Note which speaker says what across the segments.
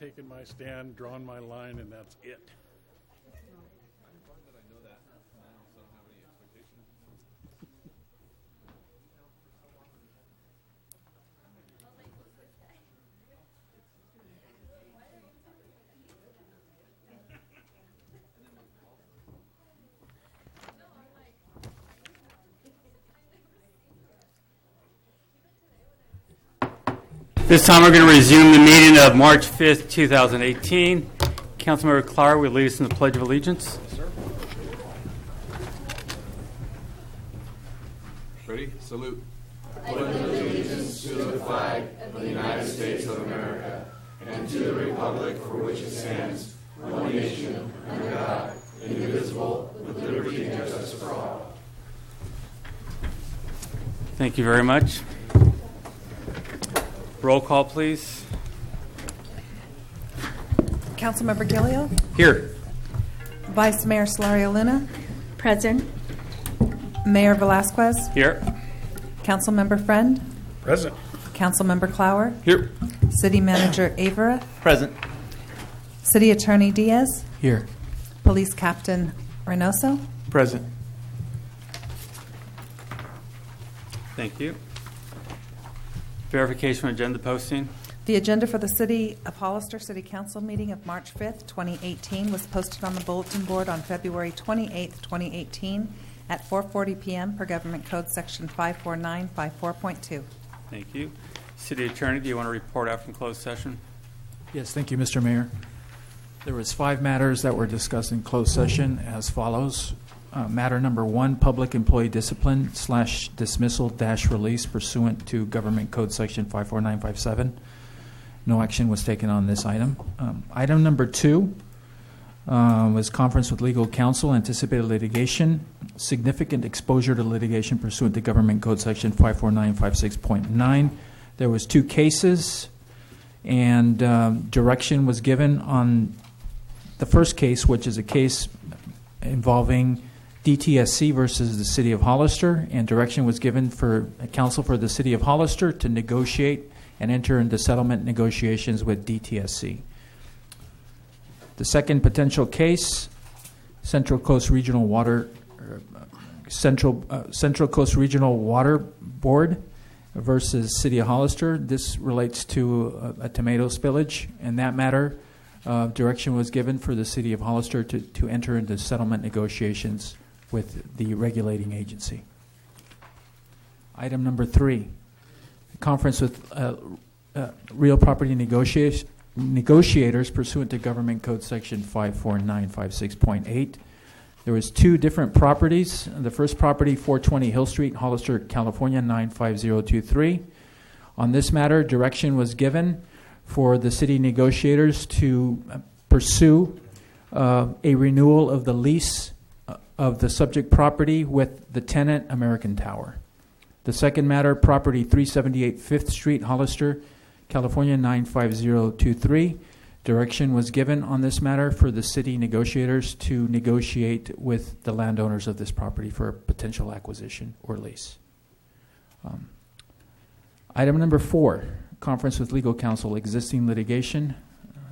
Speaker 1: taken my stand, drawn my line, and that's it.
Speaker 2: This time we're going to resume the meeting of March 5th, 2018. Councilmember Clark will lead us in the Pledge of Allegiance.
Speaker 3: Yes, sir. Ready? Salute.
Speaker 4: I pledge allegiance to the flag of the United States of America and to the republic for which it stands, one nation, under God, indivisible, with liberty and justice for all.
Speaker 2: Thank you very much. Roll call, please.
Speaker 5: Councilmember Gillio?
Speaker 2: Here.
Speaker 5: Vice Mayor Solario Luna?
Speaker 6: Present.
Speaker 5: Mayor Velasquez?
Speaker 2: Here.
Speaker 5: Councilmember Friend?
Speaker 1: Present.
Speaker 5: Councilmember Clower?
Speaker 2: Here.
Speaker 5: City Manager Avera?
Speaker 2: Present.
Speaker 5: City Attorney Diaz?
Speaker 2: Here.
Speaker 5: Police Captain Reynoso?
Speaker 2: Present. Thank you. Verification of agenda posting.
Speaker 5: The agenda for the City of Hollister City Council meeting of March 5th, 2018 was posted on the bulletin board on February 28th, 2018 at 4:40 p.m. per Government Code Section 54954.2.
Speaker 2: Thank you. City Attorney, do you want to report out from closed session?
Speaker 7: Yes, thank you, Mr. Mayor. There was 5 matters that were discussed in closed session as follows. Matter number 1, public employee discipline / dismissal - release pursuant to Government Code Section 54957. No action was taken on this item. Item number 2 was conference with legal counsel, anticipated litigation, significant exposure to litigation pursuant to Government Code Section 54956.9. There was 2 cases, and direction was given on the first case, which is a case involving DTSC versus the City of Hollister, and direction was given for counsel for the City of Hollister to negotiate and enter into settlement negotiations with DTSC. The second potential case, Central Coast Regional Water Board versus City of Hollister. This relates to a tomato spillage. In that matter, direction was given for the City of Hollister to enter into settlement negotiations with the regulating agency. Item number 3, conference with real property negotiators pursuant to Government Code Section 54956.8. There was 2 different properties. The first property, 420 Hill Street, Hollister, California, 95023. On this matter, direction was given for the city negotiators to pursue a renewal of the lease of the subject property with the tenant, American Tower. The second matter, property 378 5th Street, Hollister, California, 95023. Direction was given on this matter for the city negotiators to negotiate with the landowners of this property for a potential acquisition or lease. Item number 4, conference with legal counsel, existing litigation.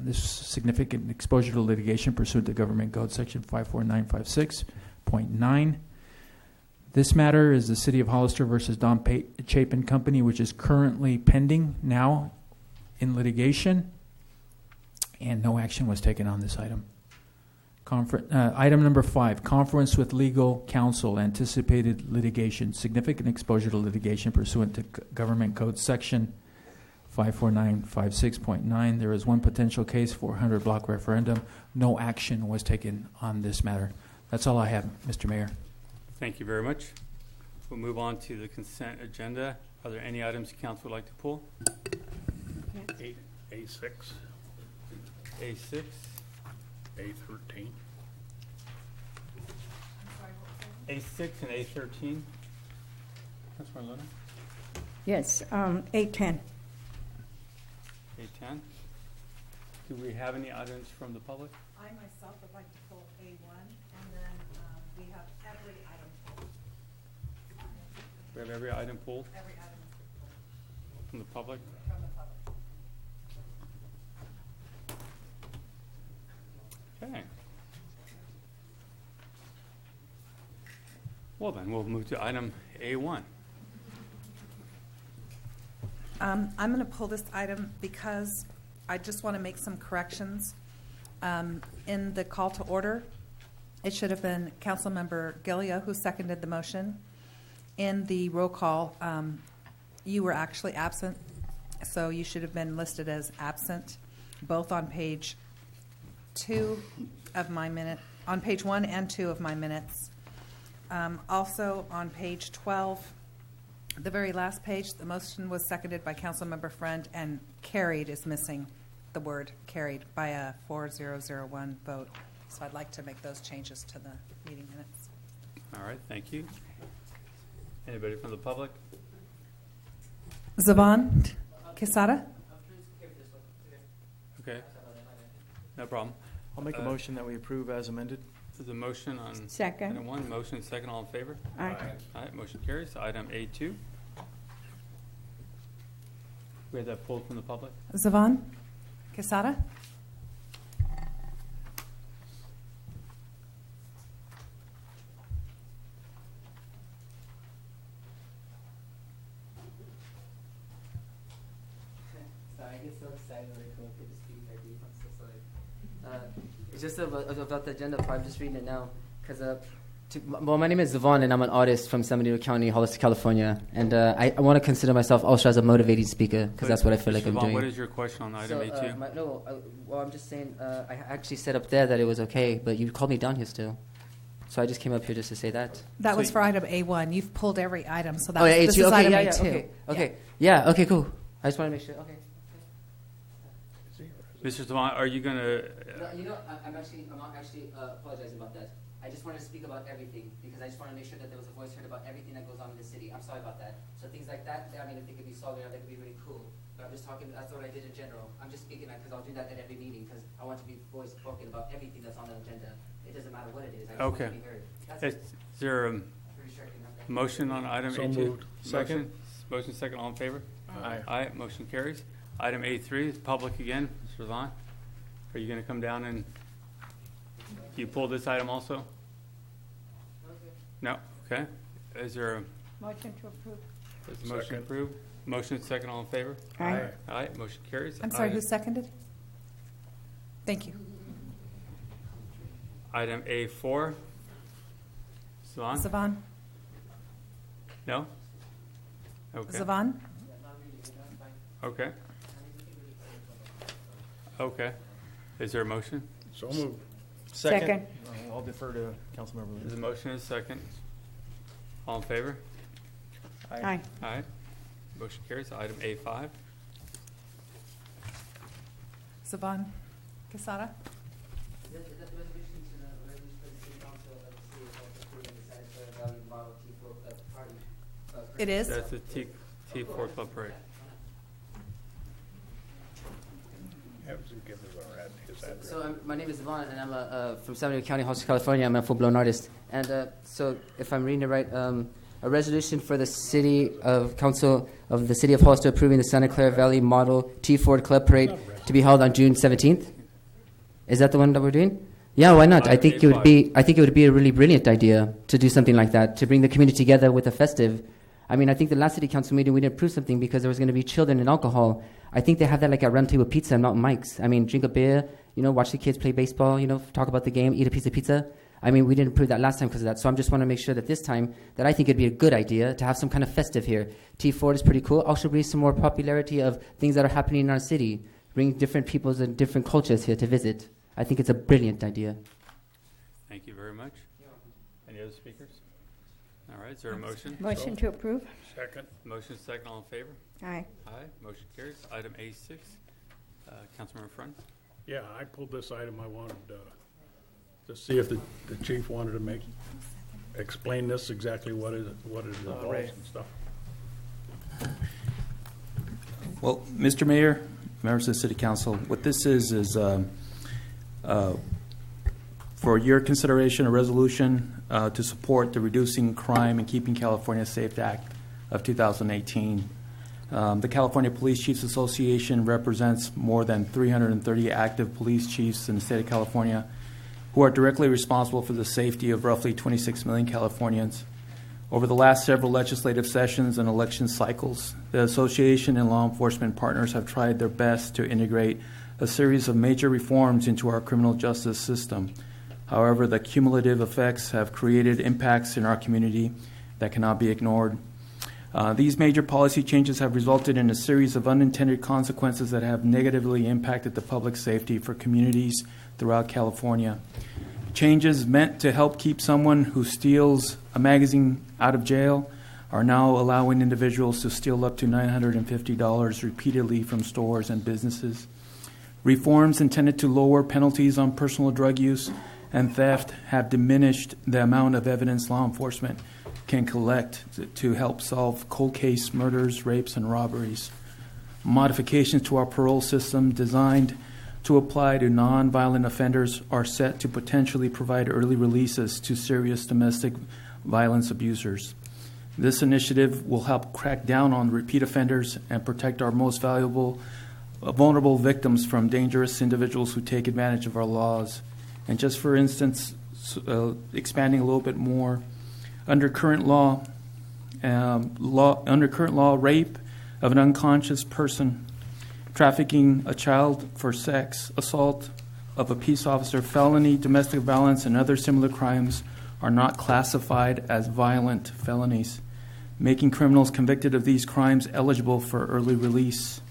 Speaker 7: This significant exposure to litigation pursuant to Government Code Section 54956.9. This matter is the City of Hollister versus Don Chapin Company, which is currently pending now in litigation, and no action was taken on this item. Item number 5, conference with legal counsel, anticipated litigation, significant exposure to litigation pursuant to Government Code Section 54956.9. There is 1 potential case, 400 block referendum. No action was taken on this matter. That's all I have, Mr. Mayor.
Speaker 2: Thank you very much. We'll move on to the consent agenda. Are there any items council would like to pull?
Speaker 1: A6,
Speaker 2: A6.
Speaker 1: A13.
Speaker 2: A6 and A13. Councilor Luna?
Speaker 6: Yes, A10.
Speaker 2: A10. Do we have any items from the public?
Speaker 5: I myself would like to pull A1, and then we have every item pulled.
Speaker 2: We have every item pulled
Speaker 5: Every item
Speaker 2: from the public.
Speaker 5: from the public.
Speaker 2: Okay. Well, then, we'll move to item A1.
Speaker 5: I'm going to pull this item because I just want to make some corrections. In the call to order, it should have been Councilmember Gillia who seconded the motion. In the roll call, you were actually absent, so you should have been listed as absent, both on page 2 of my minute, on page 1 and 2 of my minutes. Also on page 12, the very last page, the motion was seconded by Councilmember Friend, and carried is missing the word carried by a 4001 vote. So I'd like to make those changes to the meeting minutes.
Speaker 2: All right, thank you. Anybody from the public?
Speaker 5: Zavon Quesada?
Speaker 2: Okay. No problem.
Speaker 3: I'll make a motion that we approve as amended.
Speaker 2: There's a motion on
Speaker 6: Second.
Speaker 2: item 1. Motion second. All in favor?
Speaker 6: Aye.
Speaker 2: All right, motion carries. Item A2. We had that pulled from the public.
Speaker 5: Zavon Quesada?
Speaker 8: Sorry, I get so excited when I come up here to speak. I'm so sorry. It's just about the agenda part. I'm just reading it now. My name is Zavon, and I'm an artist from San Bernardino County, Hollister, California. And I want to consider myself also as a motivating speaker, because that's what I feel like I'm
Speaker 2: Siobhan,
Speaker 8: doing.
Speaker 2: what is your question on item A2?
Speaker 8: Well, I'm just saying, I actually said up there that it was okay, but you called me down here still. So I just came up here just to say that.
Speaker 5: That
Speaker 2: So
Speaker 5: was for item A1. You've pulled every item, so
Speaker 8: Oh, yeah,
Speaker 5: this
Speaker 8: A2.
Speaker 5: is
Speaker 8: Okay,
Speaker 5: item
Speaker 8: yeah,
Speaker 5: A2.
Speaker 8: yeah, okay. Yeah, okay, cool. I just want to make sure. Okay.
Speaker 2: Mr. Zavon, are you going to...
Speaker 8: No, I'm not actually apologizing about that. I just wanted to speak about everything because I just want to make sure that there was a voice heard about everything that goes on in the city. I'm sorry about that. So things like that, I mean, if they could be solved, that could be really cool. But I'm just talking, that's what I did in general. I'm just speaking because I'll do that at every meeting because I want to be voice spoken about everything that's on the agenda. It doesn't matter what it is. I just want
Speaker 2: Okay.
Speaker 8: to be heard. That's
Speaker 2: Is there a
Speaker 8: pretty sure I can have that.
Speaker 2: motion on item
Speaker 1: So
Speaker 2: A2?
Speaker 1: moved.
Speaker 3: Second.
Speaker 2: Motion second. All in favor?
Speaker 3: Aye.
Speaker 2: Aye. Motion carries. Item A3 is public again. Mr. Zavon, are you going to come down and... Do you pull this item also? No? Okay. Is there a...
Speaker 6: Motion to approve.
Speaker 2: Is the motion
Speaker 1: Second.
Speaker 2: approved? Motion second. All in favor?
Speaker 6: Aye.
Speaker 2: Aye. Motion carries.
Speaker 5: I'm sorry, who seconded? Thank you.
Speaker 2: Item A4. Zavon?
Speaker 5: Zavon?
Speaker 2: No? Okay.
Speaker 5: Zavon?
Speaker 2: Okay. Okay. Is there a motion?
Speaker 1: So moved.
Speaker 6: Second.
Speaker 3: I'll defer to Councilmember
Speaker 2: There's
Speaker 3: Lee.
Speaker 2: a motion and a second. All in favor?
Speaker 6: Aye.
Speaker 2: Aye. Motion carries. Item A5.
Speaker 5: Zavon Quesada?
Speaker 8: Is that the resolution to the resolution for the city council of the city of Hollister approving the Santa Clara Valley Model T4 party?
Speaker 5: It is?
Speaker 2: That's the T4 Club Parade.
Speaker 1: Give us his address.
Speaker 8: So my name is Yvonne, and I'm from San Bernardino County, Hollister, California. I'm a full-blown artist. And so if I'm reading it right, a resolution for the city of council of the city of Hollister approving the Santa Clara Valley Model T4 Club Parade to be held on June 17th. Is that the one that we're doing? Yeah, why not? I think it would be a really brilliant idea to do something like that, to bring the community together with a festive. I mean, I think the last city council meeting we didn't approve something because there was going to be children and alcohol. I think they have that like at Round Table Pizza and Mountain Mike's. I mean, drink a beer, watch the kids play baseball, talk about the game, eat a piece of pizza. I mean, we didn't approve that last time because of that. So I just want to make sure that this time that I think it'd be a good idea to have some kind of festive here. T4 is pretty cool. Also bring some more popularity of things that are happening in our city. Bring different peoples and different cultures here to visit. I think it's a brilliant idea.
Speaker 2: Thank you very much. Any other speakers? All right, is there a motion?
Speaker 6: Motion to approve.
Speaker 1: Second.
Speaker 2: Motion second. All in favor?
Speaker 6: Aye.
Speaker 2: Aye. Motion carries. Item A6. Councilmember Friend.
Speaker 1: Yeah, I pulled this item. I wanted to see if the chief wanted to explain this exactly what it involves
Speaker 3: Ray.
Speaker 1: and stuff.
Speaker 9: Well, Mr. Mayor, members of the City Council, what this is for your consideration, a resolution to support the Reducing Crime and Keeping California Safe Act of 2018. The California Police Chiefs Association represents more than 330 active police chiefs in the state of California, who are directly responsible for the safety of roughly 26 million Californians. Over the last several legislative sessions and election cycles, the association and law enforcement partners have tried their best to integrate a series of major reforms into our criminal justice system. However, the cumulative effects have created impacts in our community that cannot be ignored. These major policy changes have resulted in a series of unintended consequences that have negatively impacted the public safety for communities throughout California. Changes meant to help keep someone who steals a magazine out of jail are now allowing individuals to steal up to $950 repeatedly from stores and businesses. Reforms intended to lower penalties on personal drug use and theft have diminished the amount of evidence law enforcement can collect to help solve cold case murders, rapes, and robberies. Modifications to our parole system designed to apply to nonviolent offenders are set to potentially provide early releases to serious domestic violence abusers. This initiative will help crack down on repeat offenders and protect our most vulnerable victims from dangerous individuals who take advantage of our laws. And just for instance, expanding a little bit more, under current law, rape of an unconscious person, trafficking a child for sex, assault of a peace officer, felony, domestic violence, and other similar crimes are not classified as violent felonies, making criminals convicted of these crimes eligible for early release.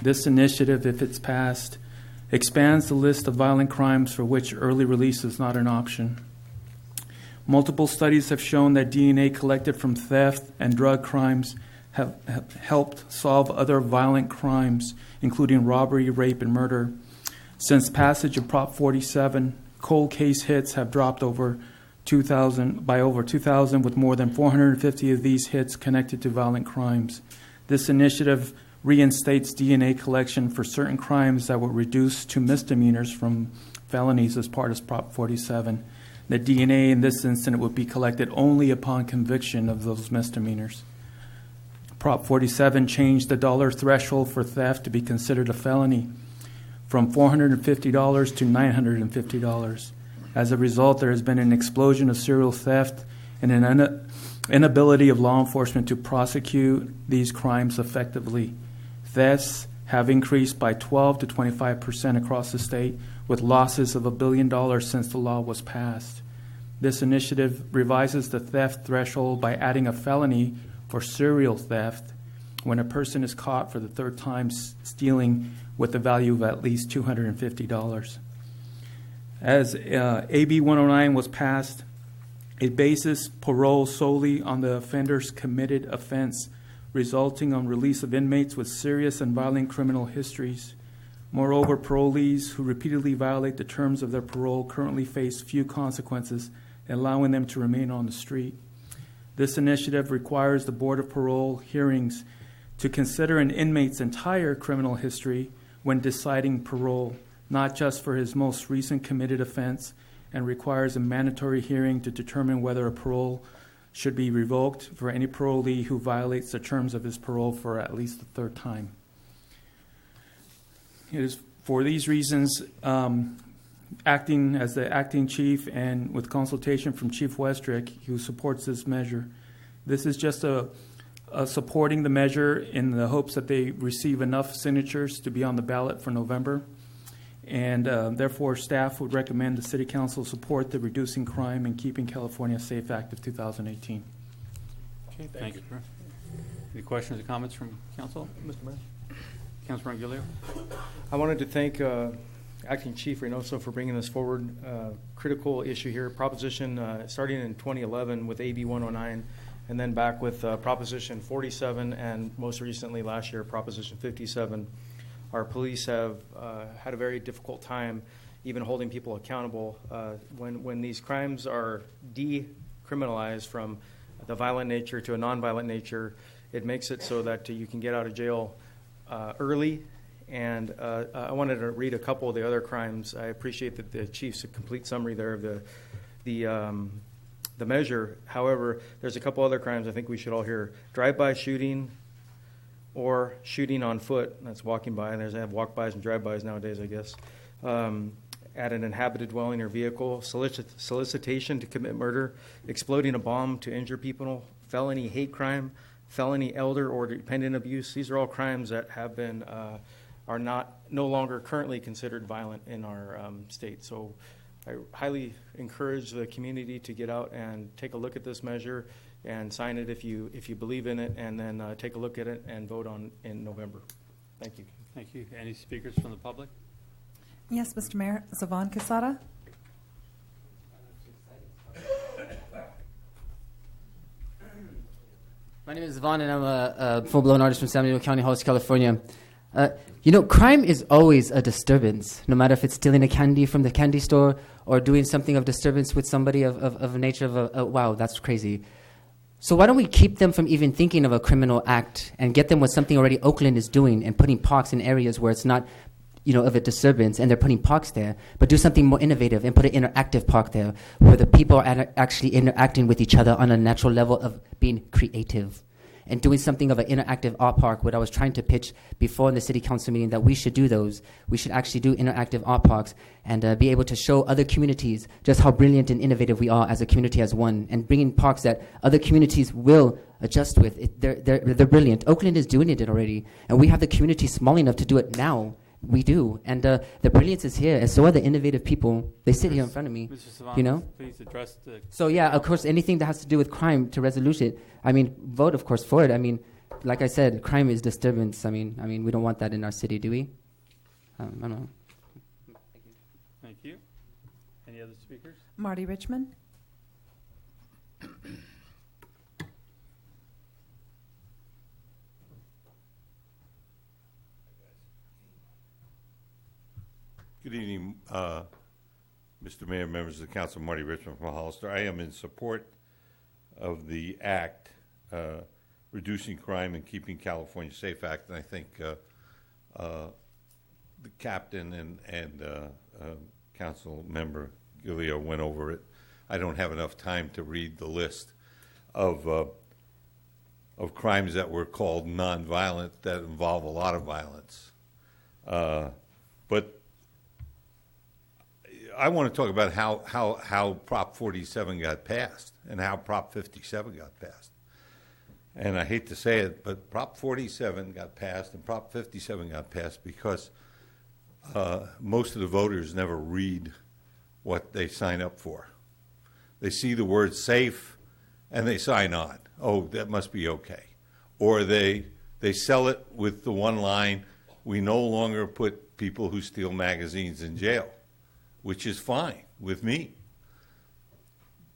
Speaker 9: This initiative, if it's passed, expands the list of violent crimes for which early release is not an option. Multiple studies have shown that DNA collected from theft and drug crimes have helped solve other violent crimes, including robbery, rape, and murder. Since passage of Prop 47, cold case hits have dropped by over 2,000, with more than 450 of these hits connected to violent crimes. This initiative reinstates DNA collection for certain crimes that were reduced to misdemeanors from felonies as part of Prop 47. The DNA in this instance would be collected only upon conviction of those misdemeanors. Prop 47 changed the dollar threshold for theft to be considered a felony from $450 to $950. As a result, there has been an explosion of serial theft and an inability of law enforcement to prosecute these crimes effectively. Thefts have increased by 12 to 25% across the state, with losses of $1 billion since the law was passed. This initiative revises the theft threshold by adding a felony for serial theft when a person is caught for the third time stealing with a value of at least $250. As AB 109 was passed, it bases parole solely on the offender's committed offense, resulting on release of inmates with serious and violent criminal histories. Moreover, parolees who repeatedly violate the terms of their parole currently face few consequences, allowing them to remain on the street. This initiative requires the Board of Parole hearings to consider an inmate's entire criminal history when deciding parole, not just for his most recent committed offense, and requires a mandatory hearing to determine whether a parole should be revoked for any parolee who violates the terms of his parole for at least the third time. It is for these reasons, acting as the acting chief and with consultation from Chief Westrick, who supports this measure. This is just a supporting the measure in the hopes that they receive enough signatures to be on the ballot for November. And therefore, staff would recommend the City Council support the Reducing Crime and Keeping California Safe Act of 2018.
Speaker 2: Okay, thank you, sir. Any questions or comments from council?
Speaker 3: Mr. Mayor?
Speaker 2: Councilman Giglio?
Speaker 3: I wanted to thank Acting Chief Reynoso for bringing this forward. Critical issue here, proposition starting in 2011 with AB 109, and then back with Proposition 47, and most recently last year, Proposition 57. Our police have had a very difficult time even holding people accountable. When these crimes are decriminalized from the violent nature to a nonviolent nature, it makes it so that you can get out of jail early. And I wanted to read a couple of the other crimes. I appreciate that the chief's a complete summary there of the measure. However, there's a couple other crimes I think we should all hear. Drive-by shooting or shooting on foot. That's walking by. They have walk-bys and drive-bys nowadays, I guess. at an inhabited dwelling or vehicle, solicitation to commit murder, exploding a bomb to injure people, felony hate crime, felony elder or dependent abuse. These are all crimes that have been are no longer currently considered violent in our state. So I highly encourage the community to get out and take a look at this measure and sign it if you believe in it, and then take a look at it and vote on in November. Thank you.
Speaker 2: Thank you. Any speakers from the public?
Speaker 5: Yes, Mr. Mayor. Zavon Quesada.
Speaker 8: My name is Vaughn, and I'm a full-blown artist from San Diego County, Hollis, California. Crime is always a disturbance, no matter if it's stealing a candy from the candy store or doing something of disturbance with somebody of a nature of wow, that's crazy. So why don't we keep them from even thinking of a criminal act and get them with something already Oakland is doing and putting parks in areas where it's not, of a disturbance, and they're putting parks there, but do something more innovative and put an interactive park there where the people are actually interacting with each other on a natural level of being creative. And doing something of an interactive art park, what I was trying to pitch before in the city council meeting, that we should do those. We should actually do interactive art parks and be able to show other communities just how brilliant and innovative we are as a community as one, and bringing parks that other communities will adjust with. They're brilliant. Oakland is doing it already, and we have the community small enough to do it now. We do, and the brilliance is here, and so are the innovative people. They sit here in front of me,
Speaker 2: Mr. Savant, please address the...
Speaker 8: So yeah, of course, anything that has to do with crime to resolution it. Vote, of course, for it. Like I said, crime is disturbance. We don't want that in our city, do we? I don't know.
Speaker 2: Thank you. Any other speakers?
Speaker 5: Marty Richmond.
Speaker 10: Good evening, Mr. Mayor, members of the council. Marty Richmond from Hollister. I am in support of the act, Reducing Crime and Keeping California Safe Act, and I think the captain and council member Gilio went over it. I don't have enough time to read the list of crimes that were called nonviolent that involve a lot of violence, but I want to talk about how Prop 47 got passed and how Prop 57 got passed. And I hate to say it, but Prop 47 got passed and Prop 57 got passed because most of the voters never read what they sign up for. They see the word safe and they sign on. Oh, that must be okay. Or they sell it with the one line, we no longer put people who steal magazines in jail, which is fine with me.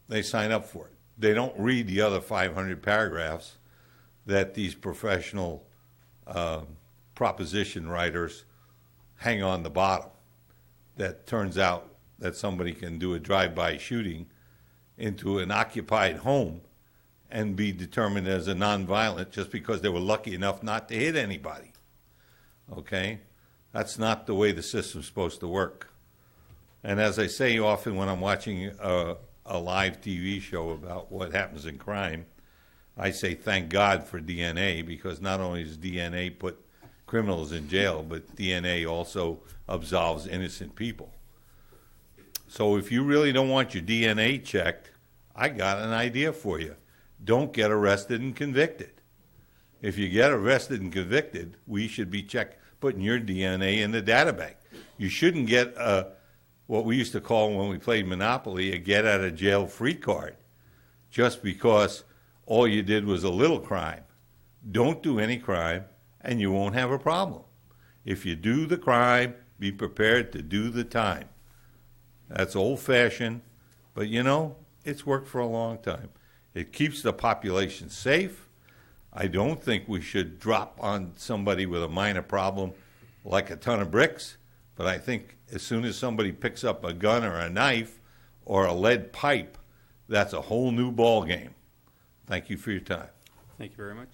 Speaker 10: They sign up for it. They don't read the other 500 paragraphs that these professional proposition writers hang on the bottom. That turns out that somebody can do a drive-by shooting into an occupied home and be determined as a nonviolent just because they were lucky enough not to hit anybody. Okay? That's not the way the system's supposed to work. And as I say often when I'm watching a live TV show about what happens in crime, I say thank God for DNA, because not only does DNA put criminals in jail, but DNA also absolves innocent people. So if you really don't want your DNA checked, I got an idea for you. Don't get arrested and convicted. If you get arrested and convicted, we should be putting your DNA in the data bank. You shouldn't get what we used to call when we played Monopoly a get-out-of-jail-free card just because all you did was a little crime. Don't do any crime, and you won't have a problem. If you do the crime, be prepared to do the time. That's old-fashioned, but it's worked for a long time. It keeps the population safe. I don't think we should drop on somebody with a minor problem like a ton of bricks, but I think as soon as somebody picks up a gun or a knife or a lead pipe, that's a whole new ball game. Thank you for your time.
Speaker 2: Thank you very much.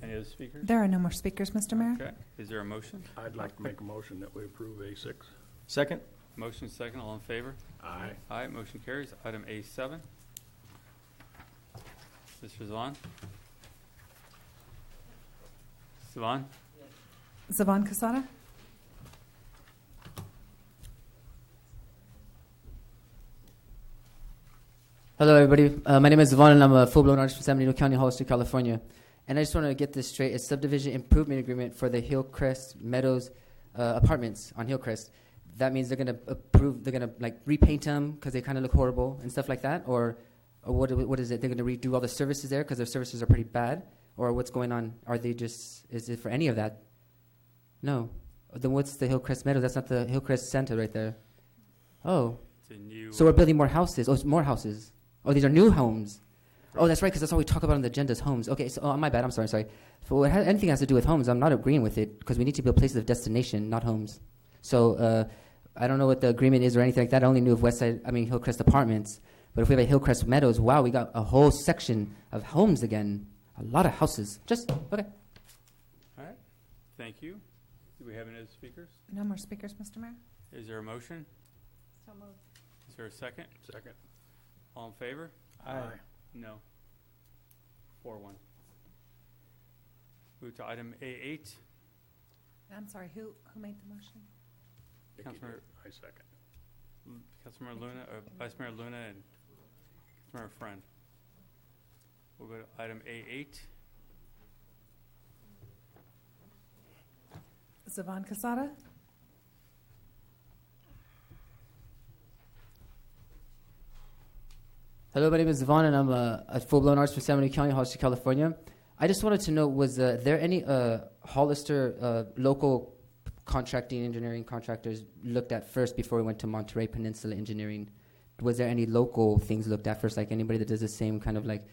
Speaker 2: Any other speakers?
Speaker 5: There are no more speakers, Mr. Mayor.
Speaker 2: Okay. Is there a motion?
Speaker 1: I'd like to make a motion that we approve A6.
Speaker 3: Second.
Speaker 2: Motion second. All in favor?
Speaker 1: Aye.
Speaker 2: Aye. Motion carries. Item A7. Mr. Zavon? Zavon?
Speaker 5: Zavon Quesada.
Speaker 8: Hello, everybody. My name is Yvonne, and I'm a full-blown artist from San Bernardino County, Hollister, California. And I just want to get this straight. A subdivision improvement agreement for the Hillcrest Meadows apartments on Hillcrest. That means they're going to approve, they're going to like repaint them because they kind of look horrible and stuff like that? Or what is it? They're going to redo all the services there because their services are pretty bad? Or what's going on? Are they just, is it for any of that? No. Then what's the Hillcrest Meadows? That's not the Hillcrest Center right there. Oh.
Speaker 2: It's a new,
Speaker 8: So we're building more houses. Oh, it's more houses. Oh, these are new homes. Oh, that's right, because that's all we talk about on the agenda is homes. Okay, so my bad. I'm sorry. For what anything has to do with homes, I'm not agreeing with it because we need to build places of destination, not homes. So I don't know what the agreement is or anything like that. I only knew of Hillcrest Apartments. But if we have a Hillcrest Meadows, wow, we got a whole section of homes again. A lot of houses. Just, okay.
Speaker 2: all right. Thank you. Do we have any other speakers?
Speaker 5: No more speakers, Mr. Mayor?
Speaker 2: Is there a motion?
Speaker 6: So moved.
Speaker 2: Is there a second?
Speaker 1: Second.
Speaker 2: All in favor?
Speaker 3: Aye.
Speaker 2: No. 4-1. Move to item A8.
Speaker 5: I'm sorry, who made the motion?
Speaker 1: Vicky
Speaker 2: Councilmember-
Speaker 1: did. I second.
Speaker 2: Councilmember Luna, or Vice Mayor Luna, and Councilmember Friend. We'll go to item A8.
Speaker 5: Zavon Casada?
Speaker 8: Hello, my name is Yvonne, and I'm a full-blown artist from San Bernardino County, Hollister, California. I just wanted to know, was there any Hollister local contracting engineering contractors looked at first before we went to Monterey Peninsula Engineering? Was there any local things looked at first, like anybody that does the same kind of like,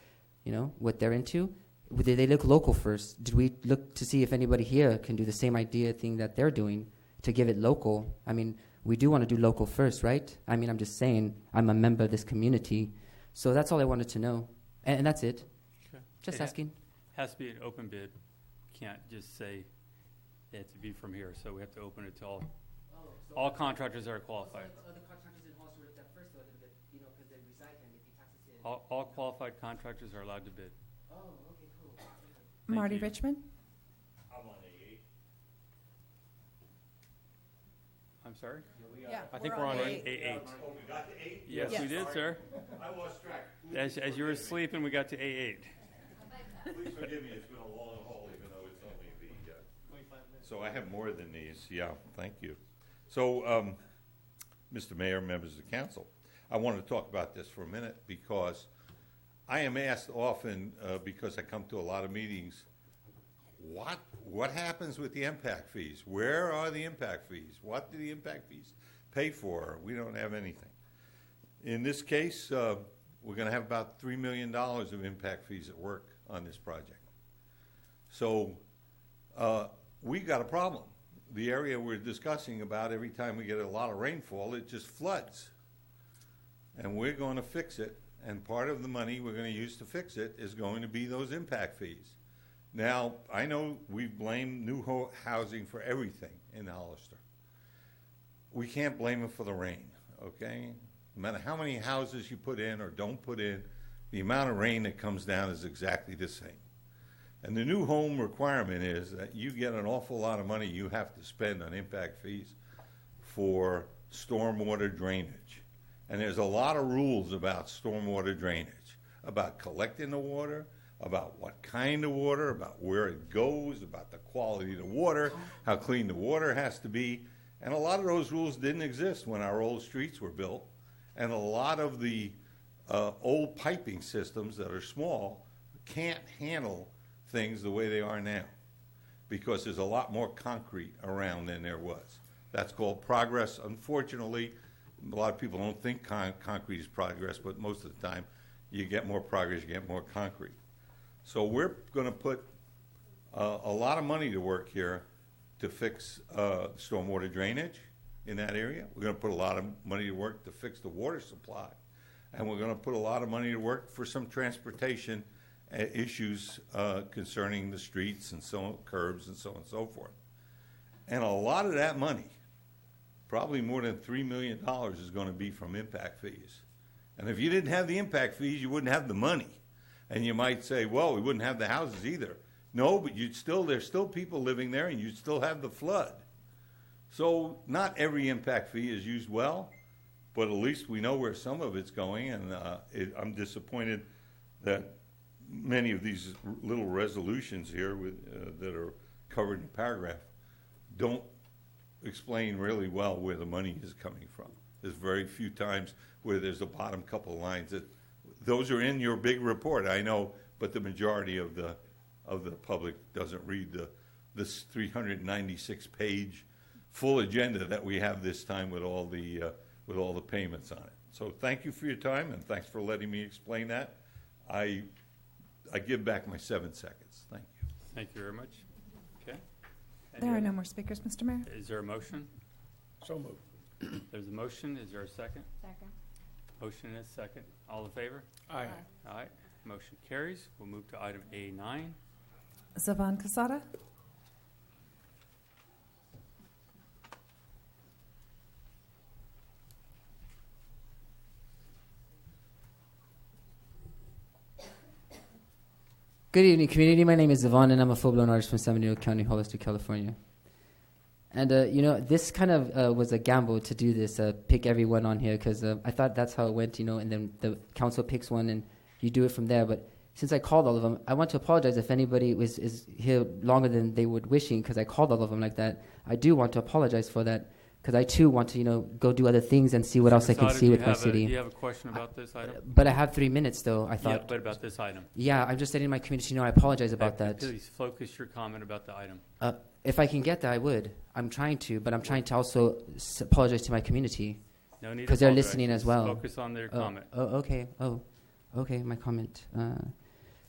Speaker 8: what they're into? Did they look local first? Did we look to see if anybody here can do the same idea thing that they're doing to give it local? I mean, we do want to do local first, right? I mean, I'm just saying, I'm a member of this community. So that's all I wanted to know. And that's it.
Speaker 2: Okay.
Speaker 8: Just
Speaker 2: It
Speaker 8: asking.
Speaker 2: Has to be an open bid. Can't just say it has to be from here, so we have to open it to all contractors that are qualified.
Speaker 8: the contractors in Hollister looked at first, though, because they reside here and they pay taxes here.
Speaker 2: All qualified contractors are allowed to bid.
Speaker 8: Oh, okay, cool.
Speaker 5: Marty
Speaker 2: you.
Speaker 5: Richmond?
Speaker 2: I'm sorry?
Speaker 5: Yeah,
Speaker 3: I think we're on
Speaker 5: A8.
Speaker 2: A8.
Speaker 10: Oh, we got to 8?
Speaker 2: Yes, we
Speaker 5: Yes.
Speaker 2: did, sir.
Speaker 10: I lost track.
Speaker 2: As you were sleeping, we got to A8.
Speaker 10: Please forgive me, it's been a long haul, even though it's only the, so I have more than these, yeah, thank you. So, Mr. Mayor, members of the council, I want to talk about this for a minute because I am asked often, because I come to a lot of meetings, what happens with the impact fees? Where are the impact fees? What do the impact fees pay for? We don't have anything. In this case, we're going to have about $3 million of impact fees at work on this project. So we got a problem. The area we're discussing about, every time we get a lot of rainfall, it just floods. And we're going to fix it, and part of the money we're going to use to fix it is going to be those impact fees. Now, I know we blame new housing for everything in Hollister. We can't blame it for the rain, okay? No matter how many houses you put in or don't put in, the amount of rain that comes down is exactly the same. And the new home requirement is that you get an awful lot of money you have to spend on impact fees for stormwater drainage. And there's a lot of rules about stormwater drainage, about collecting the water, about what kind of water, about where it goes, about the quality of the water, how clean the water has to be. And a lot of those rules didn't exist when our old streets were built. And a lot of the old piping systems that are small can't handle things the way they are now because there's a lot more concrete around than there was. That's called progress. Unfortunately, a lot of people don't think concrete is progress, but most of the time you get more progress, you get more concrete. So we're going to put a lot of money to work here to fix stormwater drainage in that area. We're going to put a lot of money to work to fix the water supply. And we're going to put a lot of money to work for some transportation issues concerning the streets and so curbs and so on and so forth. And a lot of that money, probably more than $3 million, is going to be from impact fees. And if you didn't have the impact fees, you wouldn't have the money. And you might say, well, we wouldn't have the houses either. No, but there's still people living there, and you'd still have the flood. So not every impact fee is used well, but at least we know where some of it's going, and I'm disappointed that many of these little resolutions here that are covered in paragraph don't explain really well where the money is coming from. There's very few times where there's a bottom couple of lines that those are in your big report, I know, but the majority of the public doesn't read this 396-page full agenda that we have this time with all the payments on it. So thank you for your time, and thanks for letting me explain that. I give back my 7 seconds. Thank you.
Speaker 2: Thank you very much. Okay.
Speaker 5: There are no more speakers, Mr. Mayor.
Speaker 2: Is there a motion?
Speaker 1: So moved.
Speaker 2: There's a motion. Is there a second?
Speaker 6: Second.
Speaker 2: Motion is second. All in favor?
Speaker 1: Aye.
Speaker 2: Aye. Motion carries. We'll move to item A9.
Speaker 5: Zavan Casada.
Speaker 8: Good evening, community. My name is Yvonne, and I'm a full-blown artist from San Bernardino County, Hollister, California. And, this kind of was a gamble to do this, pick everyone on here, because I thought that's how it went, and then the council picks one, and you do it from there. But since I called all of them, I want to apologize if anybody is here longer than they would wishing, because I called all of them like that. I do want to apologize for that, because I, too, want to, go do other things and see what else I can see with my city.
Speaker 2: Do you have a question about this item?
Speaker 8: But I have 3 minutes, though, I
Speaker 2: Yeah,
Speaker 8: thought.
Speaker 2: but about this item.
Speaker 8: Yeah, I'm just letting my community know I apologize about that.
Speaker 2: Please focus your comment about the item.
Speaker 8: If I can get that, I would. I'm trying to, but I'm trying to also apologize to my community.
Speaker 2: No need to
Speaker 8: Because they're
Speaker 2: apologize.
Speaker 8: listening as
Speaker 2: Just
Speaker 8: well.
Speaker 2: Focus on their comment.
Speaker 8: Okay. Okay, my comment.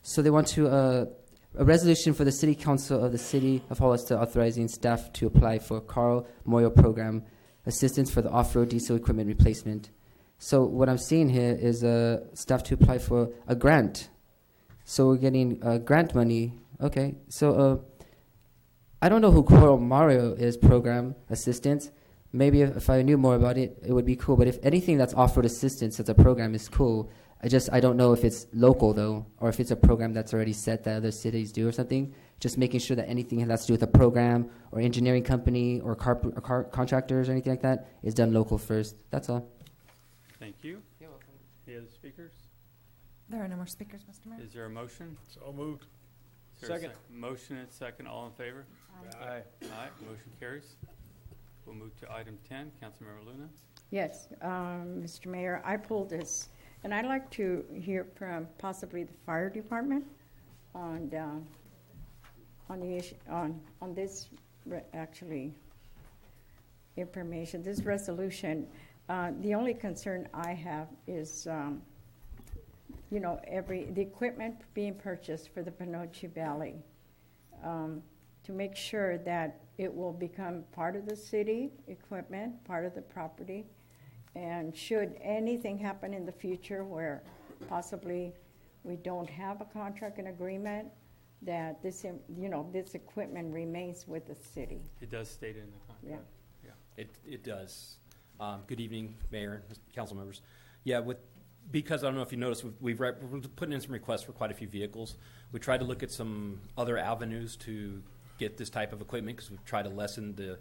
Speaker 8: So they want to, a resolution for the City Council of the City of Hollister authorizing staff to apply for Carl Moyle Program assistance for the off-road diesel equipment replacement. So what I'm seeing here is staff to apply for a grant. So we're getting grant money. Okay, so I don't know who Carl Mario is, program assistance. Maybe if I knew more about it, it would be cool. But if anything that's off-road assistance as a program is cool, I don't know if it's local, though, or if it's a program that's already set that other cities do or something. Just making sure that anything that has to do with a program or engineering company or car contractors or anything like that is done local first. That's all.
Speaker 2: Thank you. Any other speakers?
Speaker 5: There are no more speakers, Mr. Mayor.
Speaker 2: Is there a motion?
Speaker 1: So moved.
Speaker 2: Is there a
Speaker 3: Second.
Speaker 2: Motion and second. All in favor?
Speaker 3: Aye.
Speaker 2: Aye. Motion carries. We'll move to item 10. Councilmember Luna.
Speaker 6: Yes, Mr. Mayor, I pulled this, and I'd like to hear from possibly the fire department on the issue, on this actually information, this resolution. The only concern I have is, the equipment being purchased for the Panoche Valley, to make sure that it will become part of the city equipment, part of the property. And should anything happen in the future where possibly we don't have a contract and agreement, that this equipment remains with the city.
Speaker 2: It does state it in the contract.
Speaker 11: Yeah. It does. Good evening, Mayor, council members. Yeah, because I don't know if you noticed, we're putting in some requests for quite a few vehicles. We tried to look at some other avenues to get this type of equipment because we've tried to lessen the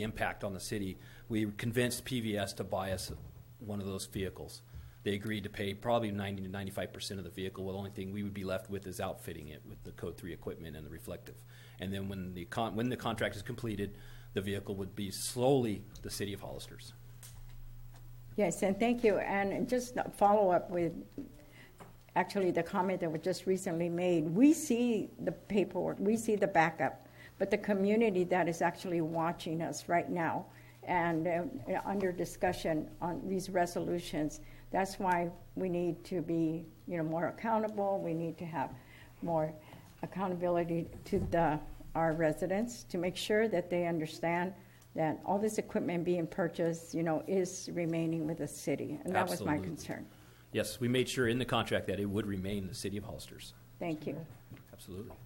Speaker 11: impact on the city. We convinced PVS to buy us one of those vehicles. They agreed to pay probably 90 to 95% of the vehicle. Well, the only thing we would be left with is outfitting it with the Code 3 equipment and the reflective. And then when the contract is completed, the vehicle would be slowly the City of Hollister's.
Speaker 6: Yes, and thank you. And just follow up with actually the comment that was just recently made. We see the paperwork, we see the backup, but the community that is actually watching us right now and under discussion on these resolutions, that's why we need to be more accountable. We need to have more accountability to our residents to make sure that they understand that all this equipment being purchased, is remaining with the city. And that was my concern.
Speaker 11: Yes, we made sure in the contract that it would remain the City of Hollister's.
Speaker 6: Thank you.
Speaker 11: Absolutely.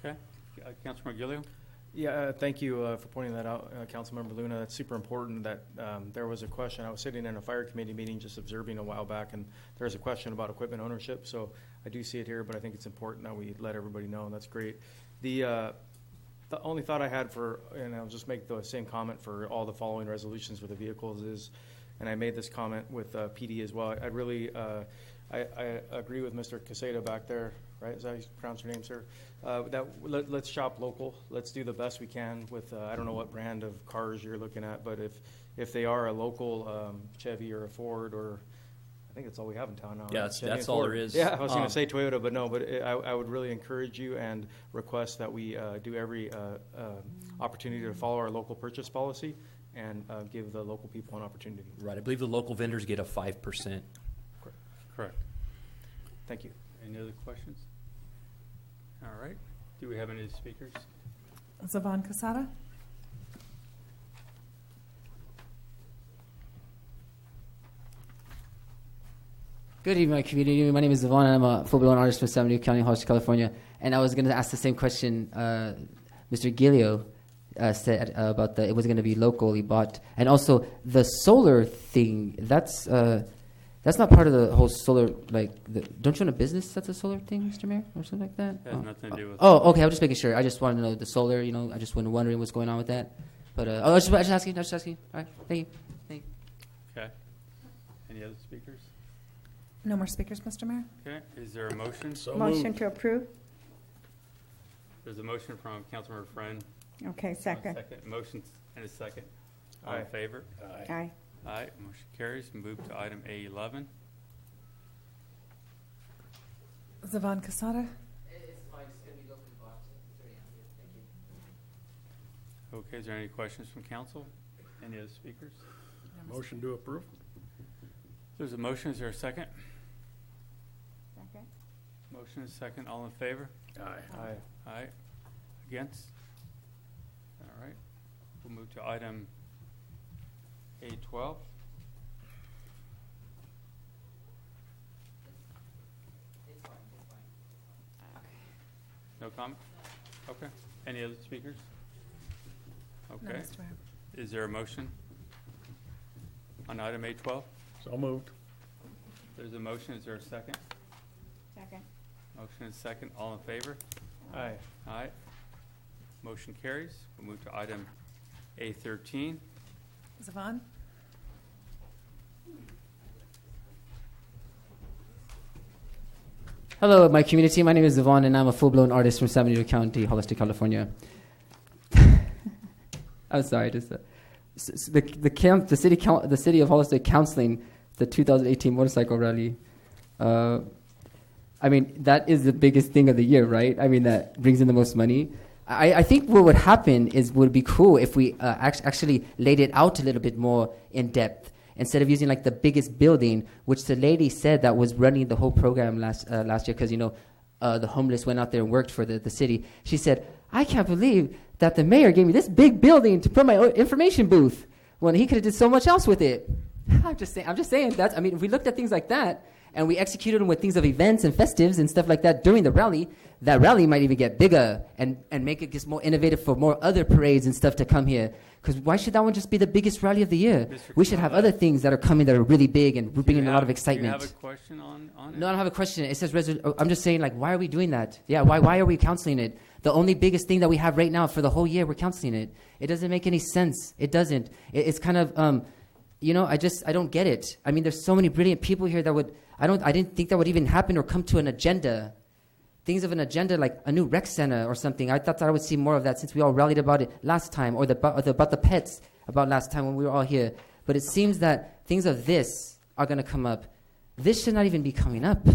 Speaker 2: Okay. Councilmember Gilio?
Speaker 3: Yeah, thank you for pointing that out, Councilmember Luna. That's super important that there was a question. I was sitting in a fire committee meeting just observing a while back, and there was a question about equipment ownership. So I do see it here, but I think it's important that we let everybody know, and that's great. The only thought I had and I'll just make the same comment for all the following resolutions for the vehicles is, and I made this comment with PD as well. I really, I agree with Mr. Caseta back there, right? Is that how you pronounce your name, sir? Let's shop local. Let's do the best we can with, I don't know what brand of cars you're looking at, but if they are a local Chevy or a Ford, or I think that's all we have in town now.
Speaker 11: Yeah,
Speaker 3: right? Chevy
Speaker 11: that's
Speaker 3: and
Speaker 11: all
Speaker 3: Ford.
Speaker 11: there is.
Speaker 3: Yeah, I was going to say Toyota, but no. But I would really encourage you and request that we do every opportunity to follow our local purchase policy and give the local people an opportunity.
Speaker 11: Right. I believe the local vendors get a 5%.
Speaker 2: Correct.
Speaker 3: Thank you.
Speaker 2: Any other questions? All right. Do we have any speakers?
Speaker 5: Zavon Casada?
Speaker 8: Good evening, my community. My name is Devon, and I'm a full-blown artist from San Diego County, Hollister, California. And I was going to ask the same question Mr. Gilio said about it was going to be locally bought. And also, the solar thing, that's not part of the whole solar, don't you own a business that's a solar thing, Mr. Mayor, or something like that?
Speaker 2: It has nothing to do with
Speaker 8: Oh, okay, I was just making sure. I just wanted to know the solar, I just was wondering what's going on with that. But, I was just asking. All right, thank you.
Speaker 2: Okay. Any other speakers?
Speaker 5: No more speakers, Mr. Mayor?
Speaker 2: Okay. Is there a motion?
Speaker 1: So
Speaker 6: Motion
Speaker 1: moved.
Speaker 6: to approve?
Speaker 2: There's a motion from Councilmember Friend.
Speaker 6: Okay, second.
Speaker 2: Motion and a second. All
Speaker 3: Aye.
Speaker 2: in favor?
Speaker 6: Aye.
Speaker 2: Aye. Motion carries. Move to item A11.
Speaker 5: Zavon Casada?
Speaker 8: It's fine. It's going to be locally bought. It's already out here. Thank you.
Speaker 2: Okay. Is there any questions from council? Any other speakers?
Speaker 1: Motion to approve?
Speaker 2: There's a motion. Is there a second?
Speaker 6: Second.
Speaker 2: Motion is second. All in favor?
Speaker 1: Aye.
Speaker 2: Aye. Against? All right. We'll move to item A12. No comment? Okay. Any other speakers?
Speaker 5: No,
Speaker 2: Okay.
Speaker 5: Mr. Mayor.
Speaker 2: Is there a motion on item A12?
Speaker 1: So moved.
Speaker 2: There's a motion. Is there a second?
Speaker 6: Second.
Speaker 2: Motion is second. All in favor?
Speaker 3: Aye.
Speaker 2: Aye. Motion carries. We'll move to item A13.
Speaker 5: Zavon?
Speaker 8: Hello, my community. My name is Devon, and I'm a full-blown artist from San Diego County, Hollister, California. I'm sorry, just the city of Hollister counseling the 2018 motorcycle rally. I mean, that is the biggest thing of the year, right? I mean, that brings in the most money. I think what would happen would be cool if we actually laid it out a little bit more in depth, instead of using like the biggest building, which the lady said that was running the whole program last year, because the homeless went out there and worked for the city. She said, "I can't believe that the mayor gave me this big building to put my information booth when he could have did so much else with it." I'm just saying that. I mean, if we looked at things like that and we executed them with things of events and festives and stuff like that during the rally, that rally might even get bigger and make it just more innovative for more other parades and stuff to come here. Because why should that one just be the biggest rally of the year? We should have other things that are coming that are really big and bringing a lot of excitement.
Speaker 2: Do you have a question on it?
Speaker 8: No, I don't have a question. It says I'm just saying, why are we doing that? Yeah, why are we counseling it? The only biggest thing that we have right now for the whole year, we're counseling it. It doesn't make any sense. It doesn't. It's kind of, I don't get it. I mean, there's so many brilliant people here that I didn't think that would even happen or come to an agenda. Things of an agenda like a new rec center or something. I thought that I would see more of that since we all rallied about it last time, or about the pets about last time when we were all here. But it seems that things of this are going to come up. This should not even be coming up.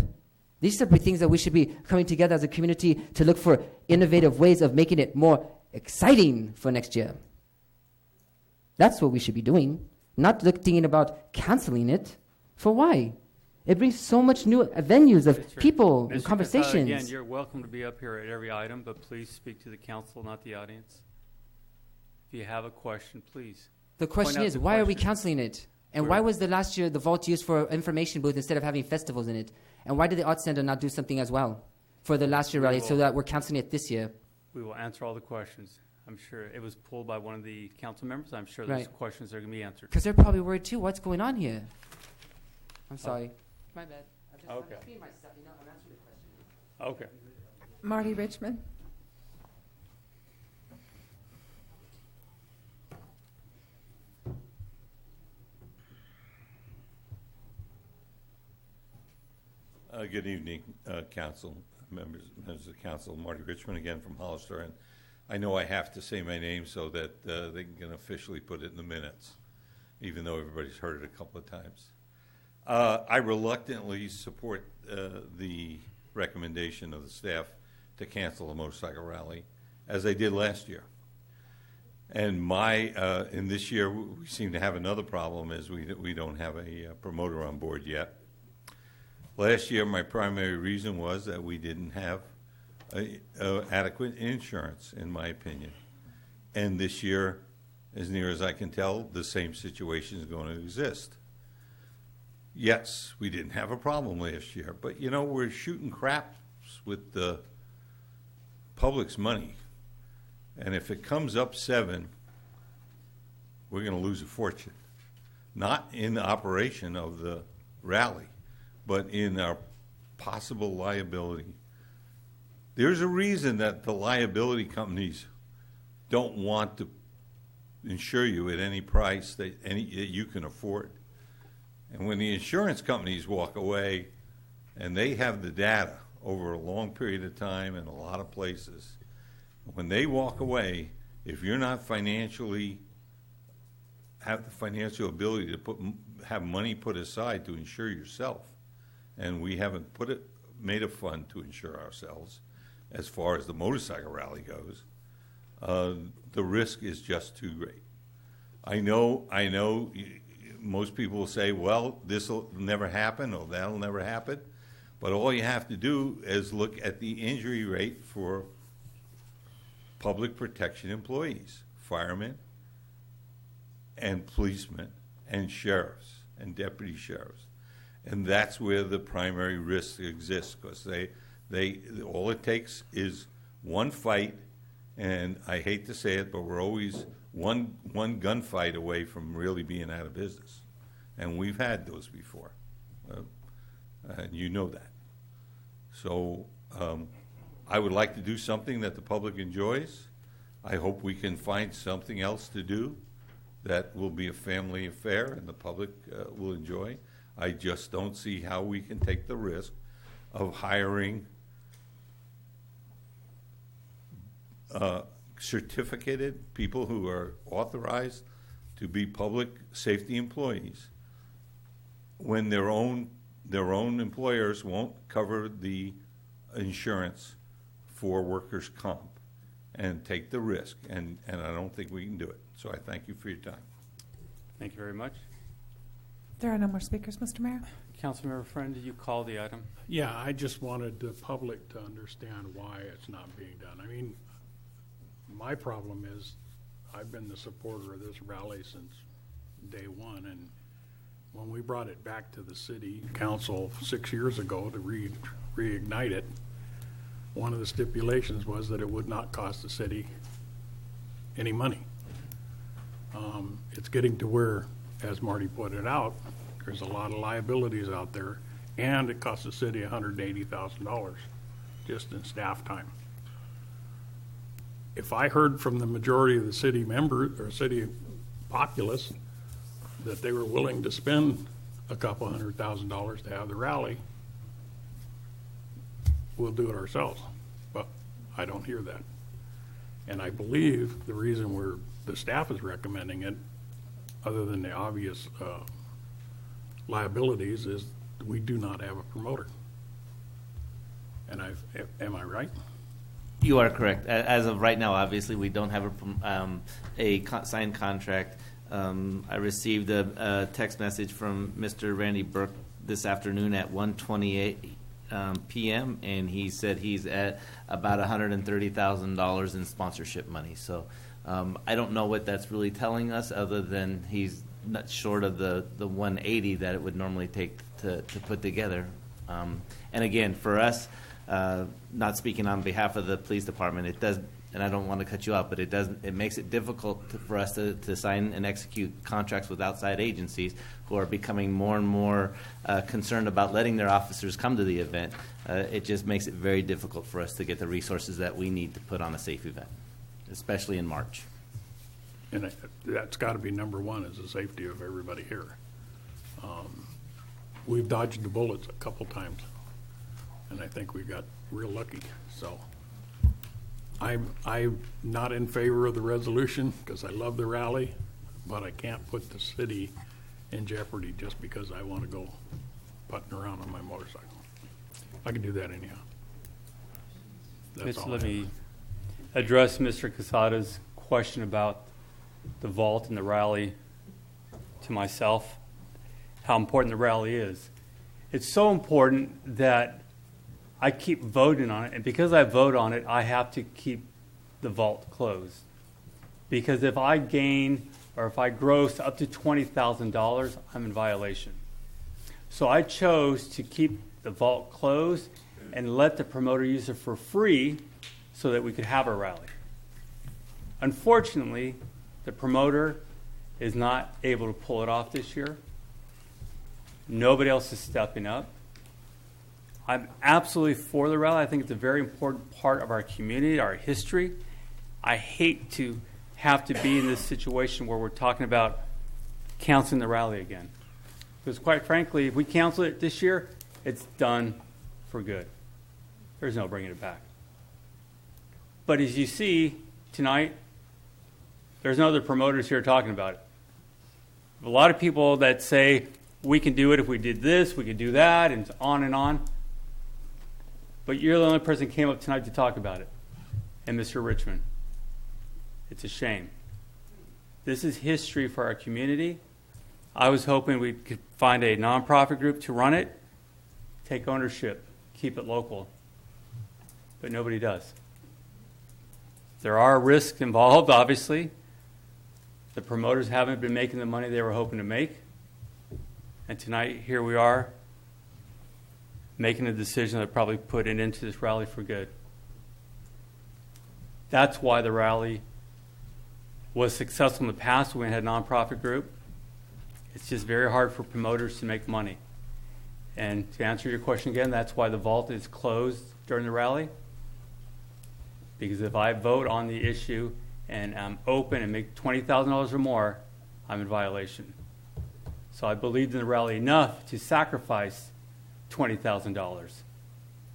Speaker 8: These should be things that we should be coming together as a community to look for innovative ways of making it more exciting for next year. That's what we should be doing, not thinking about canceling it. For why? It brings so much new venues of people and
Speaker 2: Mr.
Speaker 8: conversations.
Speaker 2: Casada, again, you're welcome to be up here at every item, but please speak to the council, not the audience. If you have a question, please.
Speaker 8: The question is, why are we canceling it? And why was the last year the vault used for information booth instead of having festivals in it? And why did the Arts Center not do something as well for the last year rally so that we're canceling it this year?
Speaker 2: We will answer all the questions. I'm sure it was pulled by one of the council members. I'm sure those questions are going to be answered.
Speaker 8: Because they're probably worried too. What's going on here? I'm sorry. My bad. I'm just being myself. I'm answering the question.
Speaker 2: Okay.
Speaker 5: Marty Richmond?
Speaker 10: Good evening, council members of the council. Marty Richmond again from Hollister, and I know I have to say my name so that they can officially put it in the minutes, even though everybody's heard it a couple of times. I reluctantly support the recommendation of the staff to cancel the motorcycle rally, as they did last year. And in this year, we seem to have another problem, is we don't have a promoter on board yet. Last year, my primary reason was that we didn't have adequate insurance, in my opinion. And this year, as near as I can tell, the same situation is going to exist. Yes, we didn't have a problem last year, but we're shooting craps with the public's money. And if it comes up 7, we're going to lose a fortune. Not in the operation of the rally, but in our possible liability. There's a reason that the liability companies don't want to insure you at any price that you can afford. And when the insurance companies walk away, and they have the data over a long period of time in a lot of places, when they walk away, if you're not have the financial ability to have money put aside to insure yourself, and we haven't made a fund to insure ourselves as far as the motorcycle rally goes, the risk is just too great. I know most people will say, well, this will never happen or that'll never happen, but all you have to do is look at the injury rate for public protection employees, firemen and policemen and sheriffs and deputy sheriffs. And that's where the primary risk exists, because they all it takes is one fight, and I hate to say it, but we're always one gunfight away from really being out of business. And we've had those before, and you know that. So I would like to do something that the public enjoys. I hope we can find something else to do that will be a family affair and the public will enjoy. I just don't see how we can take the risk of hiring certificated people who are authorized to be public safety employees when their own employers won't cover the insurance for workers' comp and take the risk, and I don't think we can do it. So I thank you for your time.
Speaker 2: Thank you very much.
Speaker 5: There are no more speakers, Mr. Mayor.
Speaker 2: Councilmember Friend, did you call the item?
Speaker 1: Yeah, I just wanted the public to understand why it's not being done. I mean, my problem is I've been the supporter of this rally since day one, and when we brought it back to the city council 6 years ago to reignite it, one of the stipulations was that it would not cost the city any money. It's getting to where, as Marty pointed out, there's a lot of liabilities out there, and it costs the city $180,000 just in staff time. If I heard from the majority of the city members or city populace that they were willing to spend a couple $100,000 to have the rally, we'll do it ourselves. But I don't hear that. And I believe the reason the staff is recommending it, other than the obvious liabilities, is we do not have a promoter. And am I right?
Speaker 12: You are correct. As of right now, obviously, we don't have a signed contract. I received a text message from Mr. Randy Burke this afternoon at 1:28 p.m., and he said he's at about $130,000 in sponsorship money. So I don't know what that's really telling us, other than he's not short of the 180 that it would normally take to put together. And again, for us, not speaking on behalf of the police department, it does, and I don't want to cut you off, but it makes it difficult for us to sign and execute contracts with outside agencies who are becoming more and more concerned about letting their officers come to the event. It just makes it very difficult for us to get the resources that we need to put on a safe event, especially in March.
Speaker 1: And that's got to be number one, is the safety of everybody here. We've dodged the bullets a couple times. and I think we got real lucky. So I'm not in favor of the resolution because I love the rally, but I can't put the city in jeopardy just because I want to go putting around on my motorcycle. I can do that anyhow. That's all.
Speaker 2: Let me address Mr. Casada's question about the vault and the rally to myself, how important the rally is. It's so important that I keep voting on it, and because I vote on it, I have to keep the vault closed. Because if I gain or if I gross up to $20,000, I'm in violation. So I chose to keep the vault closed and let the promoter use it for free so that we could have a rally. Unfortunately, the promoter is not able to pull it off this year. Nobody else is stepping up. I'm absolutely for the rally. I think it's a very important part of our community, our history. I hate to have to be in this situation where we're talking about canceling the rally again. Because quite frankly, if we cancel it this year, it's done for good. There's no bringing it back. But as you see tonight, there's no other promoters here talking about it. A lot of people that say, we can do it if we did this, we could do that, and on and on. But you're the only person who came up tonight to talk about it, and Mr. Richmond. It's a shame. This is history for our community. I was hoping we could find a nonprofit group to run it, take ownership, keep it local. But nobody does. There are risks involved, obviously. The promoters haven't been making the money they were hoping to make. And tonight, here we are, making a decision that probably put an end to this rally for good. That's why the rally was successful in the past when we had a nonprofit group. It's just very hard for promoters to make money. And to answer your question again, that's why the vault is closed during the rally. Because if I vote on the issue and I'm open and make $20,000 or more, I'm in violation. So I believed in the rally enough to sacrifice $20,000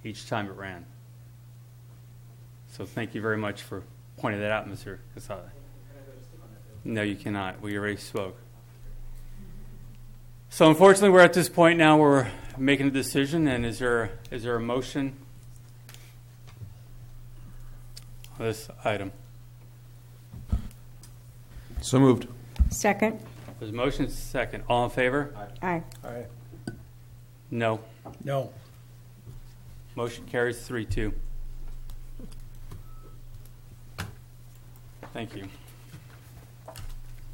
Speaker 2: each time it ran. So thank you very much for pointing that out, Mr. Casada. No, you cannot. We already spoke. So unfortunately, we're at this point now where we're making a decision, and is there a motion on this item?
Speaker 4: So moved.
Speaker 6: Second.
Speaker 2: There's a motion, second. All in favor?
Speaker 6: Aye.
Speaker 1: Aye.
Speaker 2: No.
Speaker 1: No.
Speaker 2: Motion carries 3-2. Thank you.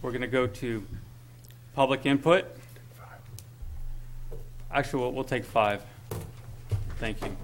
Speaker 2: We're going to go to public input. Actually, we'll take 5. Thank you.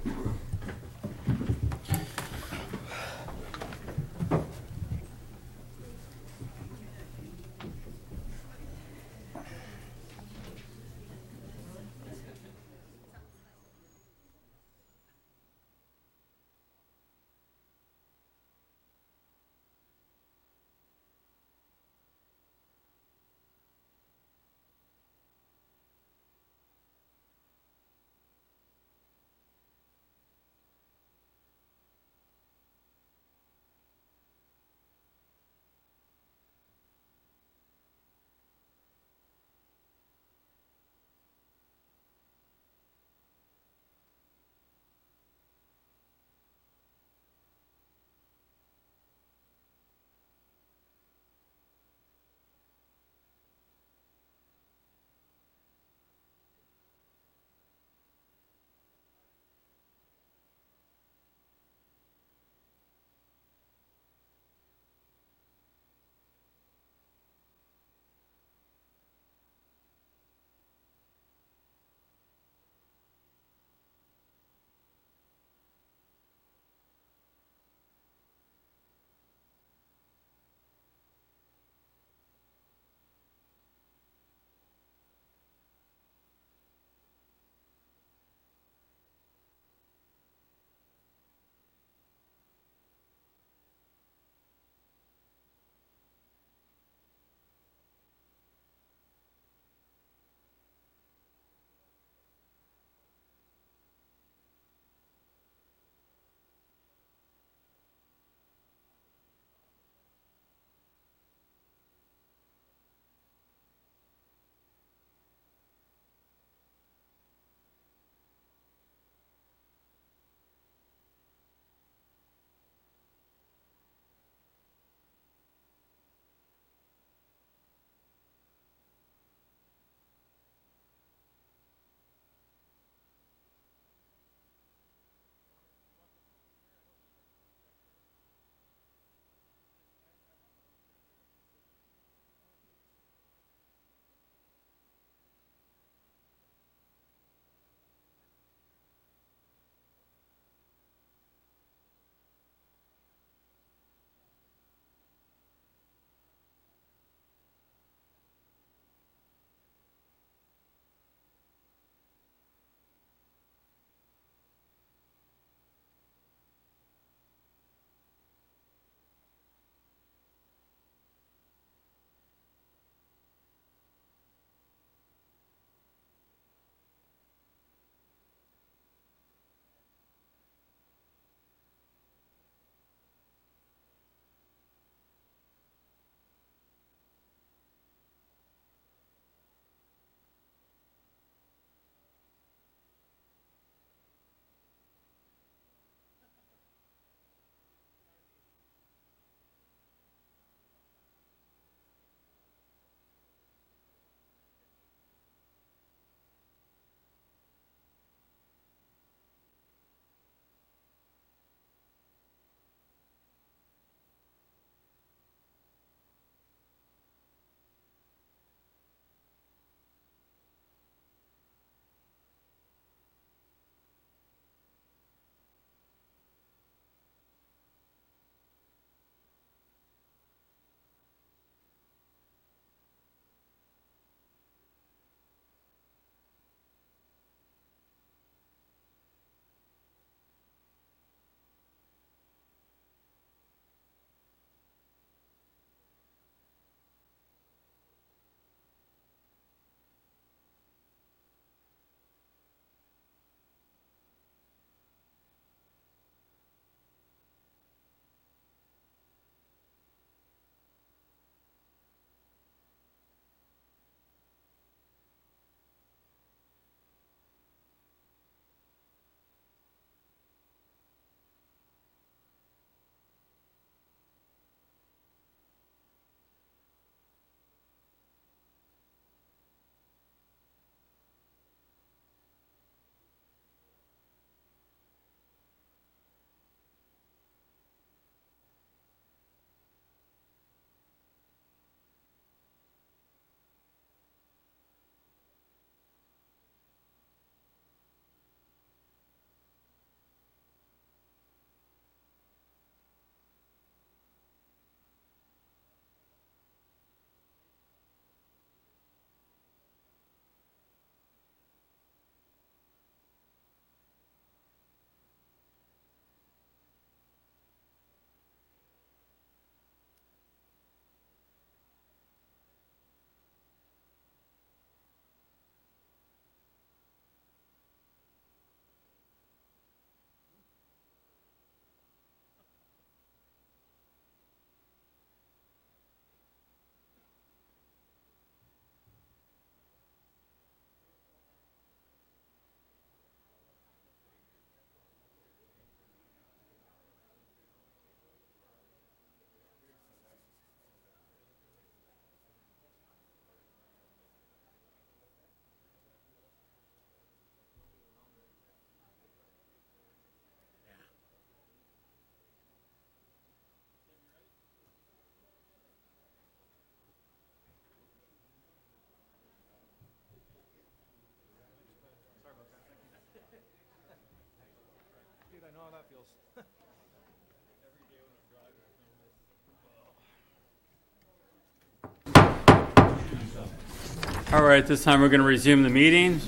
Speaker 2: All right, this time we're going to resume the meeting.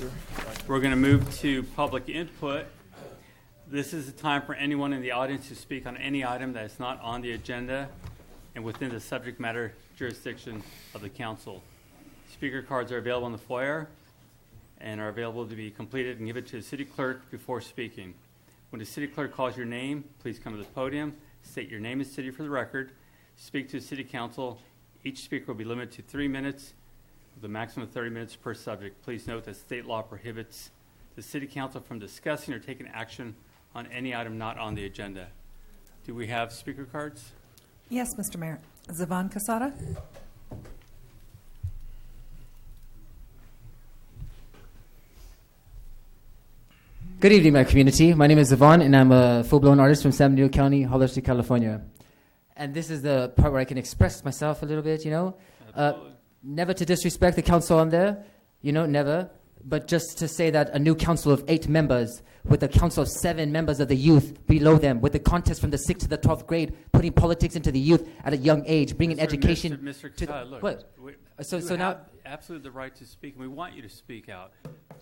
Speaker 2: We're going to move to public input. This is the time for anyone in the audience to speak on any item that is not on the agenda and within the subject matter jurisdiction of the council. Speaker cards are available in the foyer and are available to be completed and given to the city clerk before speaking. When the city clerk calls your name, please come to the podium, state your name and city for the record, speak to the city council. Each speaker will be limited to 3 minutes with a maximum of 30 minutes per subject. Please note that state law prohibits the city council from discussing or taking action on any item not on the agenda. Do we have speaker cards?
Speaker 5: Yes, Mr. Mayor. Zavon Casada.
Speaker 8: Good evening, my community. My name is Zavon, and I'm a full-blown artist from San Diego County, Hollister, California. And this is the part where I can express myself a little bit, you know. Never to disrespect the council on there, you know, never. But just to say that a new council of 8 members with a council of 7 members of the youth below them, with the contest from the 6th to the 12th grade, putting politics into the youth at a young age, bringing education
Speaker 2: Mr.
Speaker 8: to
Speaker 2: Casada, look,
Speaker 8: what? So
Speaker 2: you
Speaker 8: now
Speaker 2: have absolutely the right to speak, and we want you to speak out.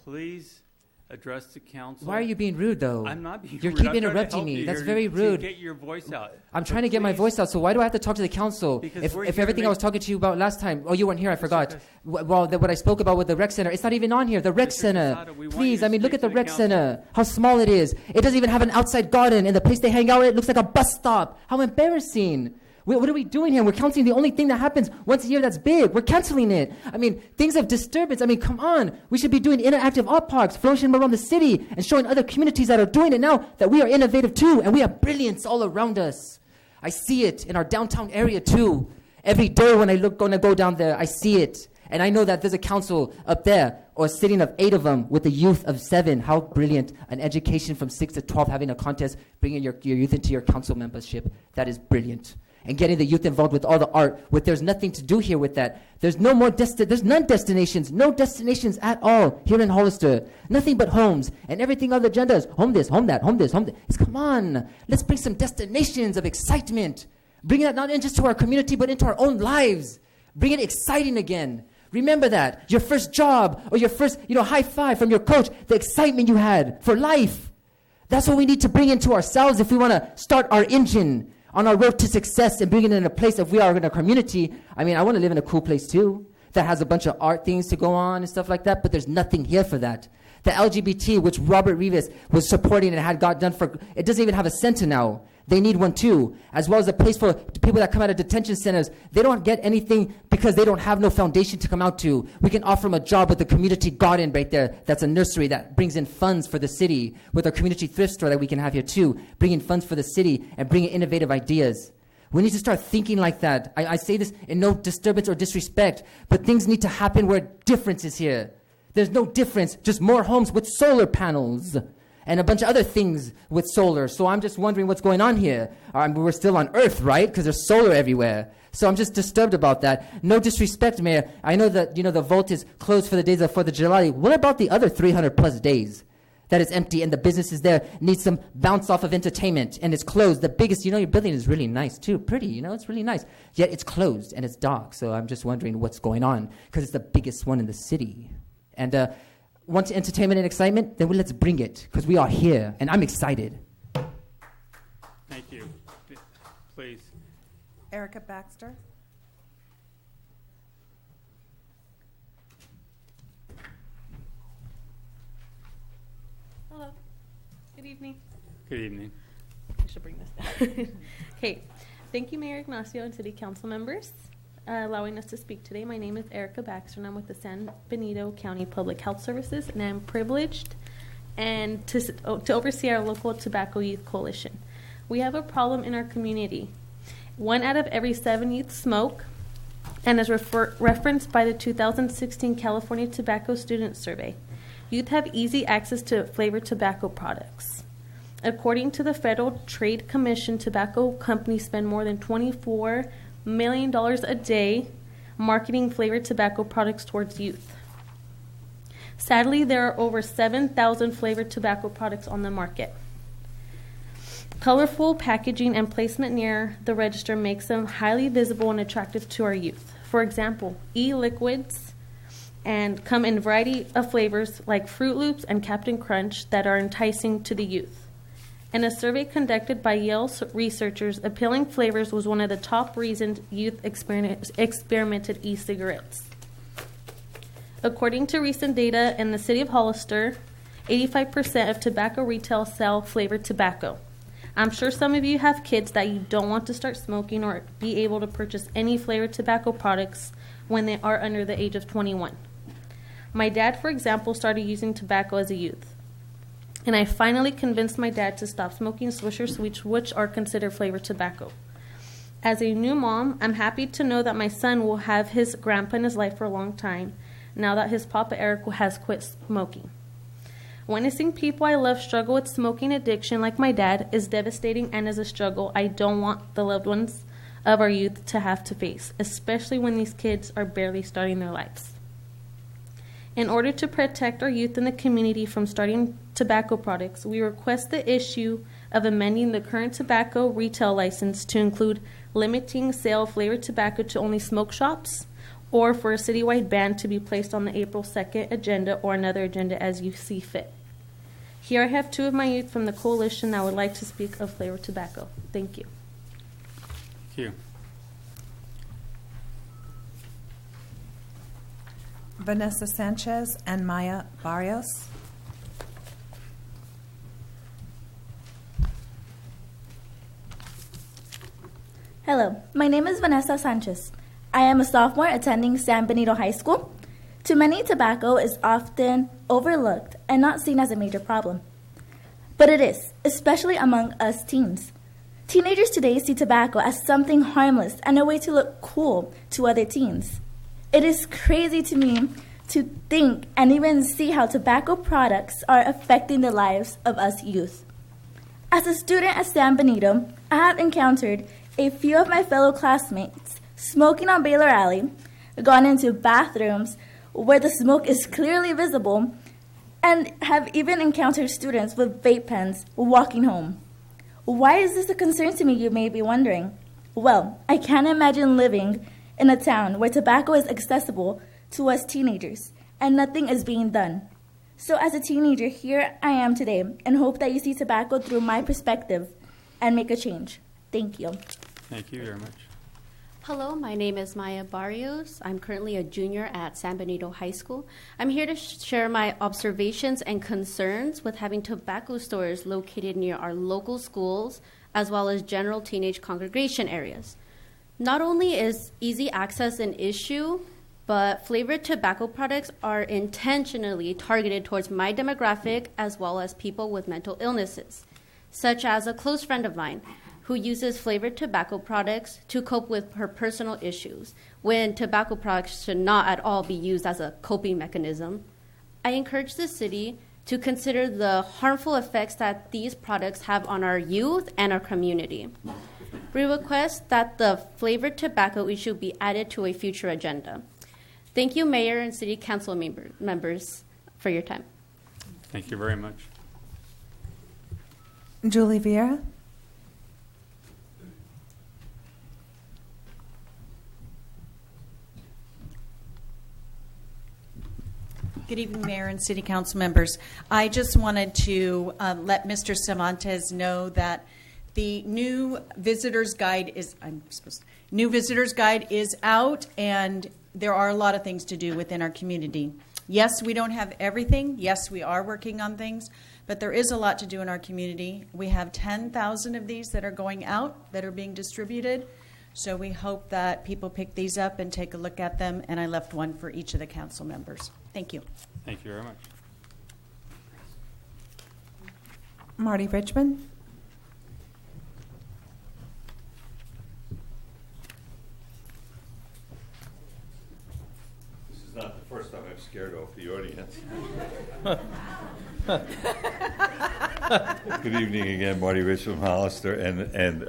Speaker 2: Please address the council.
Speaker 8: Why are you being rude, though?
Speaker 2: I'm not being
Speaker 8: You're
Speaker 2: rude.
Speaker 8: keep
Speaker 2: I'm trying to
Speaker 8: interrupting
Speaker 2: help
Speaker 8: me.
Speaker 2: you
Speaker 8: That's
Speaker 2: here
Speaker 8: very
Speaker 2: to
Speaker 8: rude.
Speaker 2: Get your voice out.
Speaker 8: I'm trying to get my voice out, so why do I have to talk to the council?
Speaker 2: Because
Speaker 8: If
Speaker 2: we're here to
Speaker 8: everything I was
Speaker 2: make-
Speaker 8: talking to you about last time, oh, you weren't here, I forgot. Well, what I spoke about with the rec center, it's not even on here. The rec
Speaker 2: Mr.
Speaker 8: center.
Speaker 2: Casada, we want
Speaker 8: Please,
Speaker 2: you to
Speaker 8: I mean, look
Speaker 2: speak
Speaker 8: at the
Speaker 2: to the
Speaker 8: rec
Speaker 2: council.
Speaker 8: center. How small it is. It doesn't even have an outside garden, and the place they hang out at looks like a bus stop. How embarrassing. What are we doing here? We're counting the only thing that happens once a year that's big. We're canceling it. I mean, things of disturbance. I mean, come on. We should be doing interactive art parks, flourishing around the city, and showing other communities that are doing it now that we are innovative too, and we have brilliance all around us. I see it in our downtown area too. Every day when I gonna go down there, I see it. And I know that there's a council up there, or a sitting of 8 of them with a youth of 7. How brilliant. An education from 6 to 12, having a contest, bringing your youth into your council membership. That is brilliant. And getting the youth involved with all the art. There's nothing to do here with that. There's no more there's none destinations. No destinations at all here in Hollister. Nothing but homes. And everything on the agenda is home this, home that, home this, home that. Come on. Let's bring some destinations of excitement. Bring it not in just to our community, but into our own lives. Bring it exciting again. Remember that. Your first job or your first, high five from your coach, the excitement you had for life. That's what we need to bring into ourselves if we want to start our engine on our road to success and bring it in a place that we are in a community. I mean, I want to live in a cool place too that has a bunch of art things to go on and stuff like that, but there's nothing here for that. The LGBT, which Robert Rivas was supporting and had got done for, it doesn't even have a center now. They need one too, as well as a place for people that come out of detention centers. They don't get anything because they don't have no foundation to come out to. We can offer them a job with the community garden right there. That's a nursery that brings in funds for the city, with our community thrift store that we can have here too, bringing funds for the city and bringing innovative ideas. We need to start thinking like that. I say this in no disturbance or disrespect, but things need to happen where difference is here. There's no difference, just more homes with solar panels and a bunch of other things with solar. So I'm just wondering what's going on here. We're still on Earth, right? Because there's solar everywhere. So I'm just disturbed about that. No disrespect, Mayor. I know that, the vault is closed for the days of 4th of July. What about the other 300 plus days that is empty and the business is there, needs some bounce off of entertainment, and it's closed? The biggest, your building is really nice too. Pretty, it's really nice. Yet it's closed and it's dark. So I'm just wondering what's going on, because it's the biggest one in the city. And want entertainment and excitement? Then let's bring it, because we are here, and I'm excited.
Speaker 2: Thank you. Please.
Speaker 5: Erica Baxter.
Speaker 13: Hello. Good evening.
Speaker 2: Good evening.
Speaker 13: I should bring this down. Okay. Thank you, Mayor Ignacio and City Council members, allowing us to speak today. My name is Erica Baxter, and I'm with the San Benito County Public Health Services, and I'm privileged and to oversee our local tobacco youth coalition. We have a problem in our community. 1 out of every 7 youth smoke, and as referenced by the 2016 California Tobacco Student Survey, youth have easy access to flavored tobacco products. According to the Federal Trade Commission, tobacco companies spend more than $24 million a day marketing flavored tobacco products towards youth. Sadly, there are over 7,000 flavored tobacco products on the market. Colorful packaging and placement near the register makes them highly visible and attractive to our youth. For example, e-liquids and come in a variety of flavors like Fruit Loops and Captain Crunch that are enticing to the youth. In a survey conducted by Yale researchers, appealing flavors was one of the top reasons youth experimented e-cigarettes. According to recent data in the city of Hollister, 85% of tobacco retail sell flavored tobacco. I'm sure some of you have kids that you don't want to start smoking or be able to purchase any flavored tobacco products when they are under the age of 21. My dad, for example, started using tobacco as a youth. And I finally convinced my dad to stop smoking Swisher Sweets, which are considered flavored tobacco. As a new mom, I'm happy to know that my son will have his grandpa in his life for a long time, now that his Papa Eric has quit smoking. Witnessing people I love struggle with smoking addiction like my dad is devastating and is a struggle I don't want the loved ones of our youth to have to face, especially when these kids are barely starting their lives. In order to protect our youth in the community from starting tobacco products, we request the issue of amending the current tobacco retail license to include limiting sale of flavored tobacco to only smoke shops, or for a citywide ban to be placed on the April 2nd agenda or another agenda as you see fit. Here I have two of my youth from the coalition that would like to speak of flavored tobacco. Thank you.
Speaker 2: Thank you.
Speaker 5: Vanessa Sanchez and Maya Barrios.
Speaker 14: Hello, my name is Vanessa Sanchez. I am a sophomore attending San Benito High School. To many, tobacco is often overlooked and not seen as a major problem. But it is, especially among us teens. Teenagers today see tobacco as something harmless and a way to look cool to other teens. It is crazy to me to think and even see how tobacco products are affecting the lives of us youth. As a student at San Benito, I have encountered a few of my fellow classmates smoking on Baylor Alley, gone into bathrooms where the smoke is clearly visible, and have even encountered students with vape pens walking home. Why is this a concern to me, you may be wondering? Well, I can't imagine living in a town where tobacco is accessible to us teenagers and nothing is being done. So as a teenager, here I am today and hope that you see tobacco through my perspective and make a change. Thank you.
Speaker 2: Thank you very much.
Speaker 15: Hello, my name is Maya Barrios. I'm currently a junior at San Benito High School. I'm here to share my observations and concerns with having tobacco stores located near our local schools as well as general teenage congregation areas. Not only is easy access an issue, but flavored tobacco products are intentionally targeted towards my demographic as well as people with mental illnesses, such as a close friend of mine who uses flavored tobacco products to cope with her personal issues, when tobacco products should not at all be used as a coping mechanism. I encourage the city to consider the harmful effects that these products have on our youth and our community. We request that the flavored tobacco issue be added to a future agenda. Thank you, Mayor and City Council members, for your time.
Speaker 2: Thank you very much.
Speaker 5: Julie Vieira.
Speaker 16: Good evening, Mayor and City Council members. I just wanted to let Mr. Cervantes know that the new visitors guide is out, and there are a lot of things to do within our community. Yes, we don't have everything. Yes, we are working on things, but there is a lot to do in our community. We have 10,000 of these that are going out, that are being distributed. So we hope that people pick these up and take a look at them, and I left one for each of the council members. Thank you.
Speaker 2: Thank you very much.
Speaker 5: Marty Richmond.
Speaker 10: This is not the first time I've scared off the audience. Good evening again, Marty Rich from Hollister, and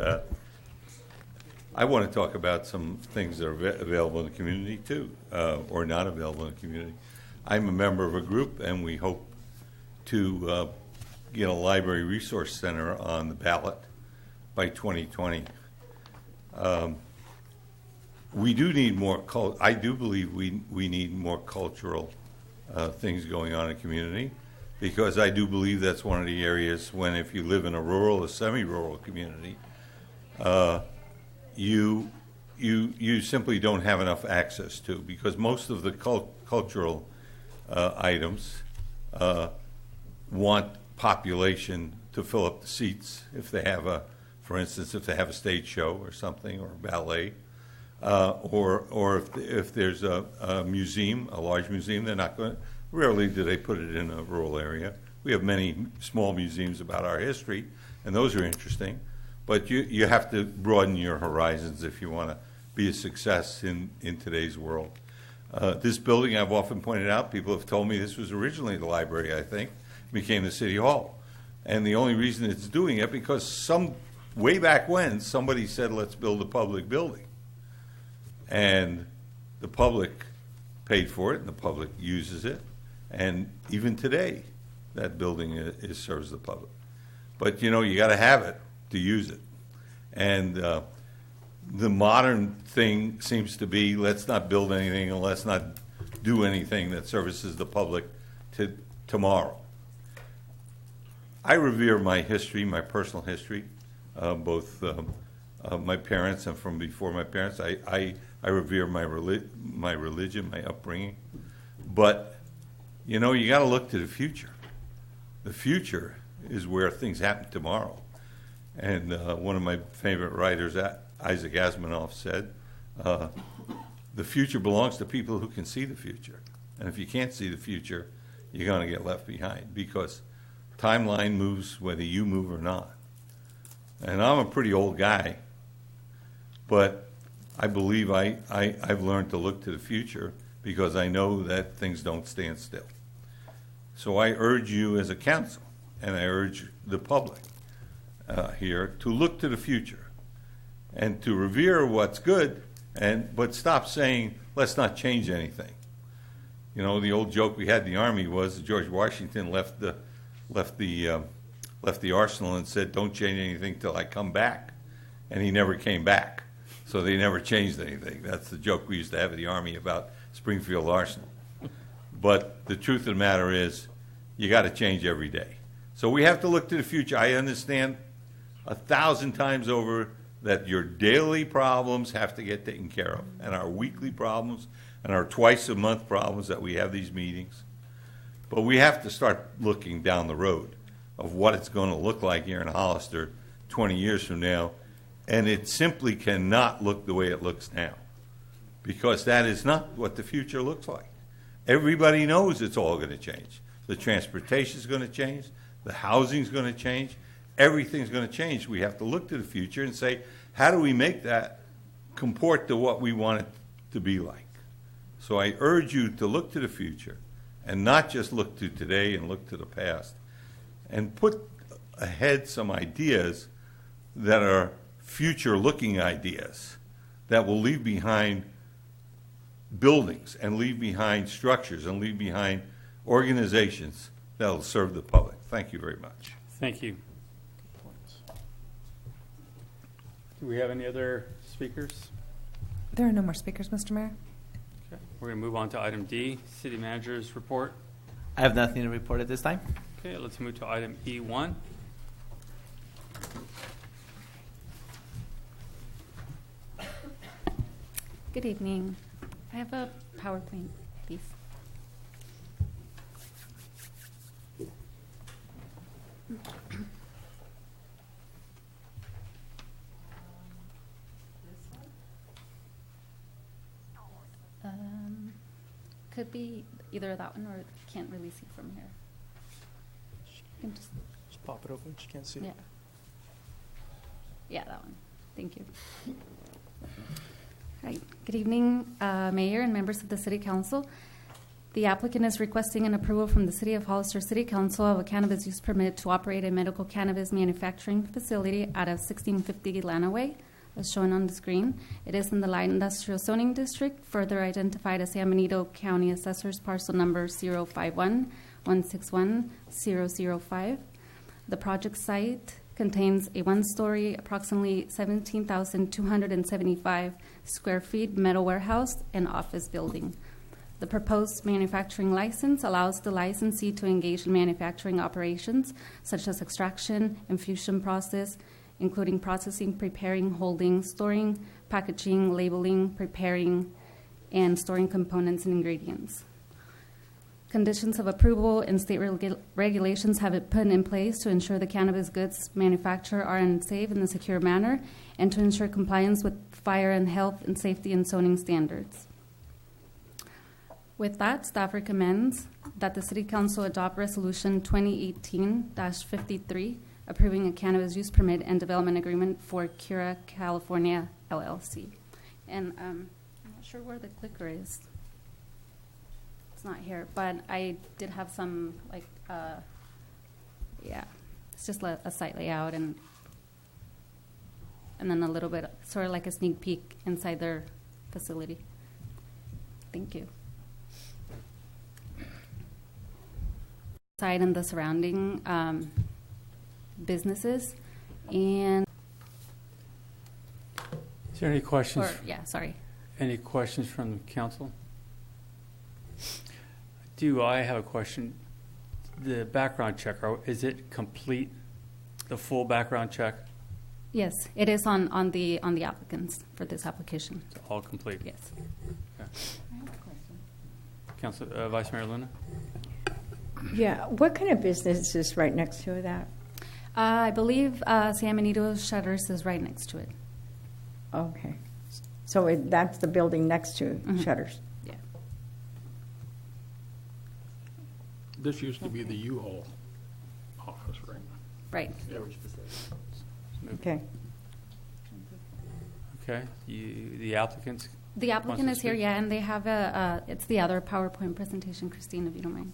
Speaker 10: I want to talk about some things that are available in the community too, or not available in the community. I'm a member of a group, and we hope to get a library resource center on the ballot by 2020. We do need more, I do believe we need more cultural things going on in the community, because I do believe that's one of the areas when, if you live in a rural or semi-rural community, you simply don't have enough access to, because most of the cultural items want population to fill up the seats. If they have for instance, if they have a stage show or something, or a ballet, or if there's a museum, a large museum, they're not going. Rarely do they put it in a rural area. We have many small museums about our history, and those are interesting. But you have to broaden your horizons if you want to be a success in today's world. This building, I've often pointed out, people have told me this was originally the library, I think, became the city hall. And the only reason it's doing it, because way back when, somebody said, let's build a public building. And the public paid for it, and the public uses it. And even today, that building serves the public. But, you got to have it to use it. And the modern thing seems to be, let's not build anything and let's not do anything that services the public tomorrow. I revere my history, my personal history, both my parents and from before my parents. I revere my religion, my upbringing. But, you got to look to the future. The future is where things happen tomorrow. And one of my favorite writers, Isaac Asimov, said, the future belongs to people who can see the future. And if you can't see the future, you're going to get left behind, because timeline moves whether you move or not. And I'm a pretty old guy, but I believe I've learned to look to the future, because I know that things don't stand still. So I urge you as a council, and I urge the public here, to look to the future and to revere what's good, but stop saying, let's not change anything. The old joke we had in the Army was George Washington left the arsenal and said, don't change anything till I come back. And he never came back. So they never changed anything. That's the joke we used to have in the Army about Springfield Arsenal. But the truth of the matter is, you got to change every day. So we have to look to the future. I understand 1,000 times over that your daily problems have to get taken care of, and our weekly problems and our twice-a-month problems that we have these meetings. But we have to start looking down the road of what it's going to look like here in Hollister 20 years from now, and it simply cannot look the way it looks now, because that is not what the future looks like. Everybody knows it's all going to change. The transportation is going to change. The housing is going to change. Everything's going to change. We have to look to the future and say, how do we make that comport to what we want it to be like? So I urge you to look to the future and not just look to today and look to the past, and put ahead some ideas that are future-looking ideas that will leave behind buildings and leave behind structures and leave behind organizations that will serve the public. Thank you very much.
Speaker 2: Thank you. Do we have any other speakers?
Speaker 5: There are no more speakers, Mr. Mayor.
Speaker 2: Okay. We're going to move on to item D, City Manager's report.
Speaker 12: I have nothing to report at this time.
Speaker 2: Okay, let's move to item E1.
Speaker 15: Good evening. I have a PowerPoint, please. Could be either that one, or can't really see from here. You can just
Speaker 3: pop it open. She can't see
Speaker 15: yeah.
Speaker 3: it.
Speaker 15: Yeah, that one. Thank you. Right. Good evening, Mayor and members of the City Council. The applicant is requesting an approval from the City of Hollister City Council of a cannabis use permit to operate a medical cannabis manufacturing facility out of 1650 Lanaway, as shown on the screen. It is in the Light Industrial Zoning District, further identified as San Benito County Assessor's Parcel Number 051-161-005. The project site contains a one-story, approximately 17,275 square feet metal warehouse and office building. The proposed manufacturing license allows the licensee to engage in manufacturing operations such as extraction and fusion process, including processing, preparing, holding, storing, packaging, labeling, preparing, and storing components and ingredients. Conditions of approval and state regulations have been put in place to ensure the cannabis goods manufactured are in a safe and a secure manner and to ensure compliance with fire and health and safety and zoning standards. With that, staff recommends that the City Council adopt Resolution 2018-53, approving a cannabis use permit and development agreement for Cura California LLC. And I'm not sure where the clicker is. It's not here, but I did have some, yeah, it's just a site layout and then a little bit, sort of like a sneak peek inside their facility. Thank you. Side and the surrounding businesses, and
Speaker 2: is there any questions?
Speaker 15: Sorry.
Speaker 2: Any questions from the council? I have a question? The background check, is it complete? The full background check?
Speaker 15: Yes, it is on the applicants for this application.
Speaker 2: It's all complete.
Speaker 15: Yes.
Speaker 2: Okay. Council Vice Mayor Luna.
Speaker 6: Yeah, what kind of business is right next to that?
Speaker 15: I believe San Benito Shutters is right next to it.
Speaker 6: Okay. So that's the building next to Shutters?
Speaker 15: Yeah.
Speaker 1: This used to be the U-Haul office, right?
Speaker 15: Right.
Speaker 1: Yeah.
Speaker 6: Okay.
Speaker 2: Okay. The applicants?
Speaker 15: The applicant is here, yeah, and they have it's the other PowerPoint presentation, Christine, if you don't mind.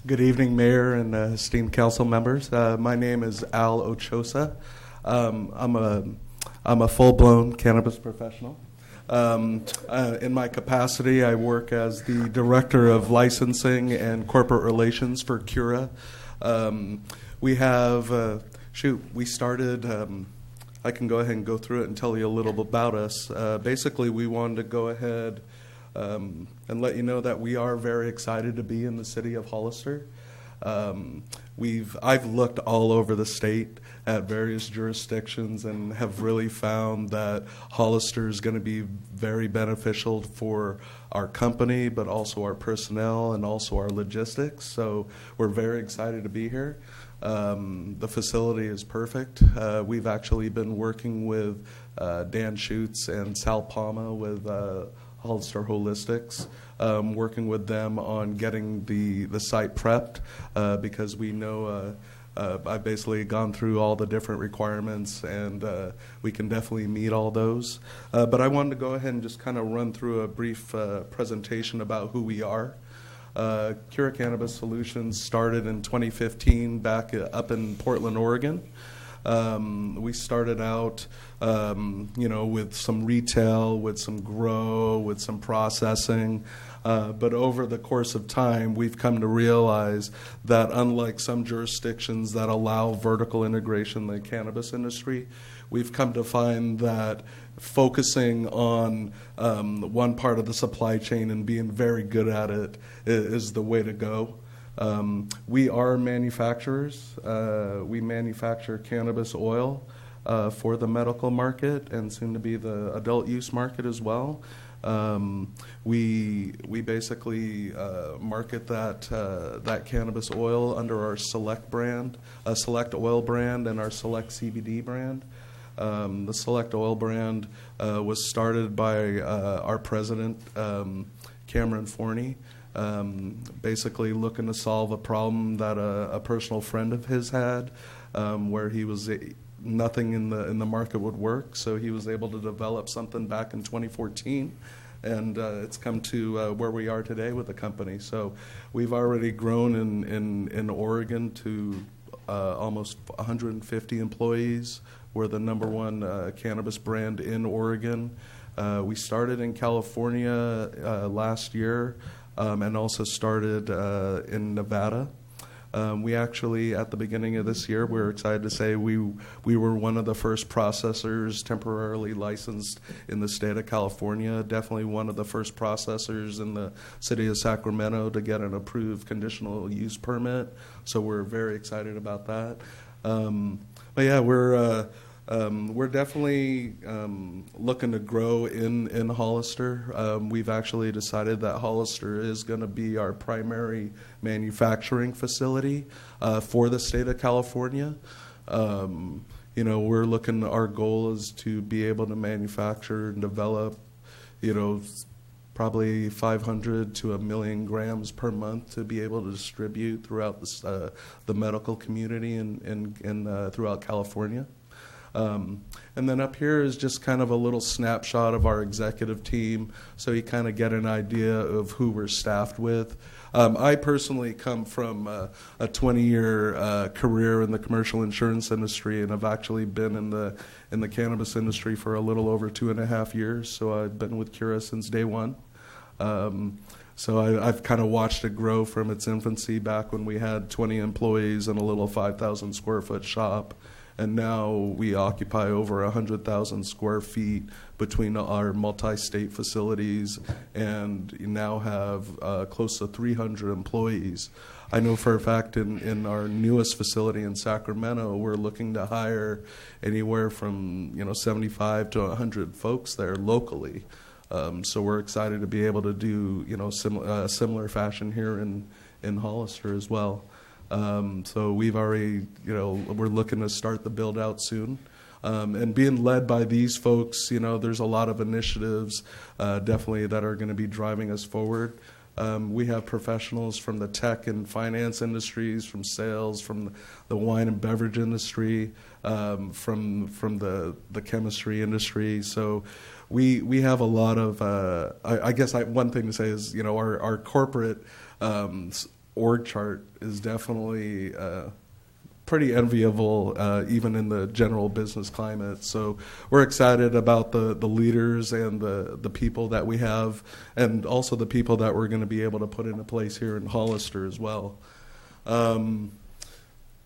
Speaker 17: Good evening, Mayor and esteemed council members. My name is Al Ochoa. I'm a full-blown cannabis professional. In my capacity, I work as the Director of Licensing and Corporate Relations for Cura. We have, we started, I can go ahead and go through it and tell you a little bit about us. Basically, we wanted to go ahead and let you know that we are very excited to be in the city of Hollister. I've looked all over the state at various jurisdictions and have really found that Hollister is going to be very beneficial for our company, but also our personnel and also our logistics. So we're very excited to be here. The facility is perfect. We've actually been working with Dan Schutz and Sal Palma with Hollister Holistics, working with them on getting the site prepped because we know I've basically gone through all the different requirements and we can definitely meet all those. But I wanted to go ahead and just kind of run through a brief presentation about who we are. Cura Cannabis Solutions started in 2015 back up in Portland, Oregon. We started out, with some retail, with some grow, with some processing. But over the course of time, we've come to realize that unlike some jurisdictions that allow vertical integration in the cannabis industry, we've come to find that focusing on one part of the supply chain and being very good at it is the way to go. We are manufacturers. We manufacture cannabis oil for the medical market and soon to be the adult use market as well. We basically market that cannabis oil under our Select brand, Select Oil brand, and our Select CBD brand. The Select Oil brand was started by our president, Cameron Forney. Basically looking to solve a problem that a personal friend of his had, where he was nothing in the market would work, so he was able to develop something back in 2014, and it's come to where we are today with the company. So we've already grown in Oregon to almost 150 employees. We're the #1 cannabis brand in Oregon. We started in California last year and also started in Nevada. We actually, at the beginning of this year, we're excited to say we were one of the first processors temporarily licensed in the state of California, definitely one of the first processors in the city of Sacramento to get an approved conditional use permit. So we're very excited about that. But yeah, we're definitely looking to grow in Hollister. We've actually decided that Hollister is going to be our primary manufacturing facility for the state of California. We're looking, our goal is to be able to manufacture and develop, probably 500 to 1 million grams per month to be able to distribute throughout the medical community and throughout California. And then up here is just kind of a little snapshot of our executive team, so you kind of get an idea of who we're staffed with. I personally come from a 20-year career in the commercial insurance industry, and I've actually been in the cannabis industry for a little over 2.5 years. So I've been with Cura since day one. So I've kind of watched it grow from its infancy back when we had 20 employees and a little 5,000 square foot shop. And now we occupy over 100,000 square feet between our multi-state facilities and now have close to 300 employees. I know for a fact in our newest facility in Sacramento, we're looking to hire anywhere from 75 to 100 folks there locally. So we're excited to be able to do similar fashion here in Hollister as well. So we've already, we're looking to start the build out soon. And being led by these folks, there's a lot of initiatives definitely that are going to be driving us forward. We have professionals from the tech and finance industries, from sales, from the wine and beverage industry, from the chemistry industry. So we have a lot of, I guess one thing to say is, our corporate org chart is definitely pretty enviable, even in the general business climate. So we're excited about the leaders and the people that we have, and also the people that we're going to be able to put into place here in Hollister as well. I'm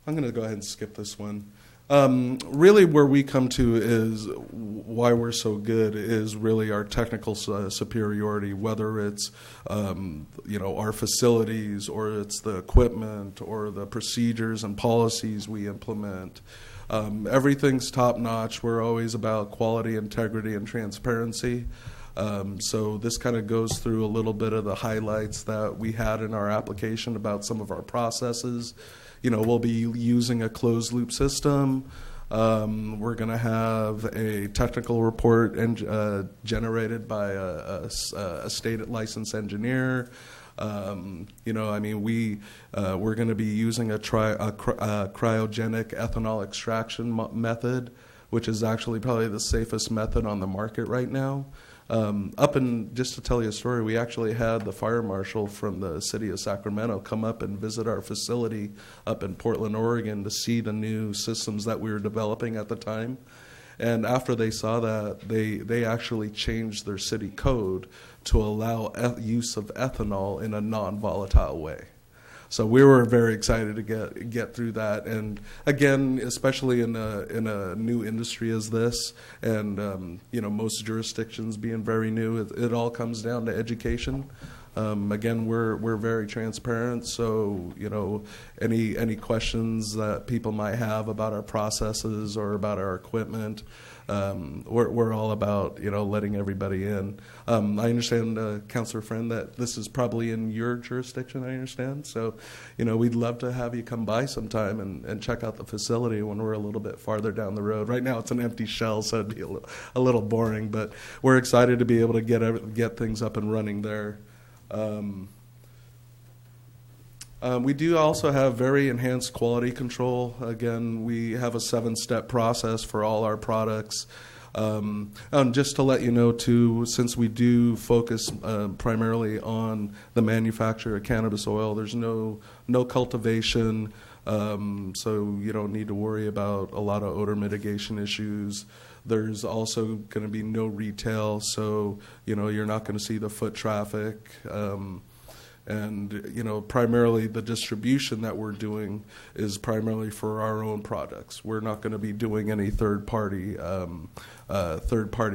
Speaker 17: going to go ahead and skip this one. Really where we come to is why we're so good is really our technical superiority, whether it's our facilities or it's the equipment or the procedures and policies we implement. Everything's top notch. We're always about quality, integrity, and transparency. So this kind of goes through a little bit of the highlights that we had in our application about some of our processes. We'll be using a closed loop system. We're going to have a technical report generated by a state licensed engineer. We're going to be using a cryogenic ethanol extraction method, which is actually probably the safest method on the market right now. Just to tell you a story, we actually had the fire marshal from the city of Sacramento come up and visit our facility up in Portland, Oregon, to see the new systems that we were developing at the time. And after they saw that, they actually changed their city code to allow use of ethanol in a non-volatile way. So we were very excited to get through that, and again, especially in a new industry as this, and most jurisdictions being very new, it all comes down to education. Again, we're very transparent, so any questions that people might have about our processes or about our equipment, we're all about letting everybody in. I understand, Councilor Friend, that this is probably in your jurisdiction. I understand, so we'd love to have you come by sometime and check out the facility when we're a little bit farther down the road. Right now, it's an empty shell, so it'd be a little boring, but we're excited to be able to get things up and running there. We do also have very enhanced quality control. Again, we have a 7-step process for all our products. And just to let you know, too, since we do focus primarily on the manufacture of cannabis oil, there's no cultivation, So you don't need to worry about a lot of odor mitigation issues. There's also going to be no retail, so you're not going to see the foot traffic. And primarily the distribution that we're doing is primarily for our own products. We're not going to be doing any third-party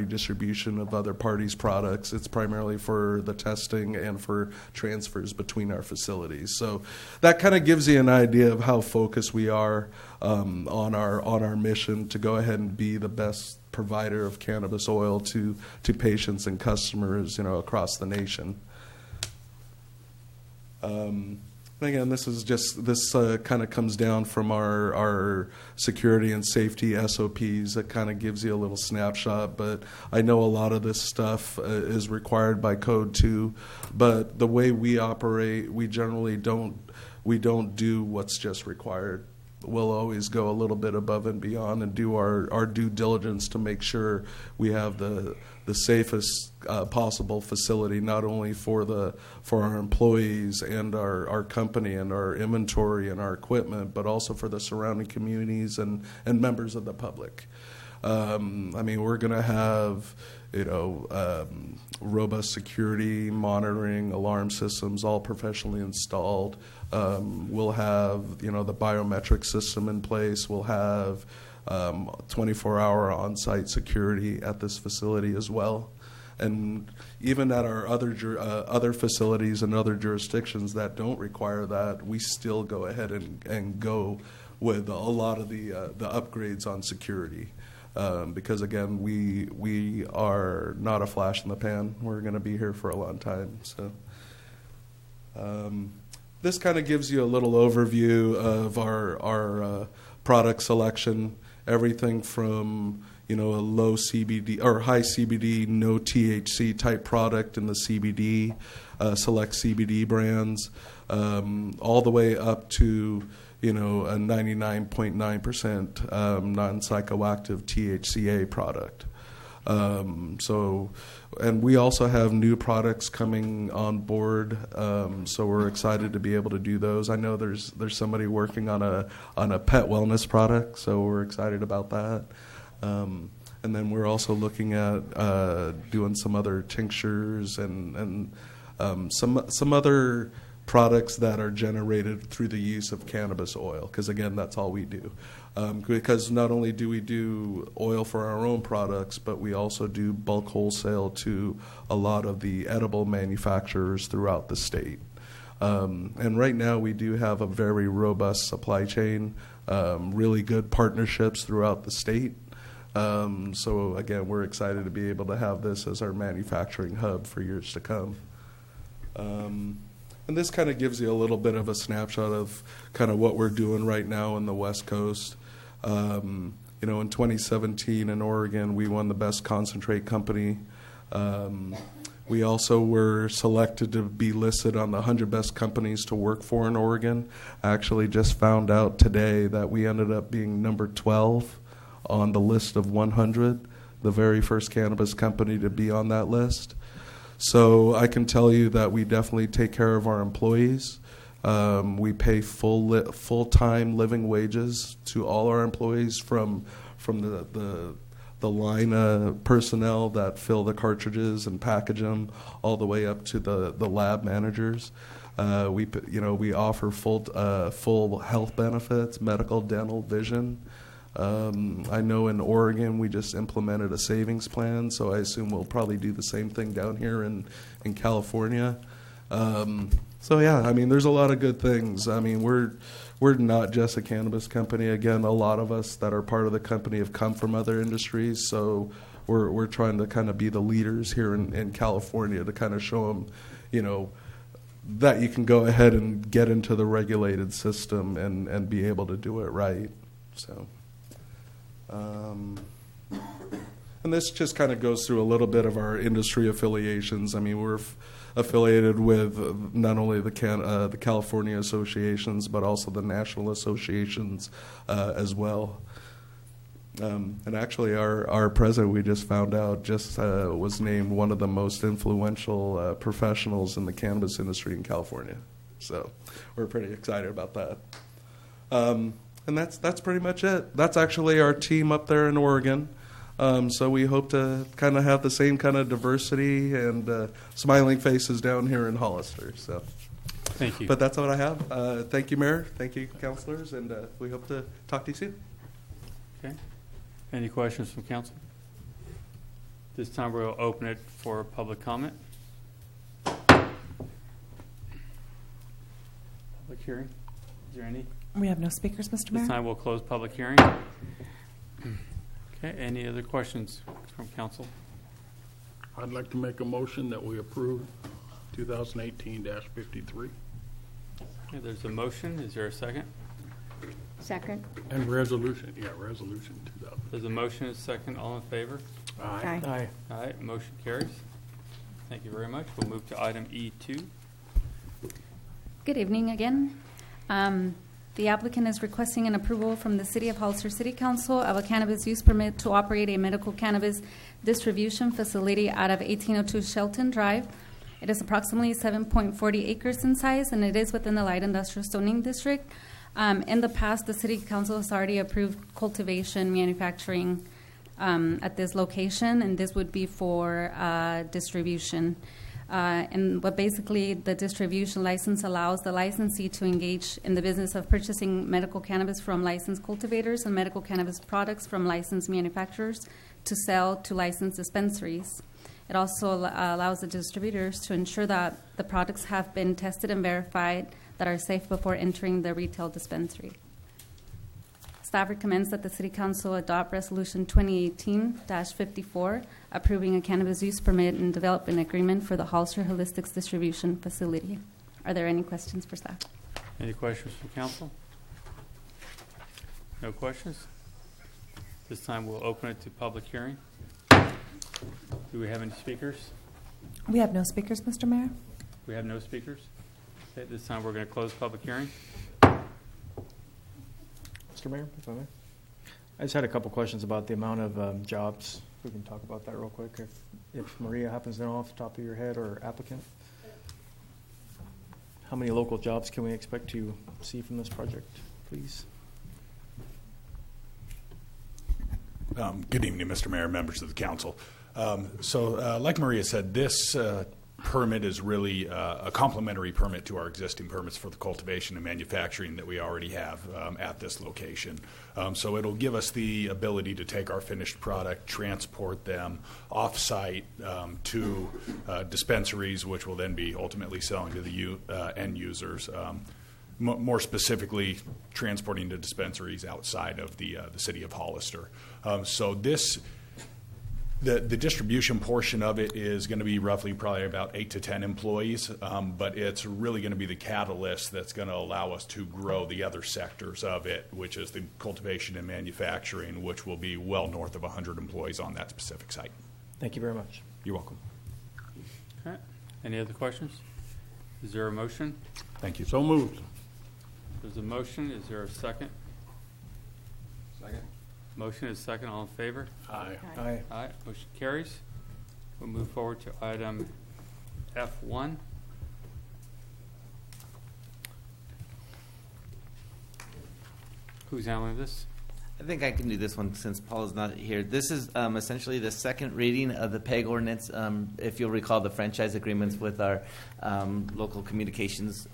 Speaker 17: distribution of other parties' products. It's primarily for the testing and for transfers between our facilities. So that kind of gives you an idea of how focused we are on our mission to go ahead and be the best provider of cannabis oil to patients and customers across the nation. Again, this kind of comes down from our security and safety SOPs. That kind of gives you a little snapshot, but I know a lot of this stuff is required by Code 2, but the way we operate, we generally don't do what's just required. We'll always go a little bit above and beyond and do our due diligence to make sure we have the safest possible facility, not only for our employees and our company and our inventory and our equipment, but also for the surrounding communities and members of the public. We're going to have robust security, monitoring, alarm systems, all professionally installed. We'll have the biometric system in place. We'll have 24-hour on-site security at this facility as well. And even at our other facilities and other jurisdictions that don't require that, we still go ahead and go with a lot of the upgrades on security. Because again, we are not a flash in the pan. We're going to be here for a long time. So this kind of gives you a little overview of our product selection. Everything from a low CBD or high CBD, no THC type product in the CBD, select CBD brands, all the way up to a 99.9% non-psychoactive THCA product. And we also have new products coming on board, so we're excited to be able to do those. I know there's somebody working on a pet wellness product, so we're excited about that. And then we're also looking at doing some other tinctures and some other products that are generated through the use of cannabis oil, because again, that's all we do. Because not only do we do oil for our own products, but we also do bulk wholesale to a lot of the edible manufacturers throughout the state. And right now we do have a very robust supply chain, really good partnerships throughout the state. So again, we're excited to be able to have this as our manufacturing hub for years to come. And this kind of gives you a little bit of a snapshot of kind of what we're doing right now in the West Coast. In 2017 in Oregon, we won the Best Concentrate Company. We also were selected to be listed on the 100 best companies to work for in Oregon. I actually just found out today that we ended up being number 12 on the list of 100, the very first cannabis company to be on that list. So I can tell you that we definitely take care of our employees. We pay full-time living wages to all our employees, from the line personnel that fill the cartridges and package them, all the way up to the lab managers. We offer full health benefits, medical, dental, vision. I know in Oregon we just implemented a savings plan, so I assume we'll probably do the same thing down here in California. So yeah, there's a lot of good things. We're not just a cannabis company. Again, a lot of us that are part of the company have come from other industries, so we're trying to kind of be the leaders here in California to kind of show them, that you can go ahead and get into the regulated system and be able to do it right. So. And this just kind of goes through a little bit of our industry affiliations. We're affiliated with not only the California associations, but also the national associations as well. And actually, our president, we just found out, was named one of the most influential professionals in the cannabis industry in California. So we're pretty excited about that. And that's pretty much it. That's actually our team up there in Oregon. So we hope to kind of have the same kind of diversity and smiling faces down here in Hollister. So,
Speaker 2: thank you.
Speaker 17: But that's what I have. Thank you, Mayor. Thank you, councilors, and we hope to talk to you soon.
Speaker 2: Okay. Any questions from council? This time we'll open it for public comment. Public hearing. Is there any?
Speaker 5: We have no speakers, Mr. Mayor.
Speaker 2: This time we'll close public hearing. Okay. Any other questions from council?
Speaker 1: I'd like to make a motion that we approve 2018-53.
Speaker 2: Okay, there's a motion. Is there a second?
Speaker 6: Second.
Speaker 1: And resolution 2000.
Speaker 2: There's a motion and a second. All in favor?
Speaker 1: Aye.
Speaker 3: Aye.
Speaker 2: Aye. Motion carries. Thank you very much. We'll move to item E2.
Speaker 18: Good evening again. The applicant is requesting an approval from the City of Hollister City Council of a cannabis use permit to operate a medical cannabis distribution facility out of 1802 Shelton Drive. It is approximately 7.40 acres in size, and it is within the light industrial zoning district. In the past, the City Council has already approved cultivation, manufacturing at this location, and this would be for distribution. And what basically the distribution license allows the licensee to engage in the business of purchasing medical cannabis from licensed cultivators and medical cannabis products from licensed manufacturers to sell to licensed dispensaries. It also allows the distributors to ensure that the products have been tested and verified that are safe before entering the retail dispensary. Staff recommends that the City Council adopt Resolution 2018-54, approving a cannabis use permit and development agreement for the Hollister Holistics Distribution Facility. Are there any questions for staff?
Speaker 2: Any questions from council? No questions? This time we'll open it to public hearing. Do we have any speakers?
Speaker 5: We have no speakers, Mr. Mayor.
Speaker 2: We have no speakers? Okay, this time we're going to close public hearing.
Speaker 3: Mr. Mayor, if I may. I just had a couple questions about the amount of jobs. We can talk about that real quick. If Maria happens to know off the top of your head, or applicant. How many local jobs can we expect to see from this project, please?
Speaker 19: Good evening, Mr. Mayor, members of the council. Like Maria said, this permit is really a complementary permit to our existing permits for the cultivation and manufacturing that we already have at this location. So it'll give us the ability to take our finished product, transport them off-site to dispensaries, which will then be ultimately selling to the end users. More specifically, transporting to dispensaries outside of the city of Hollister. The distribution portion of it is going to be roughly probably about 8 to 10 employees, but it's really going to be the catalyst that's going to allow us to grow the other sectors of it, which is the cultivation and manufacturing, which will be well north of 100 employees on that specific site.
Speaker 3: Thank you very much.
Speaker 19: You're welcome.
Speaker 2: Okay. Any other questions? Is there a motion?
Speaker 19: Thank you.
Speaker 1: So moved.
Speaker 2: There's a motion. Is there a second?
Speaker 4: Second.
Speaker 2: Motion is second. All in favor?
Speaker 1: Aye.
Speaker 3: Aye.
Speaker 2: Aye. Motion carries. We'll move forward to item F1. Who's handling this?
Speaker 12: I think I can do this one since Paul is not here. This is essentially the second reading of the PEG ordinance. If you'll recall, the franchise agreements with our local communications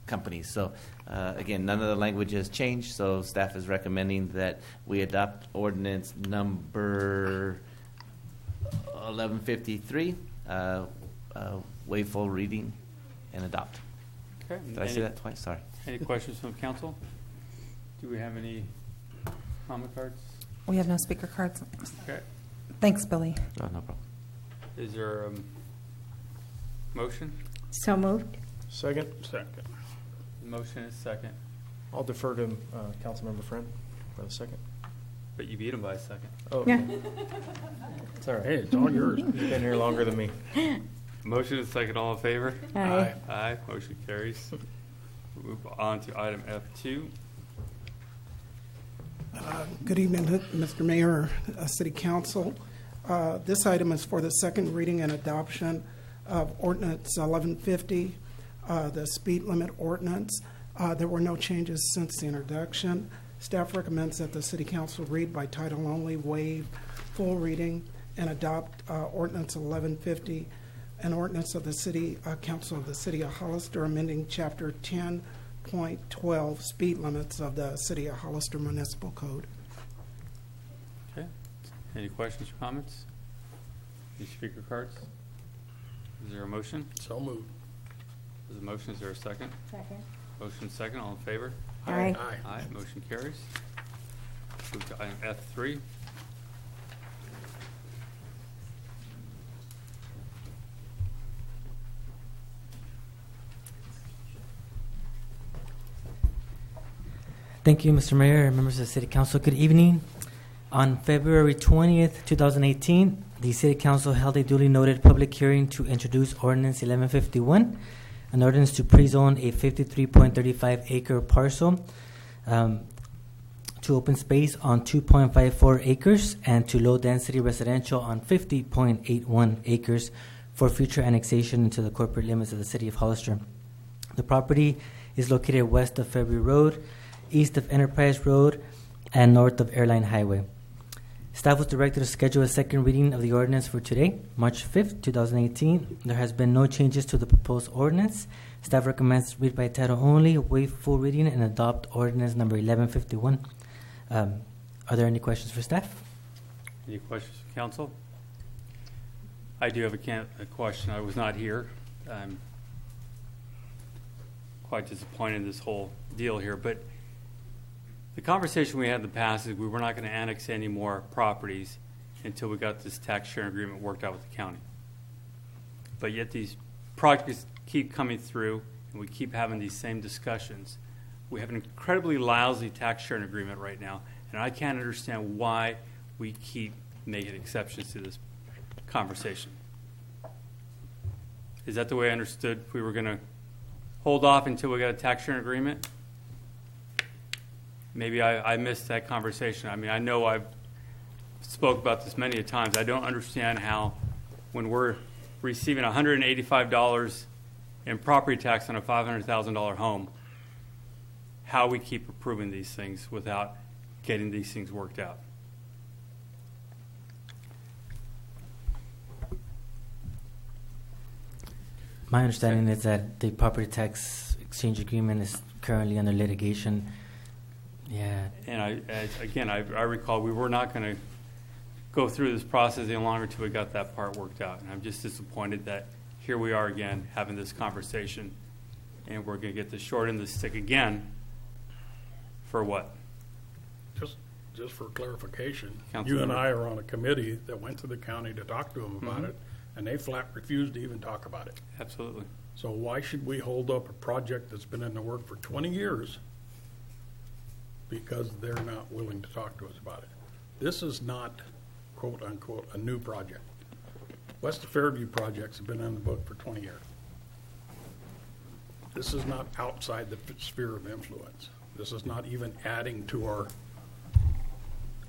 Speaker 12: companies. So again, none of the language has changed, so staff is recommending that we adopt ordinance number 1153, waive full reading and adopt.
Speaker 2: Okay.
Speaker 12: Did I say that twice? Sorry.
Speaker 2: Any questions from council? Do we have any comment cards?
Speaker 5: We have no speaker cards.
Speaker 2: Okay.
Speaker 5: Thanks, Billy.
Speaker 12: Oh, no problem.
Speaker 2: Is there a motion?
Speaker 6: So moved.
Speaker 3: Second.
Speaker 1: Second.
Speaker 2: The motion is second.
Speaker 3: I'll defer to Councilmember Friend for the second.
Speaker 2: But you beat him by a second.
Speaker 3: Oh,
Speaker 6: Yeah.
Speaker 3: it's all right.
Speaker 1: Hey, it's all yours.
Speaker 3: You've been here longer than me.
Speaker 2: Motion is second. All in favor?
Speaker 6: Aye.
Speaker 2: Aye. Motion carries. We'll move on to item F2.
Speaker 20: Good evening, Mr. Mayor, City Council. This item is for the second reading and adoption of Ordinance 1150, the speed limit ordinance. There were no changes since the introduction. Staff recommends that the City Council read by title only, waive full reading, and adopt Ordinance 1150, an ordinance of the City Council of the City of Hollister amending Chapter 10.12 speed limits of the City of Hollister Municipal Code.
Speaker 2: Okay. Any questions or comments? Any speaker cards? Is there a motion?
Speaker 1: So moved.
Speaker 2: There's a motion. Is there a second?
Speaker 6: Second.
Speaker 2: Motion second. All in favor?
Speaker 6: Aye.
Speaker 2: Aye. Motion carries. Move to item F3.
Speaker 21: Thank you, Mr. Mayor and members of the City Council. Good evening. On February 20th, 2018, the City Council held a duly noted public hearing to introduce Ordinance 1151, an ordinance to pre-zone a 53.35 acre parcel to open space on 2.54 acres and to low-density residential on 50.81 acres for future annexation into the corporate limits of the City of Hollister. The property is located west of February Road, east of Enterprise Road, and north of Airline Highway. Staff was directed to schedule a second reading of the ordinance for today, March 5th, 2018. There has been no changes to the proposed ordinance. Staff recommends read by title only, waive full reading, and adopt ordinance number 1151. Are there any questions for staff?
Speaker 2: Any questions for council? I do have a question. I was not here. I'm quite disappointed in this whole deal here, but the conversation we had in the past is we were not going to annex any more properties until we got this tax sharing agreement worked out with the county. But yet these projects keep coming through, and we keep having these same discussions. We have an incredibly lousy tax sharing agreement right now, and I can't understand why we keep making exceptions to this conversation. Is that the way I understood we were going to hold off until we got a tax sharing agreement? Maybe I missed that conversation. I mean, I know I've spoke about this many times. I don't understand how when we're receiving $185 in property tax on a $500,000 home, how we keep approving these things without getting these things worked out.
Speaker 21: My understanding is that the property tax exchange agreement is currently under litigation. Yeah.
Speaker 2: And I recall we were not going to go through this process any longer until we got that part worked out. And I'm just disappointed that here we are again having this conversation, and we're going to get the short end of the stick again for what?
Speaker 1: Just for clarification,
Speaker 2: Councilman.
Speaker 1: you and I are on a committee that went to the county to talk to them about it, and they flat refused to even talk about it.
Speaker 2: Absolutely.
Speaker 1: So why should we hold up a project that's been in the work for 20 years because they're not willing to talk to us about it? This is not, quote unquote, a new project. West of Fairview projects have been in the book for 20 years. This is not outside the sphere of influence. This is not even adding to our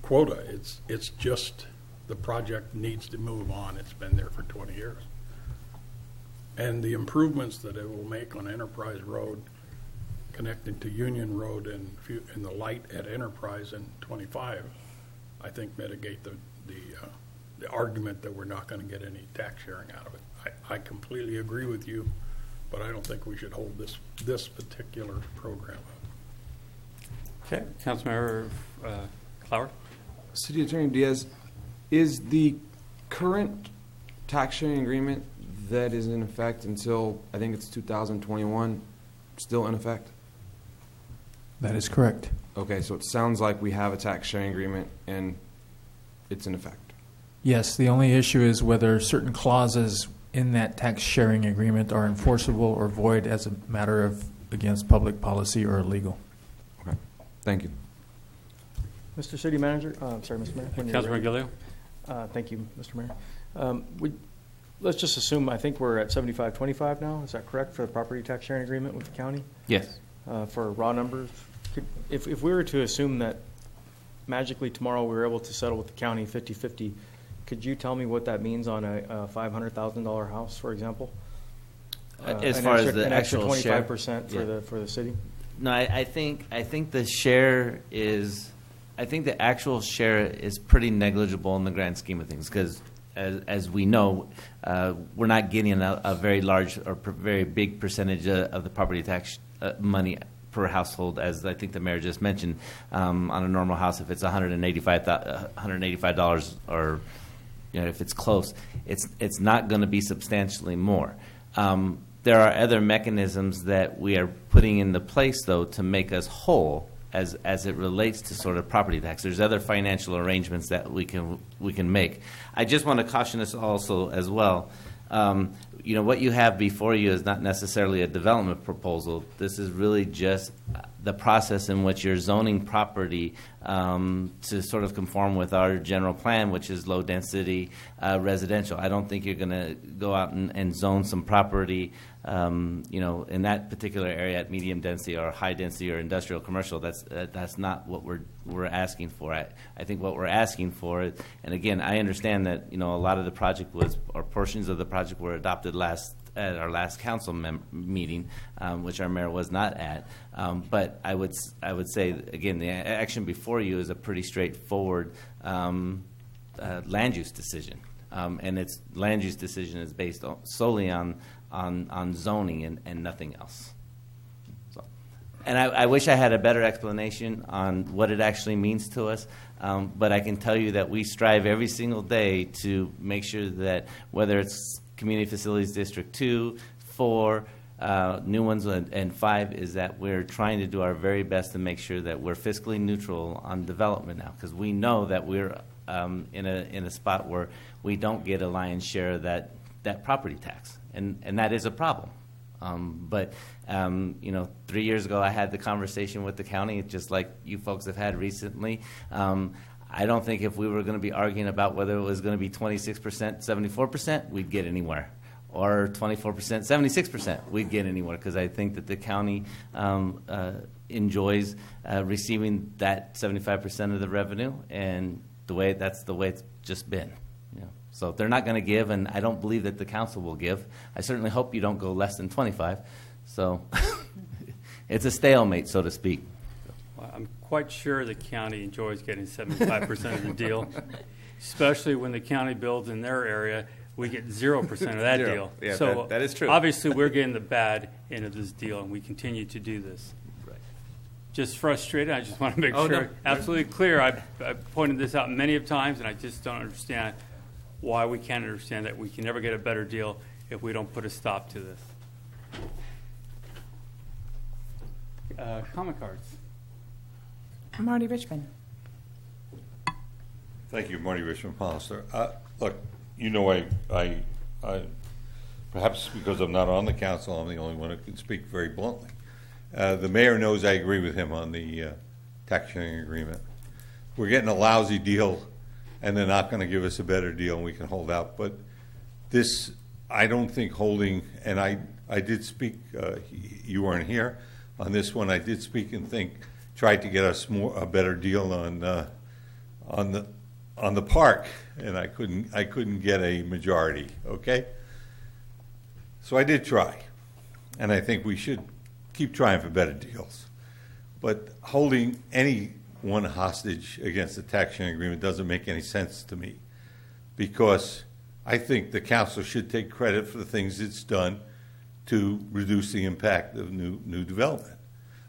Speaker 1: quota. It's just the project needs to move on. It's been there for 20 years. And the improvements that it will make on Enterprise Road connecting to Union Road and the light at Enterprise in 25, I think mitigate the argument that we're not going to get any tax sharing out of it. I completely agree with you, but I don't think we should hold this particular program up.
Speaker 2: Okay. Councilmember Clower?
Speaker 22: City Attorney Diaz, is the current tax sharing agreement that is in effect until, I think it's 2021, still in effect?
Speaker 7: That is correct.
Speaker 22: Okay, so it sounds like we have a tax sharing agreement and it's in effect.
Speaker 7: Yes, the only issue is whether certain clauses in that tax sharing agreement are enforceable or void as a matter of against public policy or illegal.
Speaker 22: Okay, thank you.
Speaker 3: Mr. City Manager, sorry, Mr. Mayor.
Speaker 2: Councilman Gillio?
Speaker 3: Thank you, Mr. Mayor. Let's just assume, I think we're at 75-25 now. Is that correct for the property tax sharing agreement with the county?
Speaker 12: Yes.
Speaker 3: For raw numbers, if we were to assume that magically tomorrow we were able to settle with the county 50-50, could you tell me what that means on a $500,000 house, for example?
Speaker 12: As far as the
Speaker 3: an extra
Speaker 12: actual share?
Speaker 3: 25% for the city.
Speaker 12: No, I think the share is, I think the actual share is pretty negligible in the grand scheme of things, because as we know, we're not getting a very large or very big percentage of the property tax money per household, as I think the mayor just mentioned. On a normal house, if it's $185 or if it's close, it's not going to be substantially more. There are other mechanisms that we are putting into place, though, to make us whole as it relates to sort of property tax. There's other financial arrangements that we can make. I just want to caution us also as well. What you have before you is not necessarily a development proposal. This is really just the process in which you're zoning property to sort of conform with our general plan, which is low density residential. I don't think you're going to go out and zone some property, in that particular area at medium density or high density or industrial commercial. That's not what we're asking for. I think what we're asking for, and again, I understand that a lot of the project or portions of the project were adopted at our last council meeting, which our mayor was not at. But I would say again, the action before you is a pretty straightforward land use decision, and its land use decision is based solely on zoning and nothing else. So, and I wish I had a better explanation on what it actually means to us. But I can tell you that we strive every single day to make sure that whether it's Community Facilities District 2, 4, new ones, and 5, is that we're trying to do our very best to make sure that we're fiscally neutral on development now, because we know that we're in a spot where we don't get a lion's share of that property tax, and that is a problem. But 3 years ago, I had the conversation with the county, just like you folks have had recently. I don't think if we were going to be arguing about whether it was going to be 26%, 74%, we'd get anywhere, or 24%, 76%, we'd get anywhere, because I think that the county enjoys receiving that 75% of the revenue, and that's the way it's just been. So they're not going to give, and I don't believe that the council will give. I certainly hope you don't go less than 25. So it's a stalemate, so to speak.
Speaker 2: Well, I'm quite sure the county enjoys getting 75% of the deal, especially when the county builds in their area. We get 0% of that deal.
Speaker 12: Yeah,
Speaker 2: so
Speaker 12: that is true.
Speaker 2: Obviously, we're getting the bad end of this deal, and we continue to do this.
Speaker 12: Right.
Speaker 2: Just frustrated. I just want to make
Speaker 12: Oh,
Speaker 2: sure
Speaker 12: no.
Speaker 2: absolutely clear. I've pointed this out many of times, and I just don't understand why we can't understand that we can never get a better deal if we don't put a stop to this. Comment cards.
Speaker 5: Marty Richmond.
Speaker 10: Thank you, Marty Richmond, Hollister. Look, I perhaps because I'm not on the council, I'm the only one who can speak very bluntly. The mayor knows I agree with him on the tax sharing agreement. We're getting a lousy deal, and they're not going to give us a better deal, and we can hold out. But this, I don't think holding, and I did speak, you weren't here, on this one I did speak and tried to get us a better deal on the park, and I couldn't get a majority, okay? So I did try, and I think we should keep trying for better deals. But holding anyone hostage against the tax sharing agreement doesn't make any sense to me, because I think the council should take credit for the things it's done to reduce the impact of new development.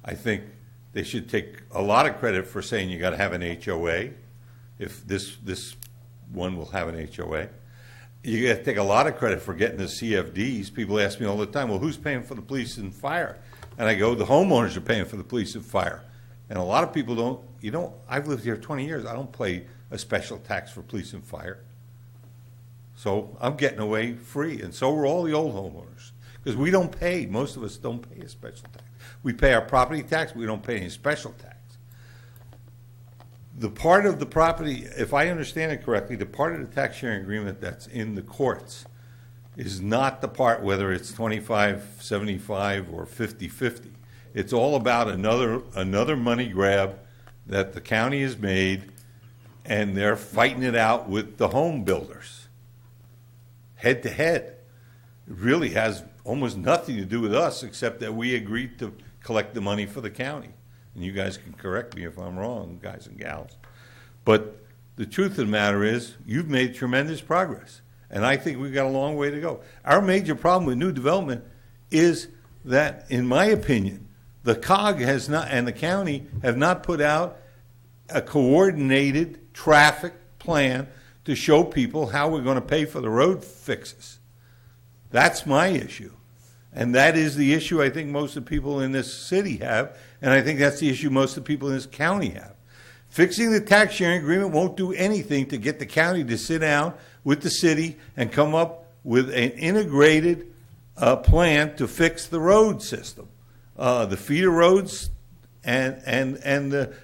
Speaker 10: I think they should take a lot of credit for saying you got to have an HOA. If this one will have an HOA, you got to take a lot of credit for getting the CFDs. People ask me all the time, well, who's paying for the police and fire? And I go, the homeowners are paying for the police and fire. And a lot of people don't. I've lived here 20 years. I don't pay a special tax for police and fire. So I'm getting away free, and so are all the old homeowners, because we don't pay. Most of us don't pay a special tax. We pay our property tax. We don't pay any special tax. The part of the property, if I understand it correctly, the part of the tax sharing agreement that's in the courts is not the part whether it's 25-75 or 50-50. It's all about another money grab that the county has made, and they're fighting it out with the home builders, head to head. It really has almost nothing to do with us, except that we agreed to collect the money for the county. And you guys can correct me if I'm wrong, guys and gals. But the truth of the matter is, you've made tremendous progress. And I think we've got a long way to go. Our major problem with new development is that, in my opinion, the COG has not, and the county have not put out a coordinated traffic plan to show people how we're going to pay for the road fixes. That's my issue. And that is the issue I think most of the people in this city have, and I think that's the issue most of the people in this county have. Fixing the tax sharing agreement won't do anything to get the county to sit down with the city and come up with an integrated plan to fix the road system, the feeder roads, and the,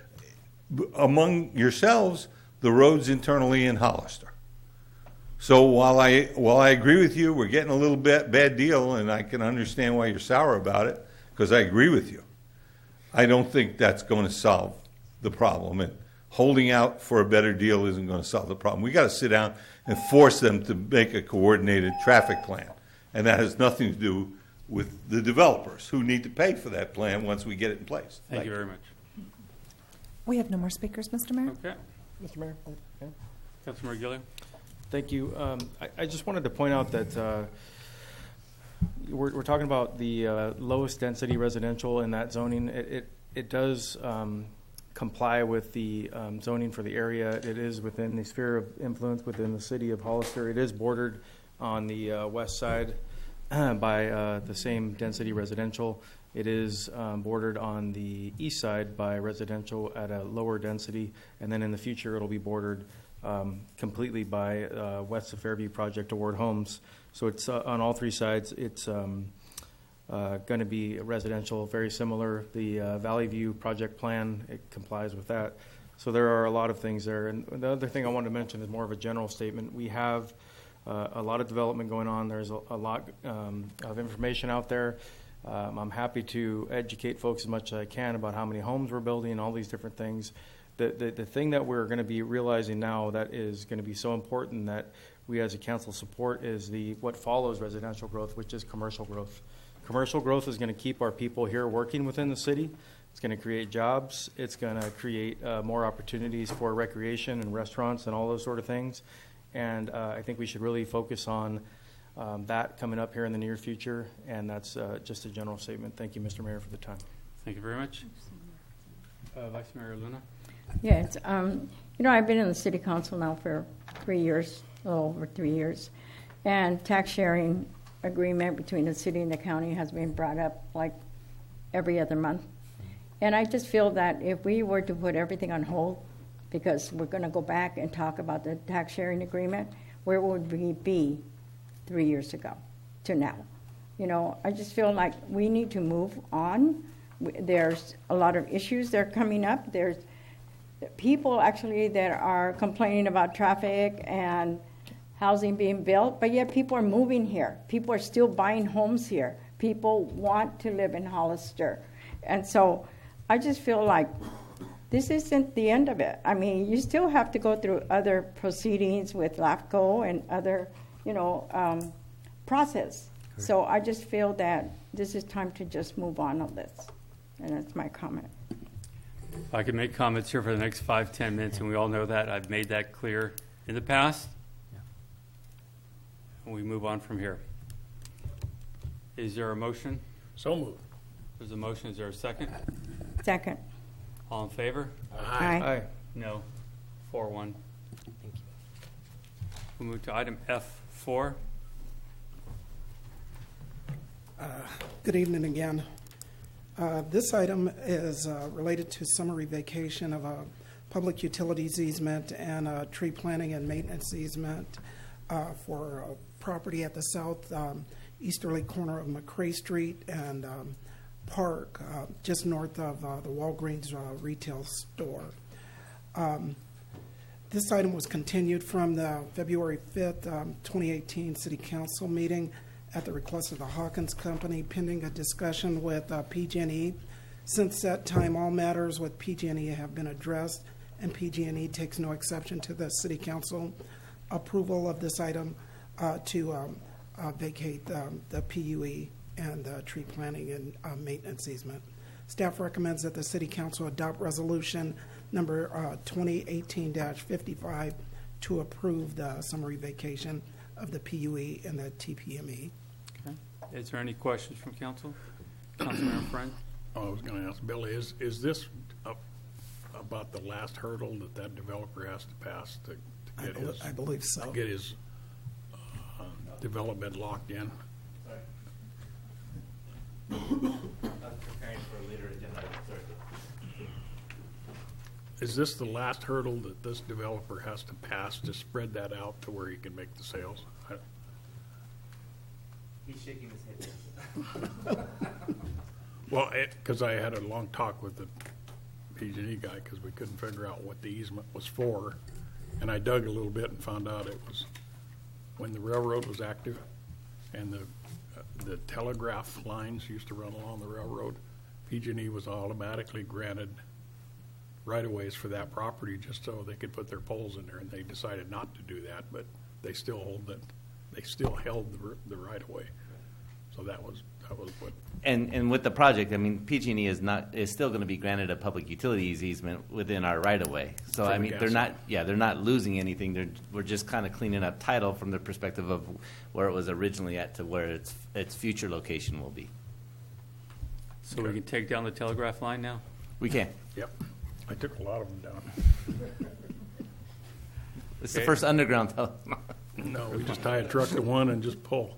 Speaker 10: among yourselves, the roads internally in Hollister. So while I agree with you, we're getting a little bit bad deal, and I can understand why you're sour about it, because I agree with you. I don't think that's going to solve the problem, and holding out for a better deal isn't going to solve the problem. We got to sit down and force them to make a coordinated traffic plan, and that has nothing to do with the developers who need to pay for that plan once we get it in place.
Speaker 2: Thank you very much.
Speaker 5: We have no more speakers, Mr. Mayor.
Speaker 2: Okay.
Speaker 3: Mr. Mayor? Okay.
Speaker 2: Councilmember Gilliam.
Speaker 3: Thank you. I just wanted to point out that we're talking about the lowest density residential in that zoning. It does comply with the zoning for the area. It is within the sphere of influence within the city of Hollister. It is bordered on the west side by the same density residential. It is bordered on the east side by residential at a lower density, and then in the future it'll be bordered completely by west of Fairview Project Award Homes. So it's on all three sides. It's going to be residential, very similar. The Valley View project plan, it complies with that. So there are a lot of things there. And the other thing I wanted to mention is more of a general statement. We have a lot of development going on. There's a lot of information out there. I'm happy to educate folks as much as I can about how many homes we're building and all these different things. The thing that we're going to be realizing now that is going to be so important that we as a council support is what follows residential growth, which is commercial growth. Commercial growth is going to keep our people here working within the city. It's going to create jobs. It's going to create more opportunities for recreation and restaurants and all those sort of things. And I think we should really focus on that coming up here in the near future. And that's just a general statement. Thank you, Mr. Mayor, for the time.
Speaker 2: Thank you very much. Vice Mayor Luna.
Speaker 6: Yes, I've been in the city council now for 3 years, a little over 3 years, and tax sharing agreement between the city and the county has been brought up like every other month. And I just feel that if we were to put everything on hold, because we're going to go back and talk about the tax sharing agreement, where would we be 3 years ago to now? I just feel like we need to move on. There's a lot of issues that are coming up. There's people actually that are complaining about traffic and housing being built, but yet people are moving here. People are still buying homes here. People want to live in Hollister. And so I just feel like this isn't the end of it. I mean, you still have to go through other proceedings with LAFCO and other, process. Correct. So I just feel that this is time to just move on this. And that's my comment.
Speaker 2: I could make comments here for the next 5-10 minutes, and we all know that. I've made that clear in the past. And we move on from here. Is there a motion?
Speaker 1: So moved.
Speaker 2: There's a motion. Is there a second?
Speaker 6: Second.
Speaker 2: All in favor?
Speaker 6: Aye.
Speaker 3: Aye.
Speaker 2: No. 4-1. Thank you. We'll move to item F4.
Speaker 20: Good evening again. This item is related to summary vacation of a public utilities easement and a tree planting and maintenance easement for a property at the south easterly corner of McCrae Street and Park, just north of the Walgreens retail store. This item was continued from the February 5th, 2018 City Council meeting at the request of the Hawkins Company, pending a discussion with PG&E. Since that time, all matters with PG&E have been addressed, and PG&E takes no exception to the City Council approval of this item to vacate the PUE and the tree planting and maintenance easement. Staff recommends that the City Council adopt resolution number 2018-55 to approve the summary vacation of the PUE and the TPME.
Speaker 2: Okay. Is there any questions from council? Councilmember Friend?
Speaker 1: Oh, I was going to ask Billy, is this about the last hurdle that developer has to pass to get
Speaker 20: I believe so.
Speaker 1: To get his development locked in? Is this the last hurdle that this developer has to pass to spread that out to where he can make the sales?
Speaker 12: He's shaking his head.
Speaker 1: Well, because I had a long talk with the PG&E guy because we couldn't figure out what the easement was for, and I dug a little bit and found out it was when the railroad was active and the telegraph lines used to run along the railroad. PG&E was automatically granted right-of-ways for that property just so they could put their poles in there, and they decided not to do that, but they still held the right-of-way. So that was what.
Speaker 12: And with the project, I mean, PG&E is still going to be granted a public utilities easement within our right-of-way. So I mean, they're not losing anything. We're just kind of cleaning up title from the perspective of where it was originally at to where its future location will be.
Speaker 2: So we can take down the telegraph line now?
Speaker 12: We can.
Speaker 1: Yep. I took a lot of them down.
Speaker 12: It's the first underground
Speaker 1: No, we just tie a truck to one and just pull.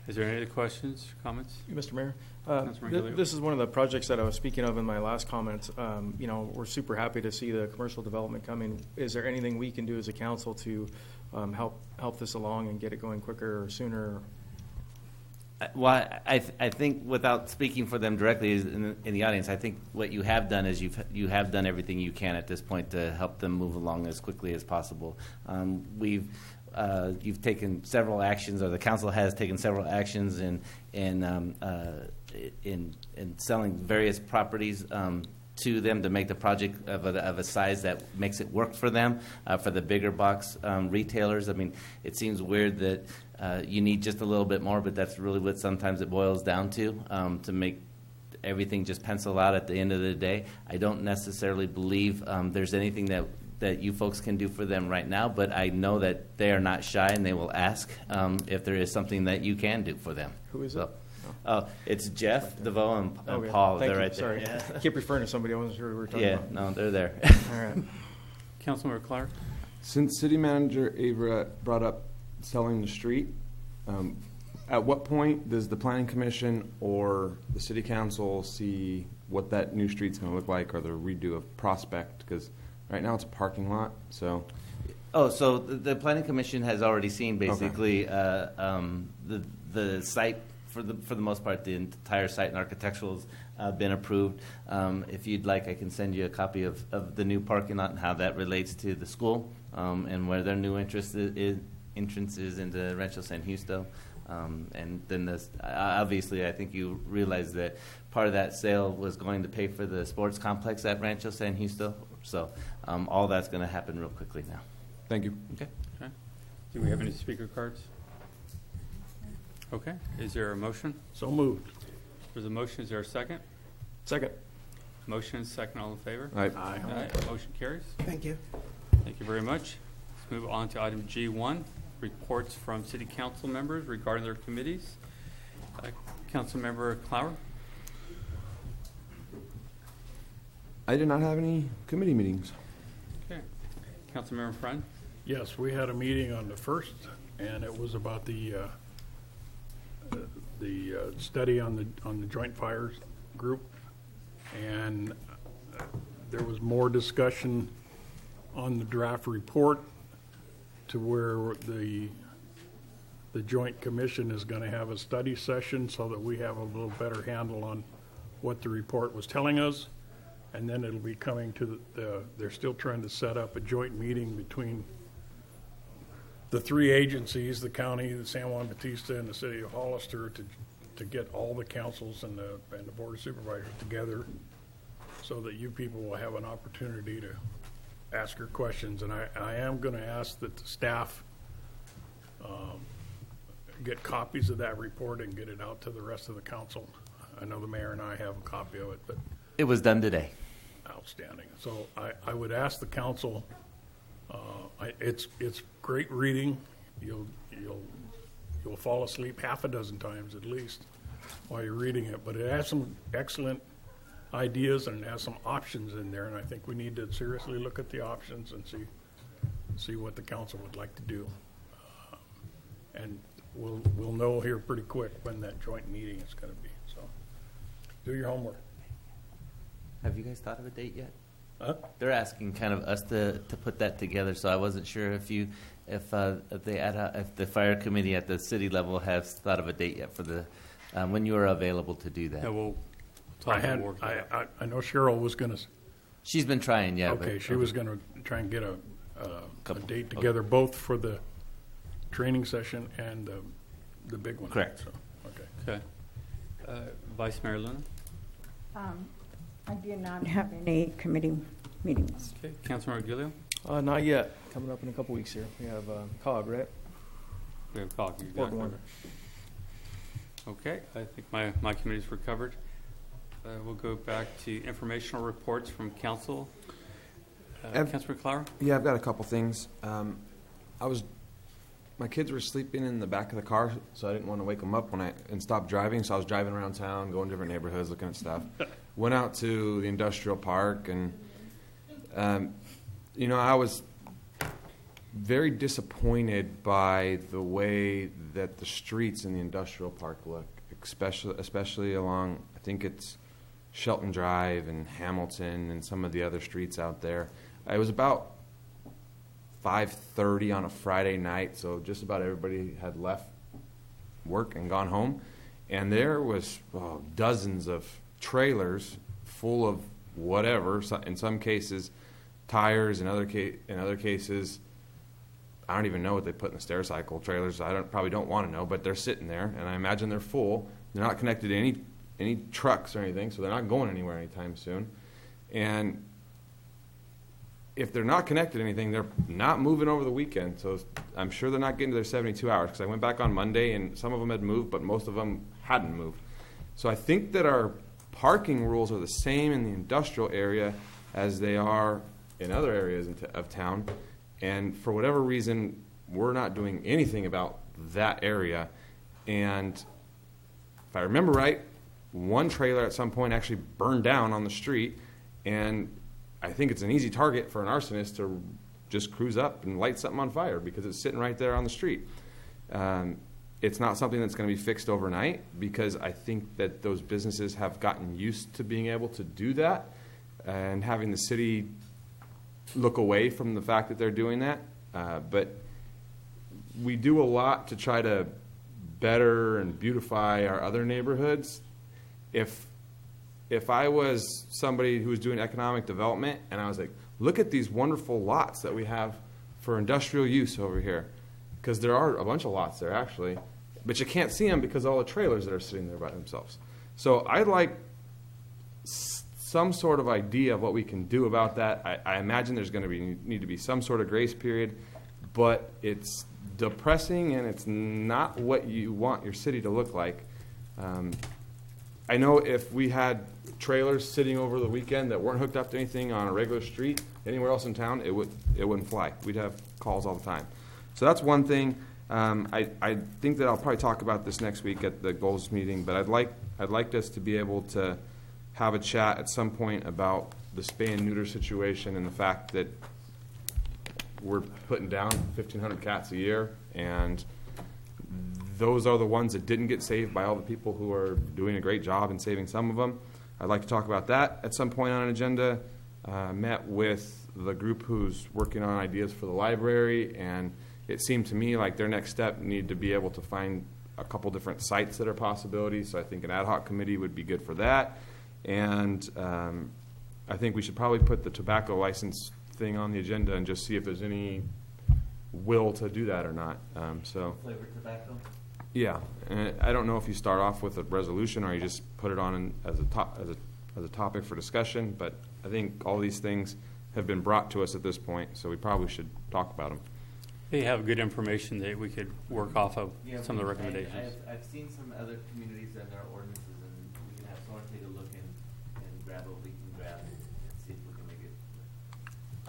Speaker 2: Is there any other questions, comments?
Speaker 3: Mr. Mayor,
Speaker 2: Councilman Giglio.
Speaker 3: this is one of the projects that I was speaking of in my last comments. We're super happy to see the commercial development coming. Is there anything we can do as a council to help this along and get it going quicker or sooner?
Speaker 12: Well, I think without speaking for them directly in the audience, I think what you have done is you have done everything you can at this point to help them move along as quickly as possible. You've taken several actions, or the council has taken several actions in selling various properties to them to make the project of a size that makes it work for them. For the bigger box retailers, I mean, it seems weird that you need just a little bit more, but that's really what sometimes it boils down to make everything just pencil out at the end of the day. I don't necessarily believe there's anything that you folks can do for them right now, but I know that they are not shy and they will ask if there is something that you can do for them.
Speaker 3: Who is it?
Speaker 12: It's Jeff, DeVoe, and
Speaker 3: Okay.
Speaker 12: Paul.
Speaker 3: Thank
Speaker 12: They're
Speaker 3: you.
Speaker 12: right
Speaker 3: Sorry.
Speaker 12: there.
Speaker 3: I keep referring to somebody. I wasn't sure who we were talking about.
Speaker 12: No, they're there.
Speaker 3: All right.
Speaker 2: Councilmember Clark?
Speaker 22: Since City Manager Avra brought up selling the street, at what point does the Planning Commission or the City Council see what that new street's going to look like, or the redo of Prospect? Because right now it's a parking lot, so...
Speaker 12: So the Planning Commission has already seen basically the site. For the most part, the entire site and architectural has been approved. If you'd like, I can send you a copy of the new parking lot and how that relates to the school and where their new entrance is into Rancho San Justo. And then obviously, I think you realize that part of that sale was going to pay for the sports complex at Rancho San Justo. So all that's going to happen real quickly now.
Speaker 22: Thank you.
Speaker 12: Okay.
Speaker 2: Do we have any speaker cards? Okay. Is there a motion?
Speaker 1: So moved.
Speaker 2: There's a motion. Is there a second?
Speaker 3: Second.
Speaker 2: Motion and second. All in favor?
Speaker 22: Aye.
Speaker 2: Aye. Motion carries.
Speaker 20: Thank you.
Speaker 2: Thank you very much. Let's move on to item G1, reports from city council members regarding their committees. Councilmember Clower?
Speaker 22: I did not have any committee meetings.
Speaker 2: Okay. Councilmember Friend?
Speaker 1: Yes, we had a meeting on the 1st, and it was about the study on the Joint Fires Group, and there was more discussion on the draft report to where the Joint Commission is going to have a study session so that we have a little better handle on what the report was telling us, and then it'll be coming to they're still trying to set up a joint meeting between the three agencies, the county, the San Juan Bautista, and the city of Hollister to get all the councils and the board of supervisors together so that you people will have an opportunity to ask your questions. And I am going to ask that the staff get copies of that report and get it out to the rest of the council. I know the mayor and I have a copy of it, but
Speaker 12: It was done today.
Speaker 1: outstanding. So I would ask the council, it's great reading. You'll fall asleep half a dozen times at least while you're reading it, but it has some excellent ideas and it has some options in there, and I think we need to seriously look at the options and see what the council would like to do. And we'll know here pretty quick when that joint meeting is going to be. So do your homework.
Speaker 12: Have you guys thought of a date yet?
Speaker 1: Huh?
Speaker 12: They're asking kind of us to put that together, so I wasn't sure if the fire committee at the city level has thought of a date yet for the when you are available to do that.
Speaker 2: Yeah, we'll talk
Speaker 1: I know Cheryl was going to.
Speaker 12: She's been trying, yeah.
Speaker 1: Okay,
Speaker 12: but,
Speaker 1: she was going to try and get a date together, both for the training session and the big one.
Speaker 12: Correct.
Speaker 1: So, okay.
Speaker 2: Okay. Vice Mayor Luna?
Speaker 6: I did not have any committee meetings.
Speaker 2: Okay. Councilmember Gilio?
Speaker 3: Not yet. Coming up in a couple weeks here. We have COG, right?
Speaker 2: We have COG.
Speaker 3: Port Warner.
Speaker 2: Okay. I think my committees were covered. We'll go back to informational reports from council. Councilor Clower?
Speaker 22: Yeah, I've got a couple things. My kids were sleeping in the back of the car, so I didn't want to wake them up and stop driving. So I was driving around town, going to different neighborhoods, looking at stuff. Went out to the industrial park, and I was very disappointed by the way that the streets in the industrial park look, especially along, I think it's Shelton Drive and Hamilton and some of the other streets out there. It was about 5:30 on a Friday night, so just about everybody had left work and gone home, and there was dozens of trailers full of whatever. In some cases, tires. In other cases, I don't even know what they put in the stair cycle trailers. I probably don't want to know, but they're sitting there, and I imagine they're full. They're not connected to any trucks or anything, so they're not going anywhere anytime soon. And if they're not connected to anything, they're not moving over the weekend. So I'm sure they're not getting to their 72 hours, because I went back on Monday and some of them had moved, but most of them hadn't moved. So I think that our parking rules are the same in the industrial area as they are in other areas of town. And for whatever reason, we're not doing anything about that area. And if I remember right, one trailer at some point actually burned down on the street, and I think it's an easy target for an arsonist to just cruise up and light something on fire because it's sitting right there on the street. It's not something that's going to be fixed overnight, because I think that those businesses have gotten used to being able to do that and having the city look away from the fact that they're doing that. But we do a lot to try to better and beautify our other neighborhoods. If I was somebody who was doing economic development and I was like, look at these wonderful lots that we have for industrial use over here, because there are a bunch of lots there actually, but you can't see them because of all the trailers that are sitting there by themselves. So I'd like some sort of idea of what we can do about that. I imagine there's going to need to be some sort of grace period, but it's depressing and it's not what you want your city to look like. I know if we had trailers sitting over the weekend that weren't hooked up to anything on a regular street anywhere else in town, it wouldn't fly. We'd have calls all the time. So that's one thing. I think that I'll probably talk about this next week at the goals meeting, but I'd like us to be able to have a chat at some point about the spay and neuter situation and the fact that we're putting down 1,500 cats a year, and those are the ones that didn't get saved by all the people who are doing a great job in saving some of them. I'd like to talk about that at some point on an agenda. Met with the group who's working on ideas for the library, and it seemed to me like their next step needed to be able to find a couple different sites that are possibilities. So I think an ad hoc committee would be good for that. And I think we should probably put the tobacco license thing on the agenda and just see if there's any will to do that or not.
Speaker 12: Flavored tobacco?
Speaker 22: Yeah, and I don't know if you start off with a resolution or you just put it on as a topic for discussion, but I think all these things have been brought to us at this point, so we probably should talk about them.
Speaker 2: They have good information that we could work off of,
Speaker 12: Yeah,
Speaker 2: some of the recommendations.
Speaker 12: I've seen some other communities and their ordinances, and we can have so I want to take a look and grab what we can grab and see if we can make it.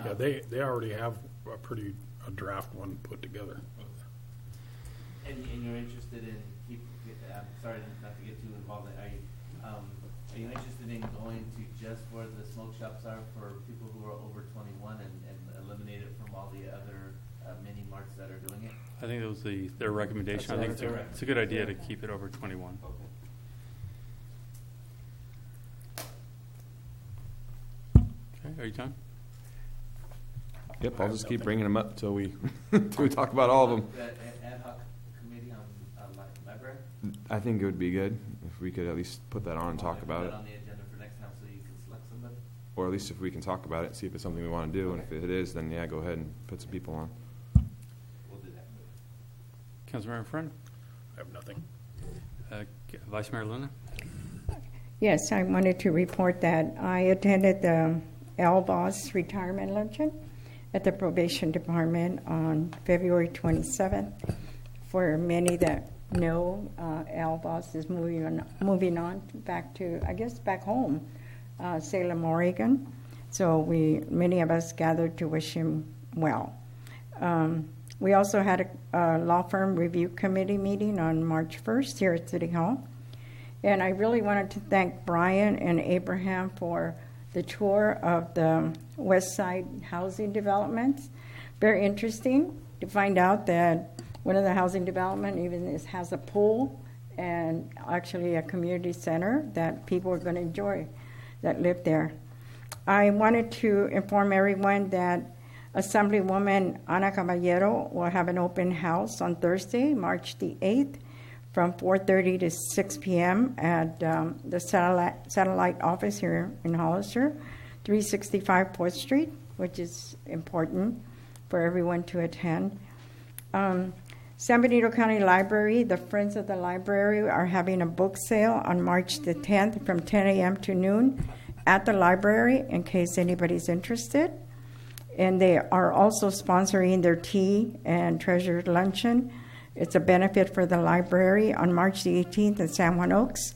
Speaker 1: Yeah, they already have a draft one put together.
Speaker 12: And you're interested in I'm sorry not to get too involved. Are you interested in going to just where the smoke shops are for people who are over 21 and eliminate it from all the other mini marts that are doing it?
Speaker 2: I think that was their recommendation. I think it's a good idea to keep it over 21. Okay, are you done?
Speaker 22: Yep, I'll just keep bringing them up till we till we talk about all of them.
Speaker 12: That ad hoc committee on library?
Speaker 22: I think it would be good if we could at least put that on and talk about it.
Speaker 12: On the agenda for next time so you can select somebody?
Speaker 22: Or at least if we can talk about it, see if it's something we want to do, and if it is, then yeah, go ahead and put some people on.
Speaker 12: We'll do that.
Speaker 2: Councilmember Friend?
Speaker 1: I have nothing.
Speaker 2: Vice Mayor Luna?
Speaker 6: Yes, I wanted to report that I attended the LBOS retirement luncheon at the probation department on February 27th. For many that know, LBOS is moving on back to, I guess, back home, Salem, Oregon. So many of us gathered to wish him well. We also had a law firm review committee meeting on March 1st here at City Hall. And I really wanted to thank Brian and Abraham for the tour of the West Side housing developments. Very interesting to find out that one of the housing development even has a pool and actually a community center that people are going to enjoy that live there. I wanted to inform everyone that Assemblywoman Ana Caballero will have an open house on Thursday, March the 8th, from 4:30 to 6 p.m. at the satellite office here in Hollister, 365 4th Street, which is important for everyone to attend. San Benito County Library, the Friends of the Library, are having a book sale on March the 10th from 10 a.m. to noon at the library, in case anybody's interested. And they are also sponsoring their tea and treasure luncheon. It's a benefit for the library on March the 18th in San Juan Oaks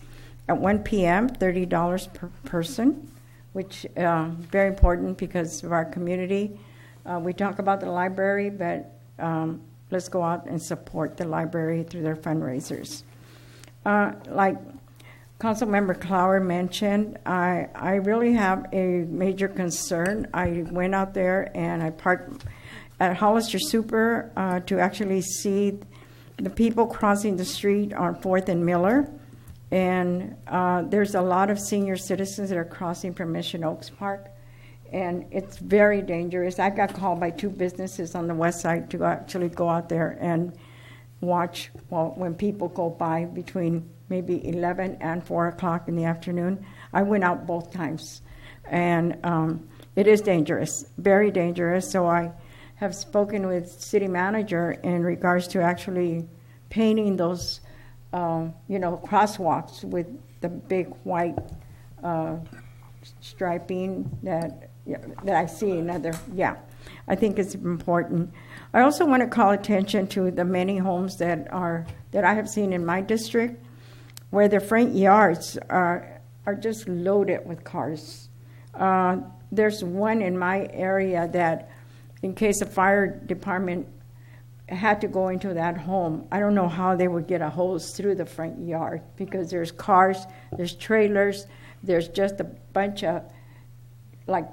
Speaker 6: at 1 p.m., $30 per person, which is very important because of our community. We talk about the library, but let's go out and support the library through their fundraisers. Like Councilmember Clower mentioned, I really have a major concern. I went out there and I parked at Hollister Super to actually see the people crossing the street on 4th and Miller. And there's a lot of senior citizens that are crossing from Mission Oaks Park. And it's very dangerous. I got called by 2 businesses on the west side to actually go out there and watch when people go by between maybe 11 and 4 o'clock in the afternoon. I went out both times. And it is dangerous, very dangerous. So I have spoken with city manager in regards to actually painting those, crosswalks with the big white striping that I see in other. Yeah, I think it's important. I also want to call attention to the many homes that I have seen in my district, where the front yards are just loaded with cars. There's one in my area that, in case a fire department had to go into that home, I don't know how they would get a hose through the front yard, because there's cars, there's trailers, there's just a bunch of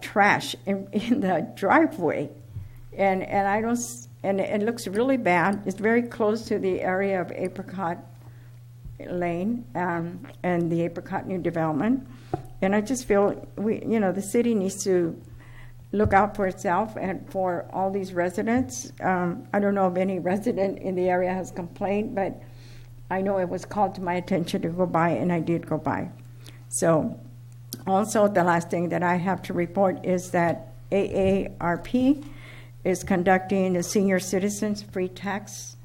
Speaker 6: trash in the driveway, and it looks really bad. It's very close to the area of Apricot Lane and the Apricot New Development, and I just feel the city needs to look out for itself and for all these residents. I don't know if any resident in the area has complained, but I know it was called to my attention to go by, and I did go by. So also the last thing that I have to report is that AARP is conducting the Senior Citizens Free Tax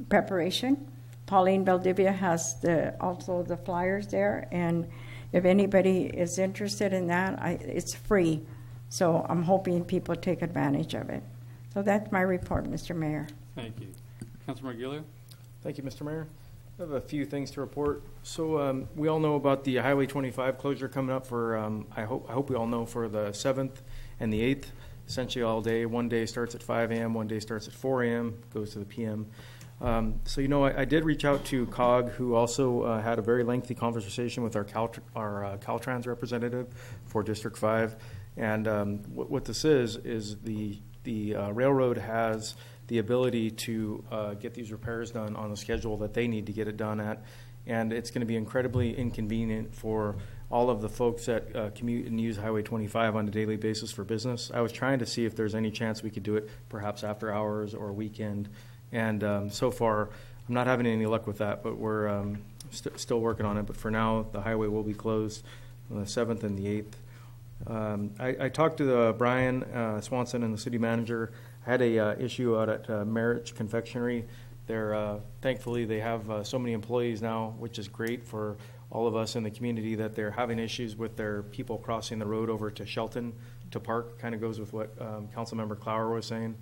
Speaker 6: preparation. Pauline Valdivia has also the flyers there, and if anybody is interested in that, it's free. So I'm hoping people take advantage of it. So that's my report, Mr. Mayor.
Speaker 2: Thank you. Councilmember Gilliard?
Speaker 3: Thank you, Mr. Mayor. I have a few things to report. So we all know about the Highway 25 closure coming up for, I hope we all know, for the 7th and the 8th, essentially all day. One day starts at 5 a.m., one day starts at 4 a.m., goes to the p.m. So, I did reach out to COG, who also had a very lengthy conversation with our Caltrans representative for District 5. And what this is the railroad has the ability to get these repairs done on the schedule that they need to get it done at. And it's going to be incredibly inconvenient for all of the folks that commute and use Highway 25 on a daily basis for business. I was trying to see if there's any chance we could do it perhaps after hours or weekend. And so far, I'm not having any luck with that, but we're still working on it. But for now, the highway will be closed on the 7th and the 8th. I talked to Brian Swanson and the city manager. I had a issue out at Marriage Confectionery. Thankfully, they have so many employees now, which is great for all of us in the community, that they're having issues with their people crossing the road over to Shelton to park. Kind of goes with what Councilmember Clower was saying.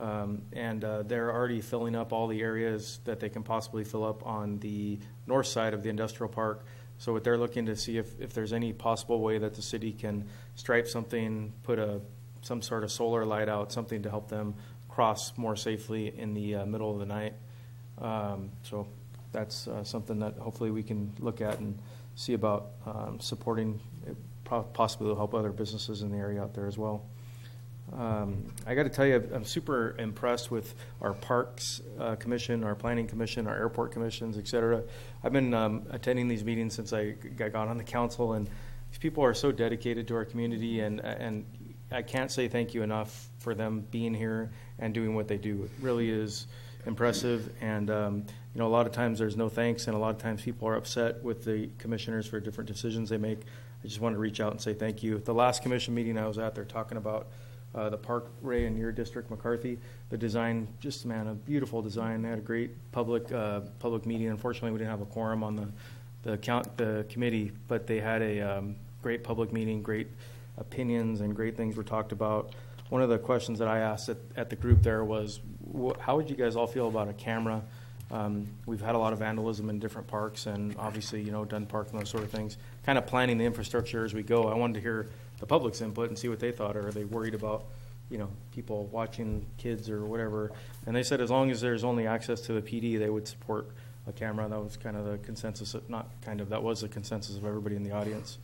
Speaker 3: And they're already filling up all the areas that they can possibly fill up on the north side of the industrial park. So what they're looking to see if there's any possible way that the city can stripe something, put some sort of solar light out, something to help them cross more safely in the middle of the night. So that's something that hopefully we can look at and see about supporting. It possibly will help other businesses in the area out there as well. I got to tell you, I'm super impressed with our Parks Commission, our Planning Commission, our Airport Commissions, et cetera. I've been attending these meetings since I got on the council, and these people are so dedicated to our community, and I can't say thank you enough for them being here and doing what they do. It really is impressive, and a lot of times there's no thanks, and a lot of times people are upset with the commissioners for different decisions they make. I just wanted to reach out and say thank you. The last commission meeting I was at, they're talking about the park, Ray, in your district, McCarthy. The design, a beautiful design. They had a great public meeting. Unfortunately, we didn't have a quorum on the committee, but they had a great public meeting, great opinions, and great things were talked about. One of the questions that I asked at the group there was, how would you guys all feel about a camera? We've had a lot of vandalism in different parks, and obviously, Dunn Park and those sort of things. Kind of planning the infrastructure as we go. I wanted to hear the public's input and see what they thought. Or are they worried about, people watching kids or whatever? And they said as long as there's only access to the PD, they would support a camera. That was kind of the consensus. That was the consensus of everybody in the audience.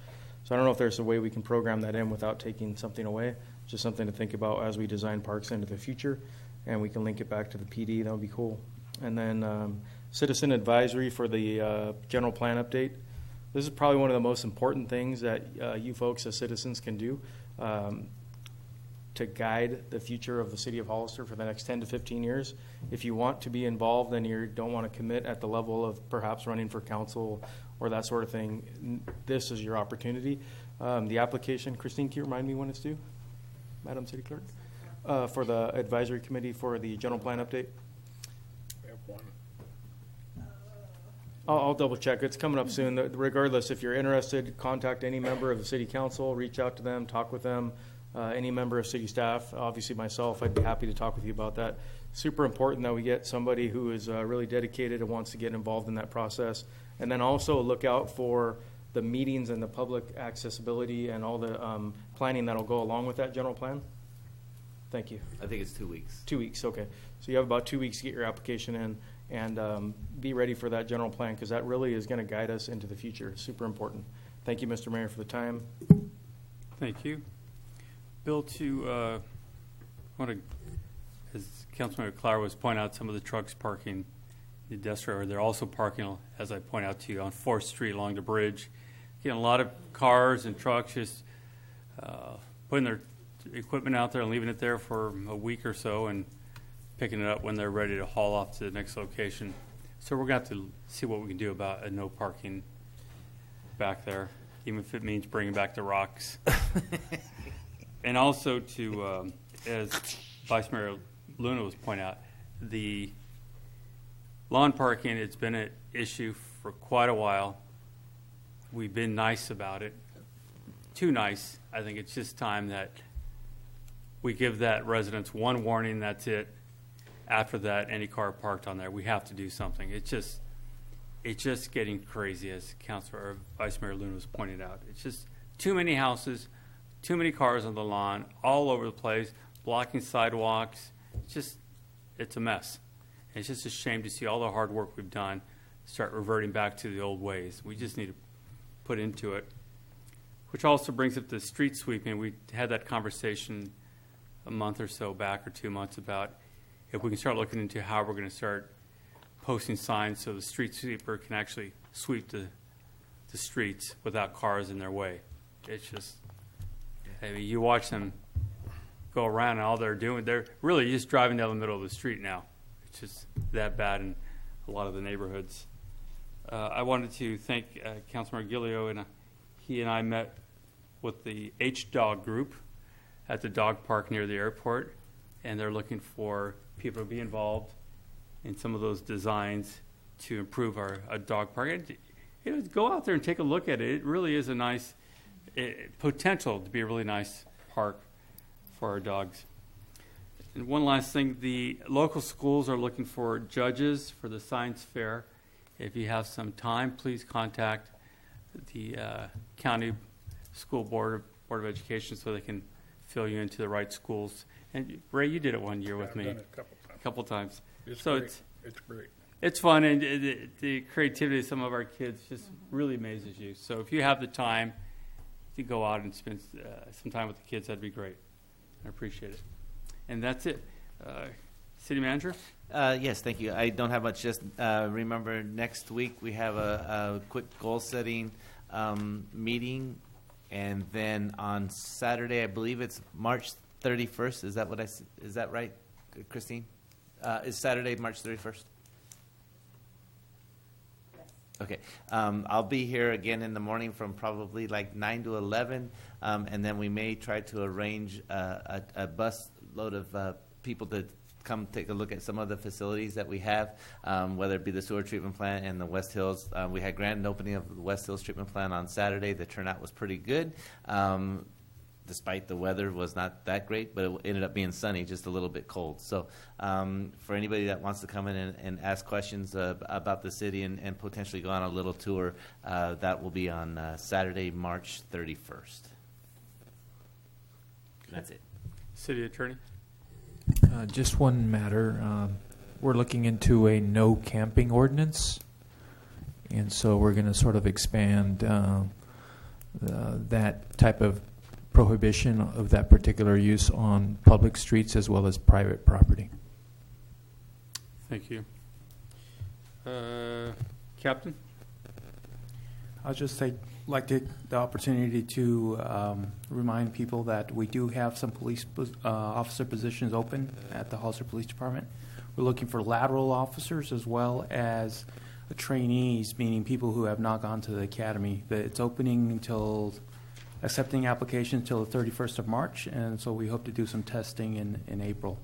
Speaker 3: So I don't know if there's a way we can program that in without taking something away. Just something to think about as we design parks into the future, and we can link it back to the PD. That would be cool. And then citizen advisory for the general plan update. This is probably one of the most important things that you folks as citizens can do to guide the future of the city of Hollister for the next 10 to 15 years. If you want to be involved and you don't want to commit at the level of perhaps running for council or that sort of thing, this is your opportunity. The application, Christine, can you remind me when it's due, Madam City Clerk? For the advisory committee for the general plan update? I'll double check. It's coming up soon. Regardless, if you're interested, contact any member of the city council, reach out to them, talk with them, any member of city staff. Obviously myself, I'd be happy to talk with you about that. Super important that we get somebody who is really dedicated and wants to get involved in that process. And then also look out for the meetings and the public accessibility and all the planning that'll go along with that general plan. Thank you.
Speaker 12: I think it's 2 weeks.
Speaker 3: 2 weeks, okay. So you have about 2 weeks to get your application in, and be ready for that general plan, because that really is going to guide us into the future. Super important. Thank you, Mr. Mayor, for the time.
Speaker 2: Thank you. Bill, as Councilmember Clower was pointing out, some of the trucks parking the industrial, they're also parking, as I point out to you, on 4th Street along the bridge. Getting a lot of cars and trucks just putting their equipment out there and leaving it there for a week or so and picking it up when they're ready to haul off to the next location. So we're going to have to see what we can do about a no parking back there, even if it means bringing back the rocks. And also to, as Vice Mayor Luna was pointing out, the lawn parking, it's been an issue for quite a while. We've been nice about it. Too nice. I think it's just time that we give that residents one warning, that's it. After that, any car parked on there, we have to do something. It's just, it's just getting crazy, as Councilor or Vice Mayor Luna was pointing out. It's just too many houses, too many cars on the lawn, all over the place, blocking sidewalks. It's a mess. And it's just a shame to see all the hard work we've done start reverting back to the old ways. We just need to put into it. Which also brings up the street sweeping. We had that conversation a month or so back, or 2 months, about if we can start looking into how we're going to start posting signs so the street sweeper can actually sweep the streets without cars in their way. It's just, I mean, you watch them go around and all they're doing, they're really just driving down the middle of the street now. It's just that bad in a lot of the neighborhoods. I wanted to thank Councilmember Gillio, and he and I met with the H-Dog group at the dog park near the airport, and they're looking for people to be involved in some of those designs to improve our dog park. And, you know, go out there and take a look at it. It really is a nice potential to be a really nice park for our dogs. And one last thing, the local schools are looking for judges for the science fair. If you have some time, please contact the county school board of education so they can fill you into the right schools. And Ray, you did it one year with me.
Speaker 1: I've done it
Speaker 2: a couple times.
Speaker 1: It's
Speaker 2: So
Speaker 1: great. It's great.
Speaker 2: It's fun, and the creativity of some of our kids just really amazes you. So if you have the time to go out and spend some time with the kids, that'd be great. I appreciate it. And that's it. City Manager?
Speaker 12: Yes, thank you. I don't have much. Just remember, next week we have a quick goal-setting meeting, and then on Saturday, I believe it's March 31st. Is that right, Christine? Is Saturday March 31st? Okay. I'll be here again in the morning from probably like 9 to 11, and then we may try to arrange a bus load of people to come take a look at some of the facilities that we have, whether it be the sewer treatment plant and the West Hills. We had grand opening of the West Hills treatment plant on Saturday. The turnout was pretty good. Despite the weather was not that great, but it ended up being sunny, just a little bit cold. So for anybody that wants to come in and ask questions about the city and potentially go on a little tour, that will be on Saturday, March 31st. That's it.
Speaker 2: City Attorney?
Speaker 7: Just one matter. We're looking into a no camping ordinance, and so we're going to sort of expand that type of prohibition of that particular use on public streets as well as private property.
Speaker 2: Thank you. Captain?
Speaker 9: I'll just like to take the opportunity to remind people that we do have some police officer positions open at the Hollister Police Department. We're looking for lateral officers as well as trainees, meaning people who have not gone to the academy. It's opening until accepting applications until the 31st of March, and so we hope to do some testing in April.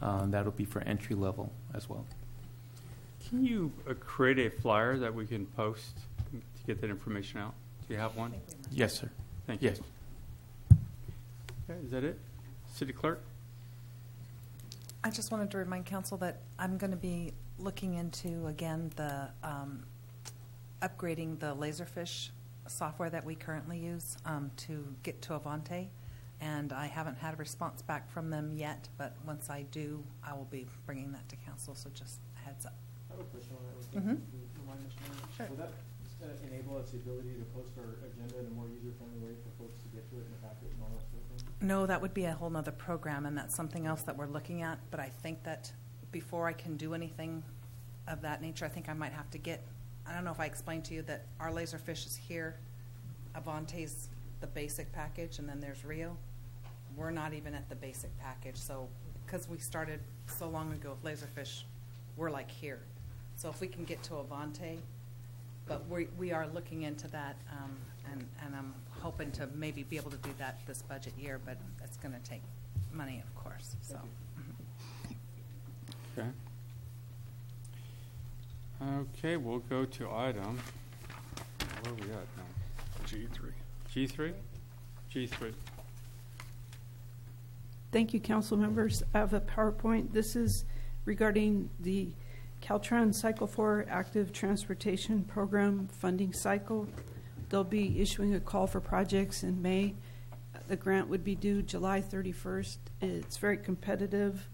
Speaker 9: That'll be for entry level as well.
Speaker 2: Can you create a flyer that we can post to get that information out? Do you have one?
Speaker 9: Yes, sir.
Speaker 2: Thank you.
Speaker 9: Yes.
Speaker 2: Okay, is that it? City Clerk?
Speaker 5: I just wanted to remind council that I'm going to be looking into, again, the upgrading the Laserfish software that we currently use to get to Avante, and I haven't had a response back from them yet, but once I do, I will be bringing that to council, so just a heads up.
Speaker 3: I have a question on that.
Speaker 5: Sure.
Speaker 3: Will that enable us the ability to post our agenda in a more user-friendly way for folks to get to it in the packet and all that sort of thing?
Speaker 5: No, that would be a whole nother program, and that's something else that we're looking at, but I think that before I can do anything of that nature, I think I might have to get, I don't know if I explained to you that our Laserfish is here, Avante's the basic package, and then there's Rio. We're not even at the basic package, so because we started so long ago with Laserfish, we're like here. So if we can get to Avante, but we are looking into that, and I'm hoping to maybe be able to do that this budget year, but it's going to take money, of course. So.
Speaker 2: Okay. Okay, we'll go to item. Where are we at now?
Speaker 1: G3.
Speaker 2: G3? G3.
Speaker 11: Thank you, council members. I have a PowerPoint. This is regarding the
Speaker 8: Caltrans Cycle 4 Active Transportation Program funding cycle. They'll be issuing a call for projects in May. The grant would be due July 31st. It's very competitive.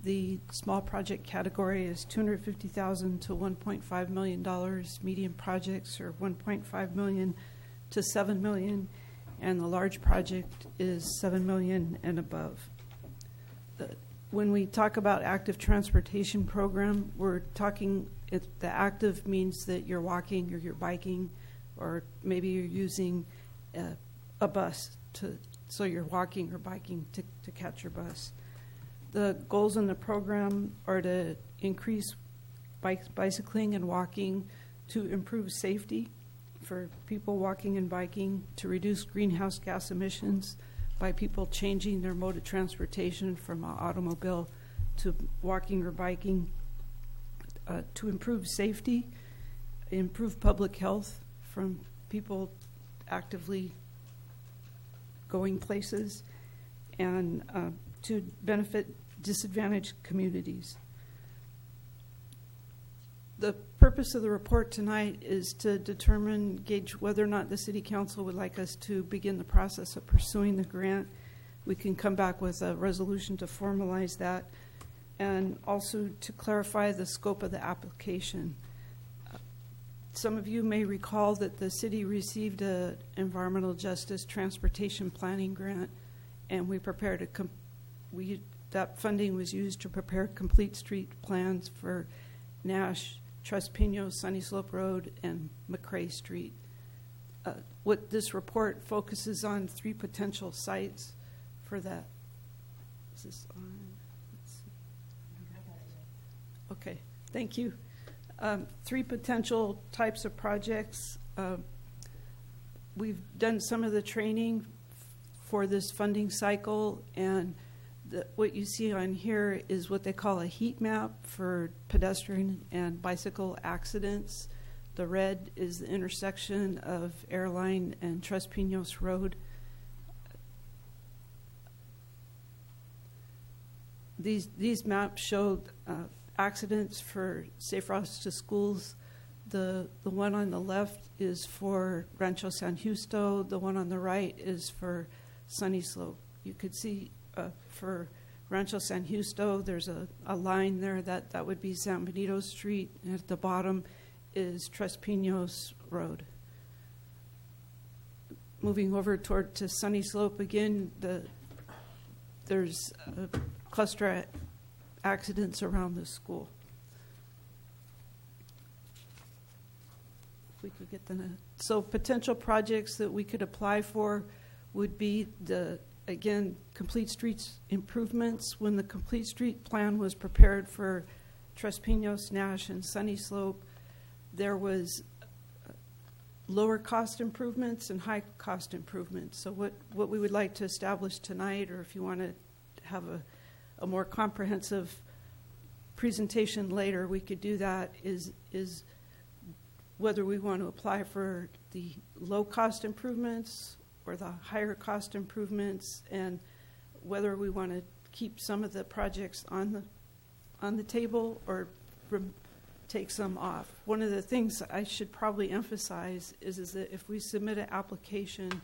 Speaker 8: The small project category is $250,000 to $1.5 million. Medium projects are $1.5 million to $7 million, and the large project is $7 million and above. When we talk about active transportation program, we're talking, the active means that you're walking or you're biking, or maybe you're using a bus so you're walking or biking to catch your bus. The goals in the program are to increase bicycling and walking, to improve safety for people walking and biking, to reduce greenhouse gas emissions by people changing their mode of transportation from an automobile to walking or biking, to improve safety, improve public health from people actively going places, and to benefit disadvantaged communities. The purpose of the report tonight is to gauge whether or not the City Council would like us to begin the process of pursuing the grant. We can come back with a resolution to formalize that, and also to clarify the scope of the application. Some of you may recall that the city received an environmental justice transportation planning grant, and we prepared that funding was used to prepare complete street plans for Nash, Trespino, Sunny Slope Road, and McCrae Street. What this report focuses on 3 potential sites for that. Is this on? Let's see. Okay, thank you. 3 potential types of projects. We've done some of the training for this funding cycle, and what you see on here is what they call a heat map for pedestrian and bicycle accidents. The red is the intersection of Airline and Tres Pinos Road. These maps show accidents for safe routes to schools. The one on the left is for Rancho San Justo. The one on the right is for Sunny Slope. You could see for Rancho San Justo, there's a line there that would be San Benito Street, and at the bottom is Tres Pinos Road. Moving over to Sunny Slope again, there's a cluster accidents around the school. If we could get so potential projects that we could apply for would be again, complete streets improvements. When the complete street plan was prepared for Tres Pinos, Nash, and Sunny Slope, there was lower cost improvements and high cost improvements. So what we would like to establish tonight, or if you want to have a more comprehensive presentation later, we could do that, is whether we want to apply for the low cost improvements or the higher cost improvements, and whether we want to keep some of the projects on the table or take some off. One of the things I should probably emphasize is that if we submit an application,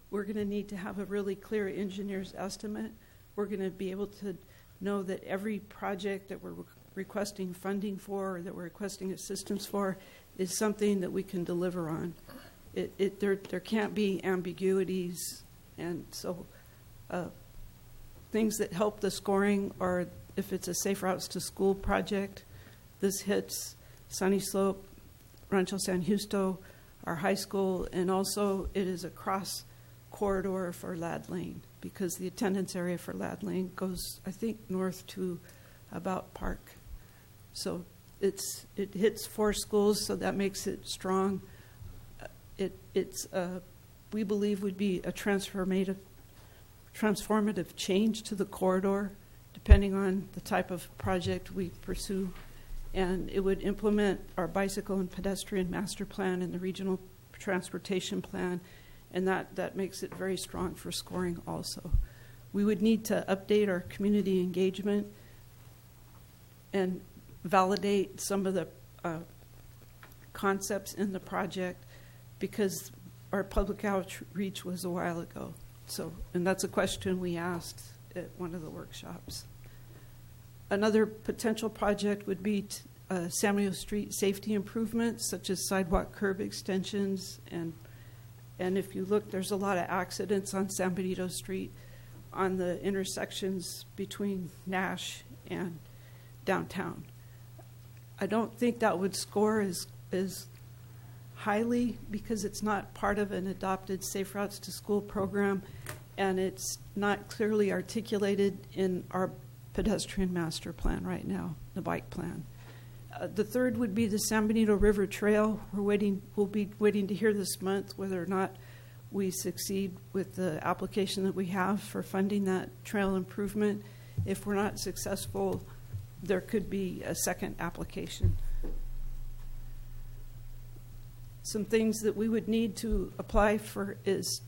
Speaker 8: we're going to need to have a really clear engineer's estimate. We're going to be able to know that every project that we're requesting funding for, or that we're requesting assistance for, is something that we can deliver on. There can't be ambiguities, and so things that help the scoring are if it's a safe routes to school project. This hits Sunny Slope, Rancho San Justo, our high school, and also it is a cross corridor for Ladd Lane, because the attendance area for Ladd Lane goes, I think, north to about Park. So it hits 4 schools, so that makes it strong. We believe would be a transformative change to the corridor, depending on the type of project we pursue, and it would implement our bicycle and pedestrian master plan and the regional transportation plan, and that makes it very strong for scoring also. We would need to update our community engagement, and validate some of the concepts in the project because our public outreach was a while ago. So, and that's a question we asked at one of the workshops. Another potential project would be San Benito Street safety improvements, such as sidewalk curb extensions. And if you look, there's a lot of accidents on San Benito Street on the intersections between Nash and downtown. I don't think that would score as highly because it's not part of an adopted Safe Routes to School program, and it's not clearly articulated in our pedestrian master plan right now, the bike plan. The third would be the San Benito River Trail. We'll be waiting to hear this month whether or not we succeed with the application that we have for funding that trail improvement. If we're not successful, there could be a second application. Some things that we would need to apply for is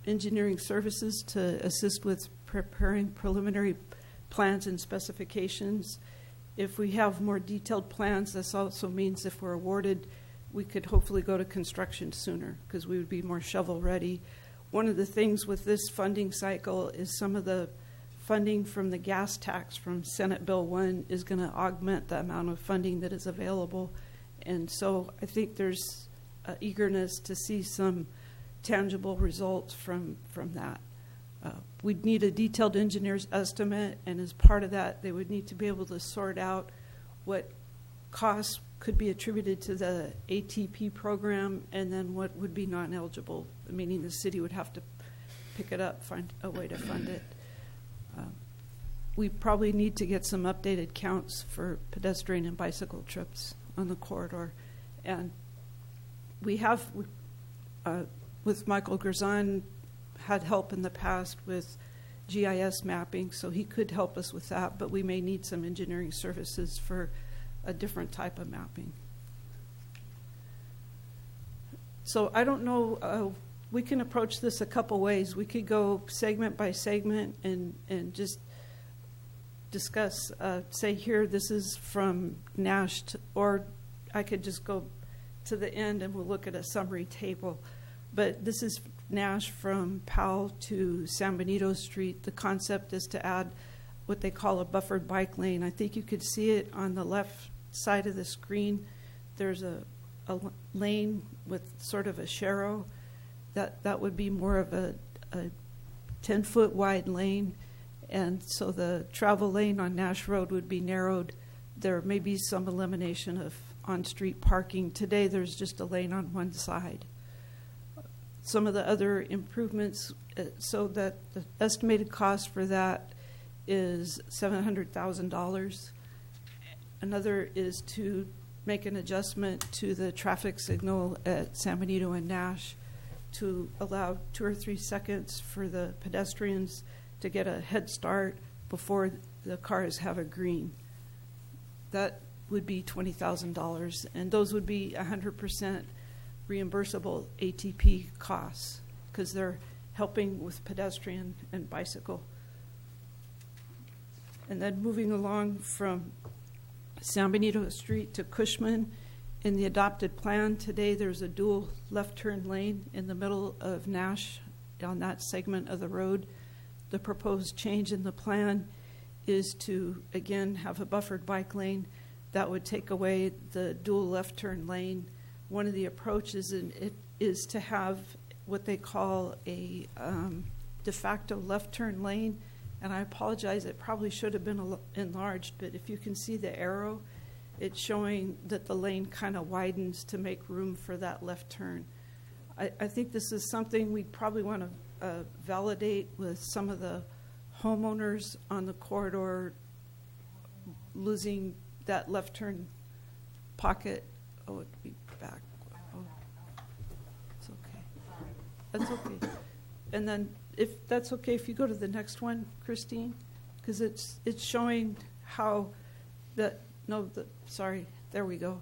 Speaker 8: engineering services to assist with preparing preliminary plans and specifications. If we have more detailed plans, this also means if we're awarded, we could hopefully go to construction sooner because we would be more shovel ready. One of the things with this funding cycle is some of the funding from the gas tax from Senate Bill 1 is going to augment the amount of funding that is available. And so I think there's eagerness to see some tangible results from that. We'd need a detailed engineer's estimate, and as part of that, they would need to be able to sort out what costs could be attributed to the ATP program and then what would be non-eligible, meaning the city would have to pick it up, find a way to fund it. We probably need to get some updated counts for pedestrian and bicycle trips on the corridor. And we have, with Michael Grzan, had help in the past with GIS mapping, so he could help us with that, but we may need some engineering services for a different type of mapping. So I don't know, we can approach this a couple ways. We could go segment by segment and just discuss, say here, this is from Nash, or I could just go to the end and we'll look at a summary table. But this is Nash from Powell to San Benito Street. The concept is to add what they call a buffered bike lane. I think you could see it on the left side of the screen. There's a lane with sort of a sharrow. That would be more of a 10-foot wide lane. And so the travel lane on Nash Road would be narrowed. There may be some elimination of on-street parking. Today there's just a lane on one side. Some of the other improvements, so that the estimated cost for that is $700,000. Another is to make an adjustment to the traffic signal at San Benito and Nash to allow 2 or 3 seconds for the pedestrians to get a head start before the cars have a green. That would be $20,000, and those would be 100% reimbursable ATP costs because they're helping with pedestrian and bicycle. And then moving along from San Benito Street to Cushman, in the adopted plan today there's a dual left turn lane in the middle of Nash on that segment of the road. The proposed change in the plan is to again have a buffered bike lane that would take away the dual left turn lane. One of the approaches is to have what they call a de facto left turn lane. And I apologize, it probably should have been enlarged, but if you can see the arrow, it's showing that the lane kind of widens to make room for that left turn. I think this is something we probably want to validate with some of the homeowners on the corridor losing that left turn pocket. Oh, it'd be back. Oh, it's okay. That's okay. And then, if that's okay, if you go to the next one, Christine, because it's showing how that. No, sorry. There we go.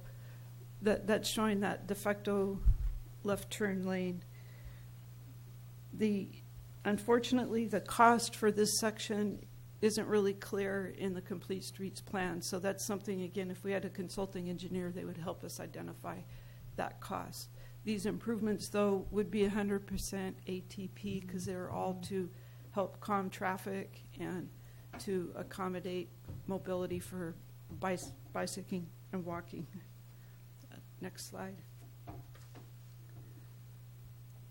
Speaker 8: That's showing that de facto left turn lane. Unfortunately, the cost for this section isn't really clear in the Complete Streets plan. So that's something, again, if we had a consulting engineer, they would help us identify that cost. These improvements, though, would be 100% ATP because they're all to help calm traffic and to accommodate mobility for bicycling and walking. Next slide.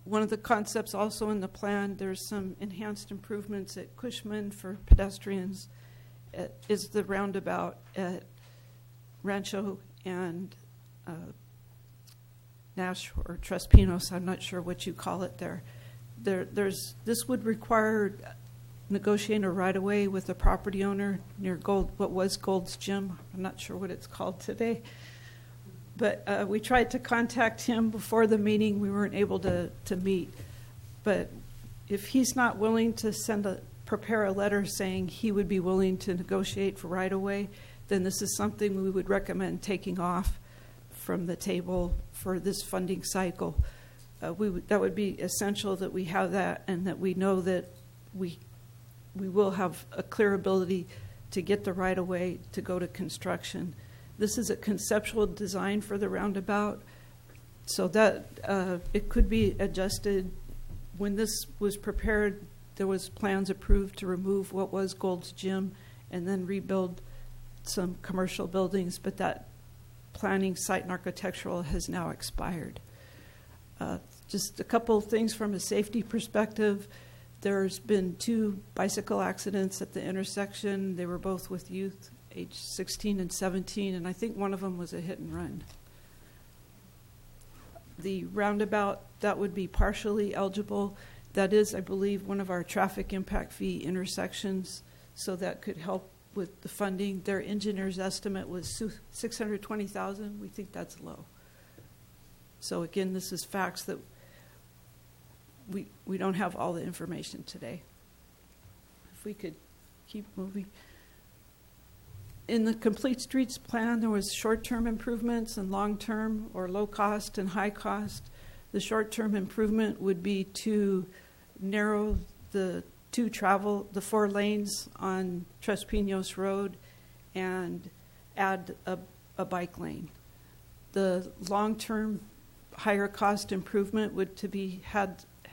Speaker 8: One of the concepts also in the plan, there's some enhanced improvements at Cushman for pedestrians, is the roundabout at Rancho and Nash or Tres Pinos. I'm not sure what you call it there. This would require negotiating a right-of-way with the property owner near what was Gold's Gym. I'm not sure what it's called today. But we tried to contact him before the meeting. We weren't able to meet. But if he's not willing to prepare a letter saying he would be willing to negotiate for right-of-way, then this is something we would recommend taking off from the table for this funding cycle. That would be essential that we have that and that we know that we will have a clear ability to get the right-of-way to go to construction. This is a conceptual design for the roundabout, so that it could be adjusted. When this was prepared, there was plans approved to remove what was Gold's Gym and then rebuild some commercial buildings, but that planning, site, and architectural has now expired. Just a couple of things from a safety perspective. There's been 2 bicycle accidents at the intersection. They were both with youth, age 16 and 17, and I think one of them was a hit and run. The roundabout, that would be partially eligible. That is, I believe, one of our traffic impact fee intersections, so that could help with the funding. Their engineer's estimate was $620,000. We think that's low. So again, this is facts that we don't have all the information today. If we could keep moving. In the Complete Streets plan, there was short-term improvements and long-term, or low cost and high cost. The short-term improvement would be to narrow the 4 lanes on Tres Pinos Road and add a bike lane. The long-term higher cost improvement would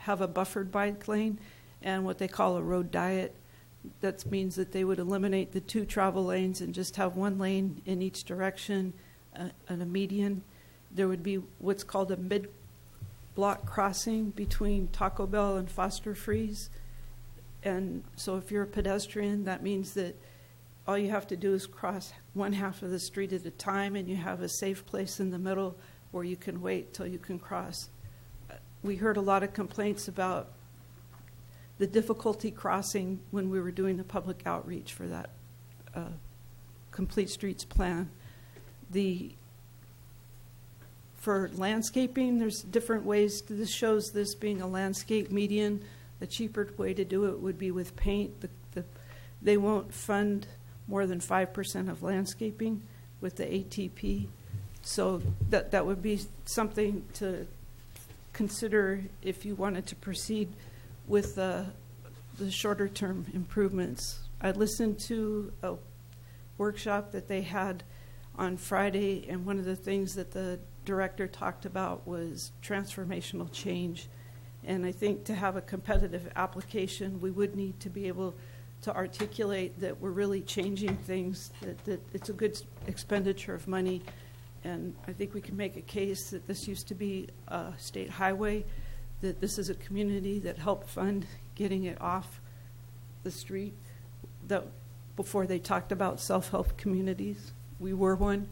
Speaker 8: have a buffered bike lane and what they call a road diet. That means that they would eliminate the 2 travel lanes and just have 1 lane in each direction and a median. There would be what's called a mid-block crossing between Taco Bell and Foster Freeze. And so if you're a pedestrian, that means that all you have to do is cross one half of the street at a time, and you have a safe place in the middle where you can wait till you can cross. We heard a lot of complaints about the difficulty crossing when we were doing the public outreach for that Complete Streets plan. For landscaping, there's different ways. This shows this being a landscape median. The cheaper way to do it would be with paint. They won't fund more than 5% of landscaping with the ATP. So that would be something to consider if you wanted to proceed with the shorter term improvements. I listened to a workshop that they had on Friday, and one of the things that the director talked about was transformational change. And I think to have a competitive application, we would need to be able to articulate that we're really changing things, that it's a good expenditure of money. And I think we can make a case that this used to be a state highway, that this is a community that helped fund getting it off the street. That before they talked about self-help communities, we were one.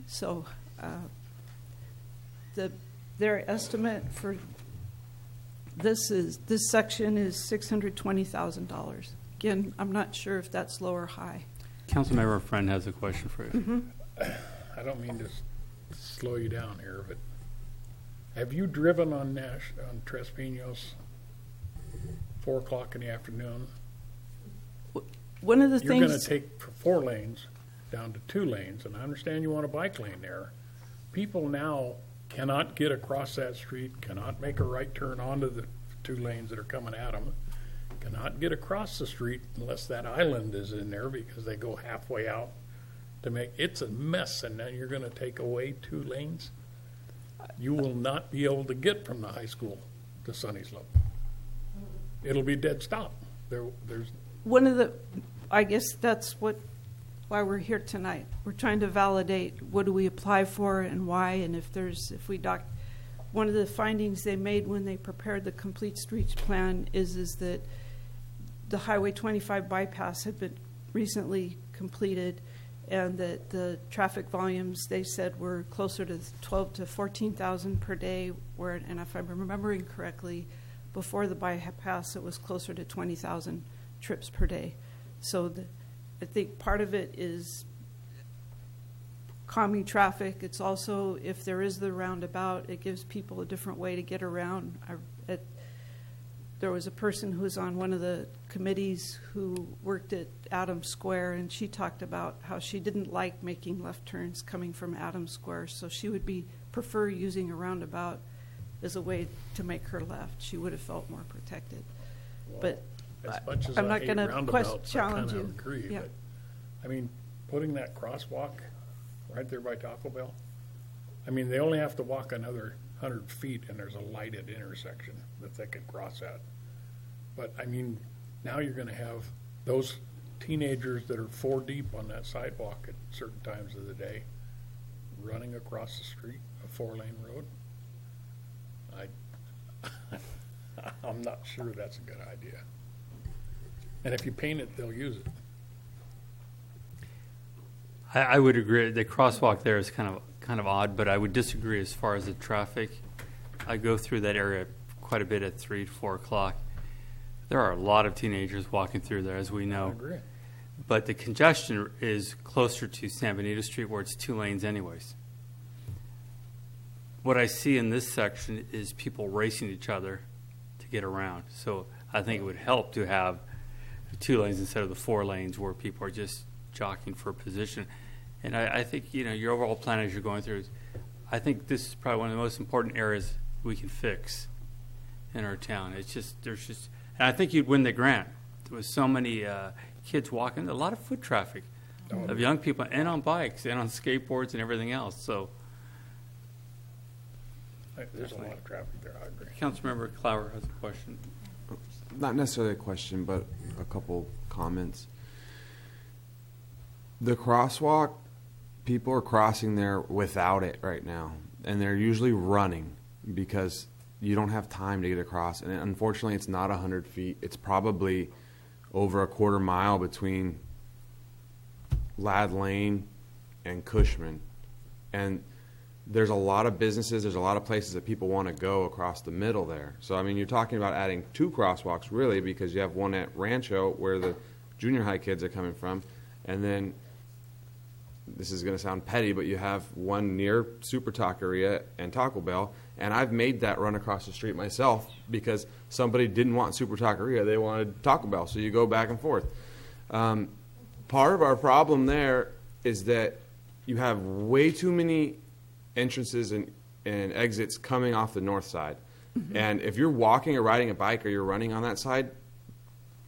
Speaker 8: So their estimate for this section is $620,000. Again, I'm not sure if that's low or high.
Speaker 2: Councilmember Friend has a question for you.
Speaker 8: Mm-hmm.
Speaker 1: I don't mean to slow you down here, but have you driven on Tres Pinos 4 o'clock in the afternoon?
Speaker 8: One of the
Speaker 1: You're
Speaker 8: things
Speaker 1: going to take 4 lanes down to 2 lanes, and I understand you want a bike lane there. People now cannot get across that street, cannot make a right turn onto the 2 lanes that are coming at them, cannot get across the street unless that island is in there because they go halfway out to make, it's a mess, and then you're gonna take away 2 lanes. You will not be able to get from the high school to Sunny Slope. It'll be dead stop. There's
Speaker 8: One of the, I guess that's why we're here tonight. We're trying to validate what do we apply for and why, and one of the findings they made when they prepared the complete streets plan is that the Highway 25 bypass had been recently completed, and that the traffic volumes they said were closer to 12 to 14,000 per day, and if I'm remembering correctly, before the bypass it was closer to 20,000 trips per day. So I think part of it is calming traffic. It's also, if there is the roundabout, it gives people a different way to get around. There was a person who was on one of the committees who worked at Adams Square, and she talked about how she didn't like making left turns coming from Adams Square, so she would prefer using a roundabout as a way to make her left. She would have felt more protected. But
Speaker 1: as much as
Speaker 8: I'm
Speaker 1: I
Speaker 8: not
Speaker 1: hate
Speaker 8: going to
Speaker 1: roundabouts,
Speaker 8: challenge
Speaker 1: I
Speaker 8: you.
Speaker 1: kind of agree.
Speaker 8: Yeah.
Speaker 1: But, I mean, putting that crosswalk right there by Taco Bell, I mean, they only have to walk another 100 feet and there's a lighted intersection that they could cross at. But, I mean, now you're going to have those teenagers that are 4 deep on that sidewalk at certain times of the day running across the street, a 4-lane road. I'm not sure that's a good idea. And if you paint it, they'll use it.
Speaker 2: I would agree. The crosswalk there is kind of odd, but I would disagree as far as the traffic. I go through that area quite a bit at 3 to 4 o'clock. There are a lot of teenagers walking through there, as we know.
Speaker 1: I agree.
Speaker 2: But the congestion is closer to San Benito Street, where it's 2 lanes anyways. What I see in this section is people racing each other to get around. So I think it would help to have 2 lanes instead of the 4 lanes where people are just jockeying for position. And I think, your overall plan as you're going through, I think this is probably one of the most important areas we can fix in our town. And I think you'd win the grant. There was so many kids walking, a lot of foot traffic of young people, and on bikes, and on skateboards, and everything else. So
Speaker 1: there's a lot of traffic there, I agree.
Speaker 2: Councilmember Clower has a question.
Speaker 22: Not necessarily a question, but a couple comments. The crosswalk, people are crossing there without it right now, and they're usually running because you don't have time to get across. And unfortunately, it's not 100 feet. It's probably over a quarter mile between Ladd Lane and Cushman. And there's a lot of businesses, there's a lot of places that people want to go across the middle there. So, I mean, you're talking about adding 2 crosswalks, really, because you have one at Rancho where the junior high kids are coming from, and then, this is going to sound petty, but you have one near Super Taqueria and Taco Bell, and I've made that run across the street myself because somebody didn't want Super Taqueria, they wanted Taco Bell, so you go back and forth. Part of our problem there is that you have way too many entrances and exits coming off the north side. Mm-hmm. And if you're walking or riding a bike or you're running on that side,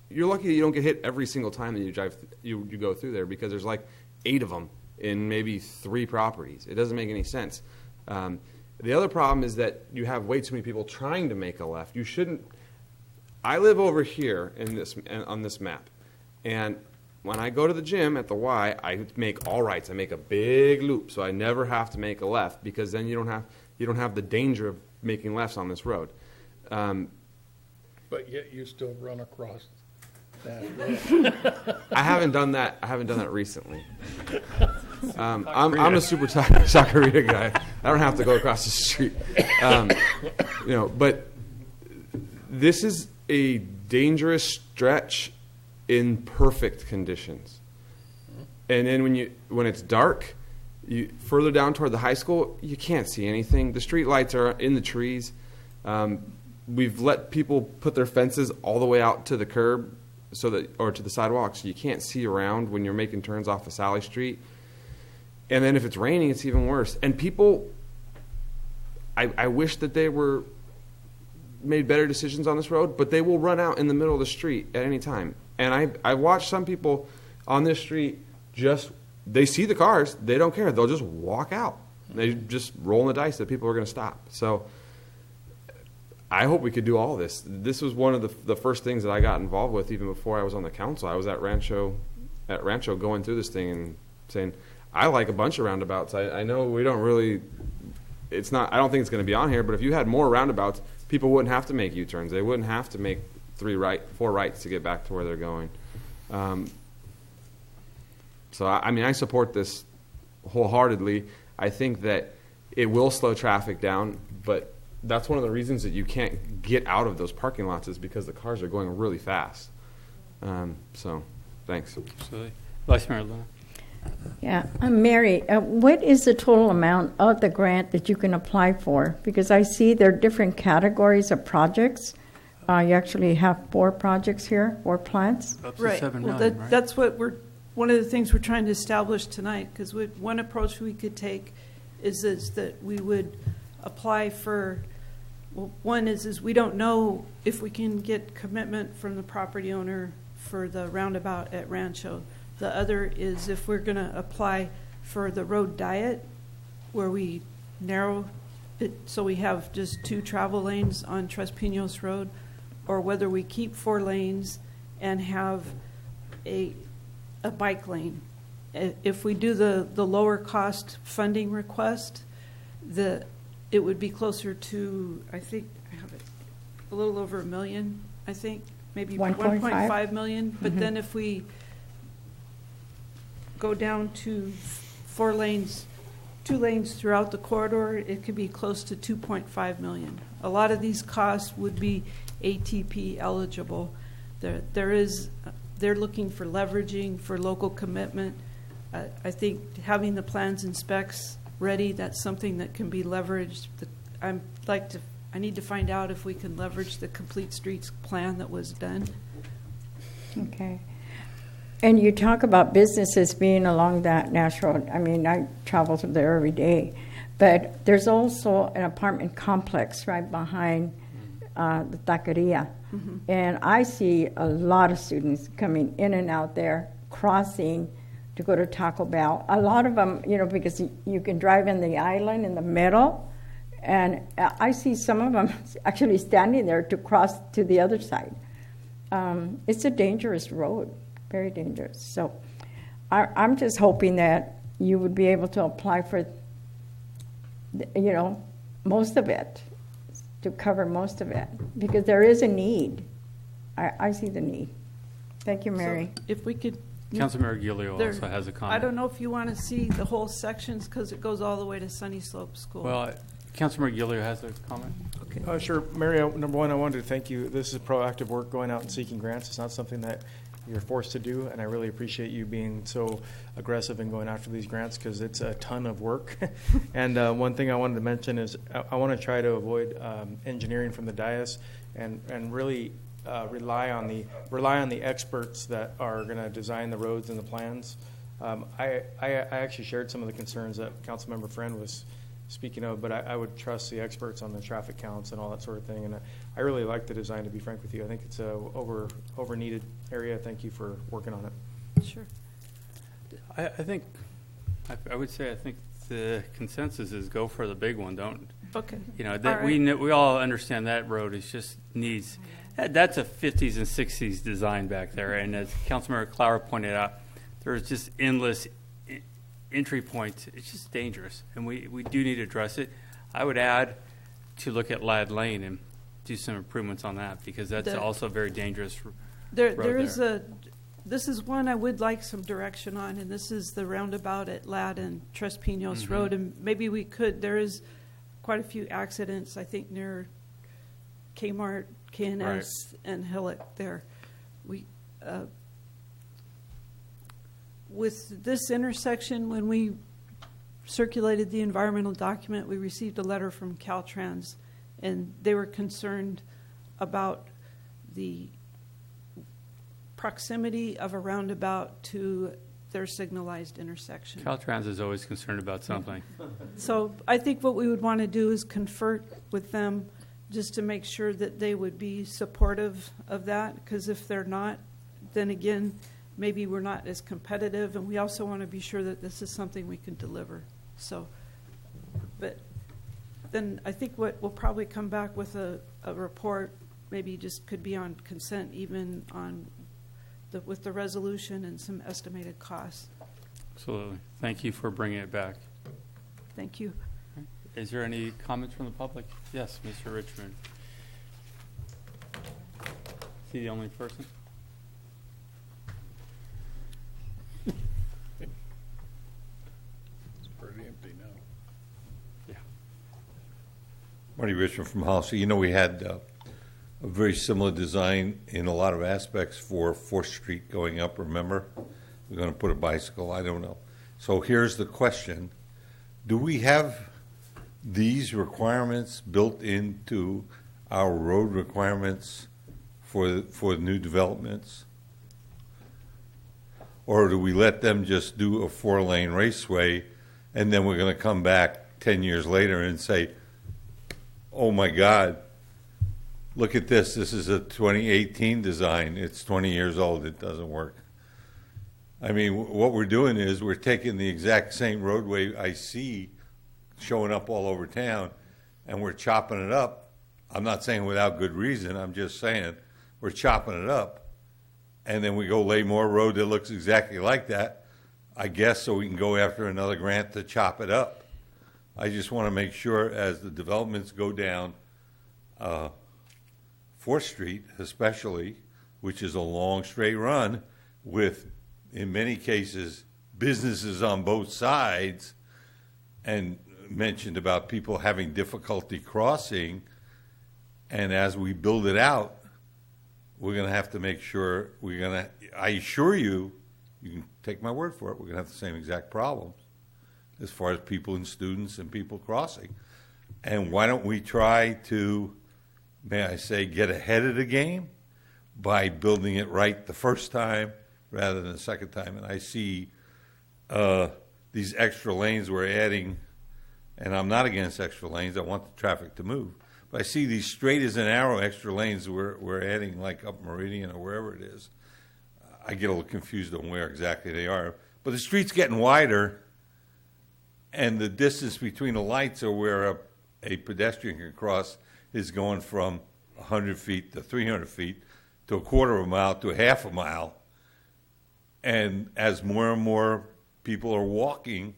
Speaker 22: you're lucky that you don't get hit every single time that you go through there, because there's like 8 of them in maybe 3 properties. It doesn't make any sense. The other problem is that you have way too many people trying to make a left. You shouldn't. I live over here on this map, and when I go to the gym at the Y, I make all rights. I make a big loop, so I never have to make a left, because then you don't have the danger of making lefts on this road.
Speaker 1: But yet you still run across that.
Speaker 22: I haven't done that. I haven't done that recently. I'm a Super Taqueria guy. I don't have to go across the street. But this is a dangerous stretch in perfect conditions. And then when it's dark, further down toward the high school, you can't see anything. The street lights are in the trees. We've let people put their fences all the way out to the curb, or to the sidewalk, so you can't see around when you're making turns off of Sally Street. And then if it's raining, it's even worse. And people, I wish that they were made better decisions on this road, but they will run out in the middle of the street at any time. And I watched some people on this street they see the cars, they don't care. They'll just walk out. They just rolling the dice that people are going to stop. So I hope we could do all this. This was one of the first things that I got involved with even before I was on the council. I was at Rancho going through this thing and saying, I like a bunch of roundabouts. I know we don't really, I don't think it's going to be on here, but if you had more roundabouts, people wouldn't have to make U-turns. They wouldn't have to make 4 rights to get back to where they're going. So, I support this wholeheartedly. I think that it will slow traffic down, but that's one of the reasons that you can't get out of those parking lots is because the cars are going really fast. So, thanks.
Speaker 2: Absolutely. Vice Mayor Luna.
Speaker 6: Yeah, Mary, what is the total amount of the grant that you can apply for? Because I see there are different categories of projects. You actually have 4 projects here, 4 plants.
Speaker 2: Up to
Speaker 8: Right.
Speaker 2: $7
Speaker 8: Well,
Speaker 2: million, right?
Speaker 8: that's what one of the things we're trying to establish tonight, because one approach we could take is that we would apply for, well, one is we don't know if we can get commitment from the property owner for the roundabout at Rancho. The other is if we're going to apply for the road diet, where we narrow it so we have just 2 travel lanes on Tres Pinos Road, or whether we keep 4 lanes and have a bike lane. If we do the lower cost funding request, it would be closer to, I think, I have it, a little over $1 million, I think, maybe 1.5 million. But then if we go down to 4 lanes, 2 lanes throughout the corridor, it could be close to 2.5 million. A lot of these costs would be ATP eligible. They're looking for leveraging, for local commitment. I think having the plans and specs ready, that's something that can be leveraged. I need to find out if we can leverage the Complete Streets plan that was done.
Speaker 6: Okay. And you talk about businesses being along that Nash Road. I mean, I travel through there every day. But there's also an apartment complex right behind the taqueria.
Speaker 8: Mm-hmm.
Speaker 6: And I see a lot of students coming in and out there, crossing to go to Taco Bell. A lot of them, because you can drive in the island in the middle. And I see some of them actually standing there to cross to the other side. It's a dangerous road. Very dangerous. So I'm just hoping that you would be able to apply for, most of it, to cover most of it, because there is a need. I see the need. Thank you, Mary.
Speaker 8: So if we could...
Speaker 2: Councilmember Gilio also has a comment.
Speaker 8: I don't know if you want to see the whole sections because it goes all the way to Sunny Slope School.
Speaker 2: Well, Councilmember Gilio has a comment.
Speaker 8: Okay.
Speaker 3: Sure. Mary, number one, I wanted to thank you. This is proactive work, going out and seeking grants. It's not something that you're forced to do, and I really appreciate you being so aggressive in going after these grants because it's a ton of work. And one thing I wanted to mention is I want to try to avoid engineering from the dais and really rely on the experts that are going to design the roads and the plans. I actually shared some of the concerns that Councilmember Friend was speaking of, but I would trust the experts on the traffic counts and all that sort of thing. And I really like the design, to be frank with you. I think it's a over needed area. Thank you for working on it.
Speaker 8: Sure.
Speaker 2: I think the consensus is go for the big one. Don't.
Speaker 8: Okay.
Speaker 2: That
Speaker 8: all right.
Speaker 2: we all understand that road is just needs. That's a 50s and 60s design back there, and as Councilmember Clower pointed out, there's just endless entry points. It's just dangerous, and we do need to address it. I would add to look at Ladd Lane and do some improvements on that because that's also a very dangerous road
Speaker 8: there is this is one I would like some direction on, and this is the roundabout at Ladd and Tres Pinos Road, and maybe we could. There is quite a few accidents, I think, near Kmart, KNS, right, and Hillock there. With this intersection, when we circulated the environmental document, we received a letter from Caltrans, and they were concerned about the proximity of a roundabout to their signalized intersection.
Speaker 2: Caltrans is always concerned about something.
Speaker 8: So I think what we would want to do is confer with them just to make sure that they would be supportive of that, because if they're not, then again, maybe we're not as competitive, and we also want to be sure that this is something we can deliver. So, but then I think what we'll probably come back with a report, maybe just could be on consent, even on with the resolution and some estimated costs.
Speaker 2: Absolutely. Thank you for bringing it back.
Speaker 8: Thank you.
Speaker 2: Is there any comments from the public? Yes, Mr. Richmond. Is he the only person?
Speaker 1: It's pretty empty now.
Speaker 2: Yeah.
Speaker 10: Marty Richmond from Hollister. You know, we had a very similar design in a lot of aspects for 4th Street going up, remember? We're going to put a bicycle, I don't know. So here's the question. Do we have these requirements built into our road requirements for new developments? Or do we let them just do a 4-lane raceway and then we're going to come back 10 years later and say, oh my God, look at this. This is a 2018 design. It's 20 years old. It doesn't work. I mean, what we're doing is we're taking the exact same roadway I see showing up all over town, and we're chopping it up. I'm not saying without good reason. I'm just saying we're chopping it up, and then we go lay more road that looks exactly like that, I guess, so we can go after another grant to chop it up. I just want to make sure as the developments go down 4th Street especially, which is a long straight run with, in many cases, businesses on both sides, and mentioned about people having difficulty crossing, and as we build it out, we're going to have to make sure I assure you, you can take my word for it, we're going to have the same exact problems as far as people and students and people crossing. And why don't we try to, may I say, get ahead of the game by building it right the first time rather than the second time? And I see these extra lanes we're adding, and I'm not against extra lanes. I want the traffic to move. But I see these straight as an arrow extra lanes we're adding, like up Meridian or wherever it is. I get a little confused on where exactly they are. But the street's getting wider, and the distance between the lights or where a pedestrian can cross is going from 100 feet to 300 feet to a quarter of a mile to a half a mile. And as more and more people are walking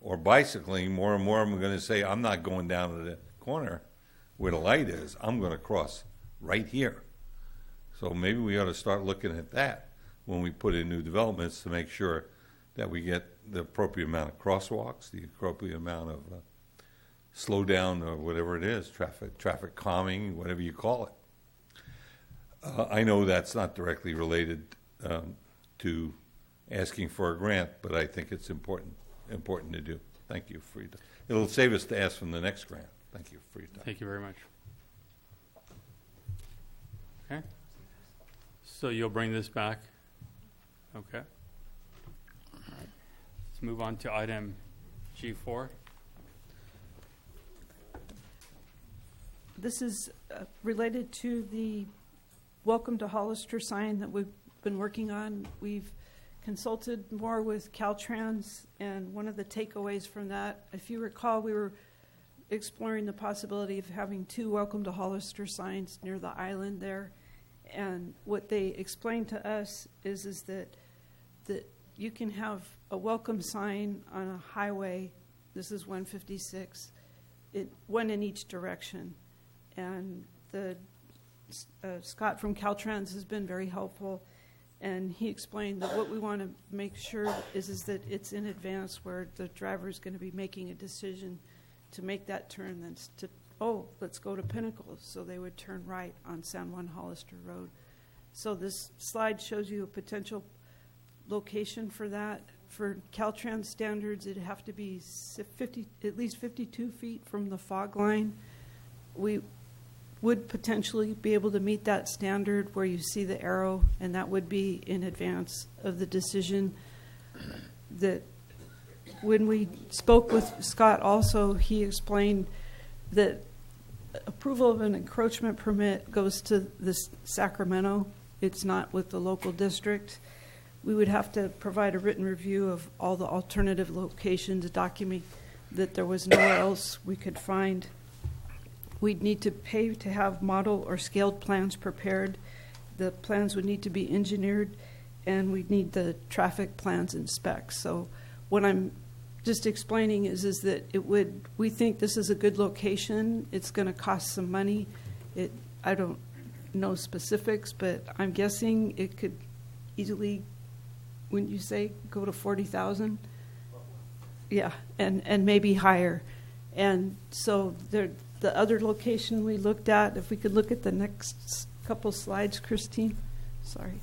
Speaker 10: or bicycling, more and more of them are going to say, I'm not going down to the corner where the light is. I'm going to cross right here. So maybe we ought to start looking at that when we put in new developments to make sure that we get the appropriate amount of crosswalks, the appropriate amount of slow down or whatever it is, traffic calming, whatever you call it. I know that's not directly related to asking for a grant, but I think it's important to do. Thank you for your time. It'll save us to ask from the next grant. Thank you for your time.
Speaker 2: Thank you very much. Okay. So you'll bring this back? Okay. All right. Let's move on to item G4.
Speaker 8: This is related to the Welcome to Hollister sign that we've been working on. We've consulted more with Caltrans, and one of the takeaways from that, if you recall, we were exploring the possibility of having 2 Welcome to Hollister signs near the island there. And what they explained to us is that you can have a welcome sign on a highway. This is 156, one in each direction. And Scott from Caltrans has been very helpful, and he explained that what we want to make sure is that it's in advance, where the driver is going to be making a decision to make that turn, then to, let's go to Pinnacle. So they would turn right on San Juan Hollister Road. So this slide shows you a potential location for that. For Caltrans standards, it'd have to be at least 52 feet from the fog line. We would potentially be able to meet that standard where you see the arrow, and that would be in advance of the decision. That when we spoke with Scott also, he explained that approval of an encroachment permit goes to this Sacramento. It's not with the local district. We would have to provide a written review of all the alternative locations, document that there was nowhere else we could find. We'd need to pay to have model or scaled plans prepared. The plans would need to be engineered, and we'd need the traffic plans and specs. So what I'm just explaining is that we think this is a good location. It's going to cost some money. I don't know specifics, but I'm guessing it could easily, wouldn't you say, go to 40,000? Yeah, and maybe higher. And so the other location we looked at, if we could look at the next couple slides, Christine. Sorry.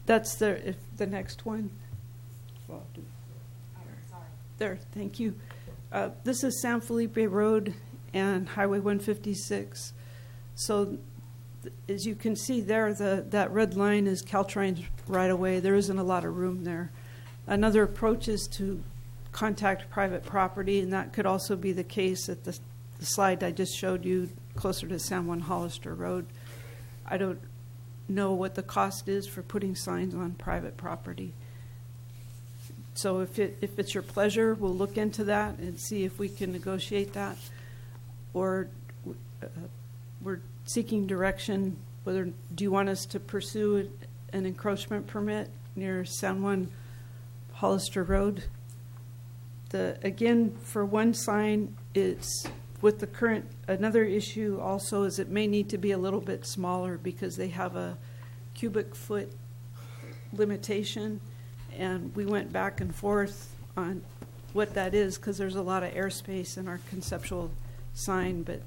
Speaker 8: That's the next one. There, thank you. This is San Felipe Road and Highway 156. So as you can see there, that red line is Caltrine's right away. There isn't a lot of room there. Another approach is to contact private property, and that could also be the case at the slide I just showed you closer to San Juan Hollister Road. I don't know what the cost is for putting signs on private property. So if it's your pleasure, we'll look into that and see if we can negotiate that. Or we're seeking direction, do you want us to pursue an encroachment permit near San Juan Hollister Road? Again, for one sign, it's with the current, another issue also is it may need to be a little bit smaller because they have a cubic foot limitation. And we went back and forth on what that is because there's a lot of airspace in our conceptual sign. But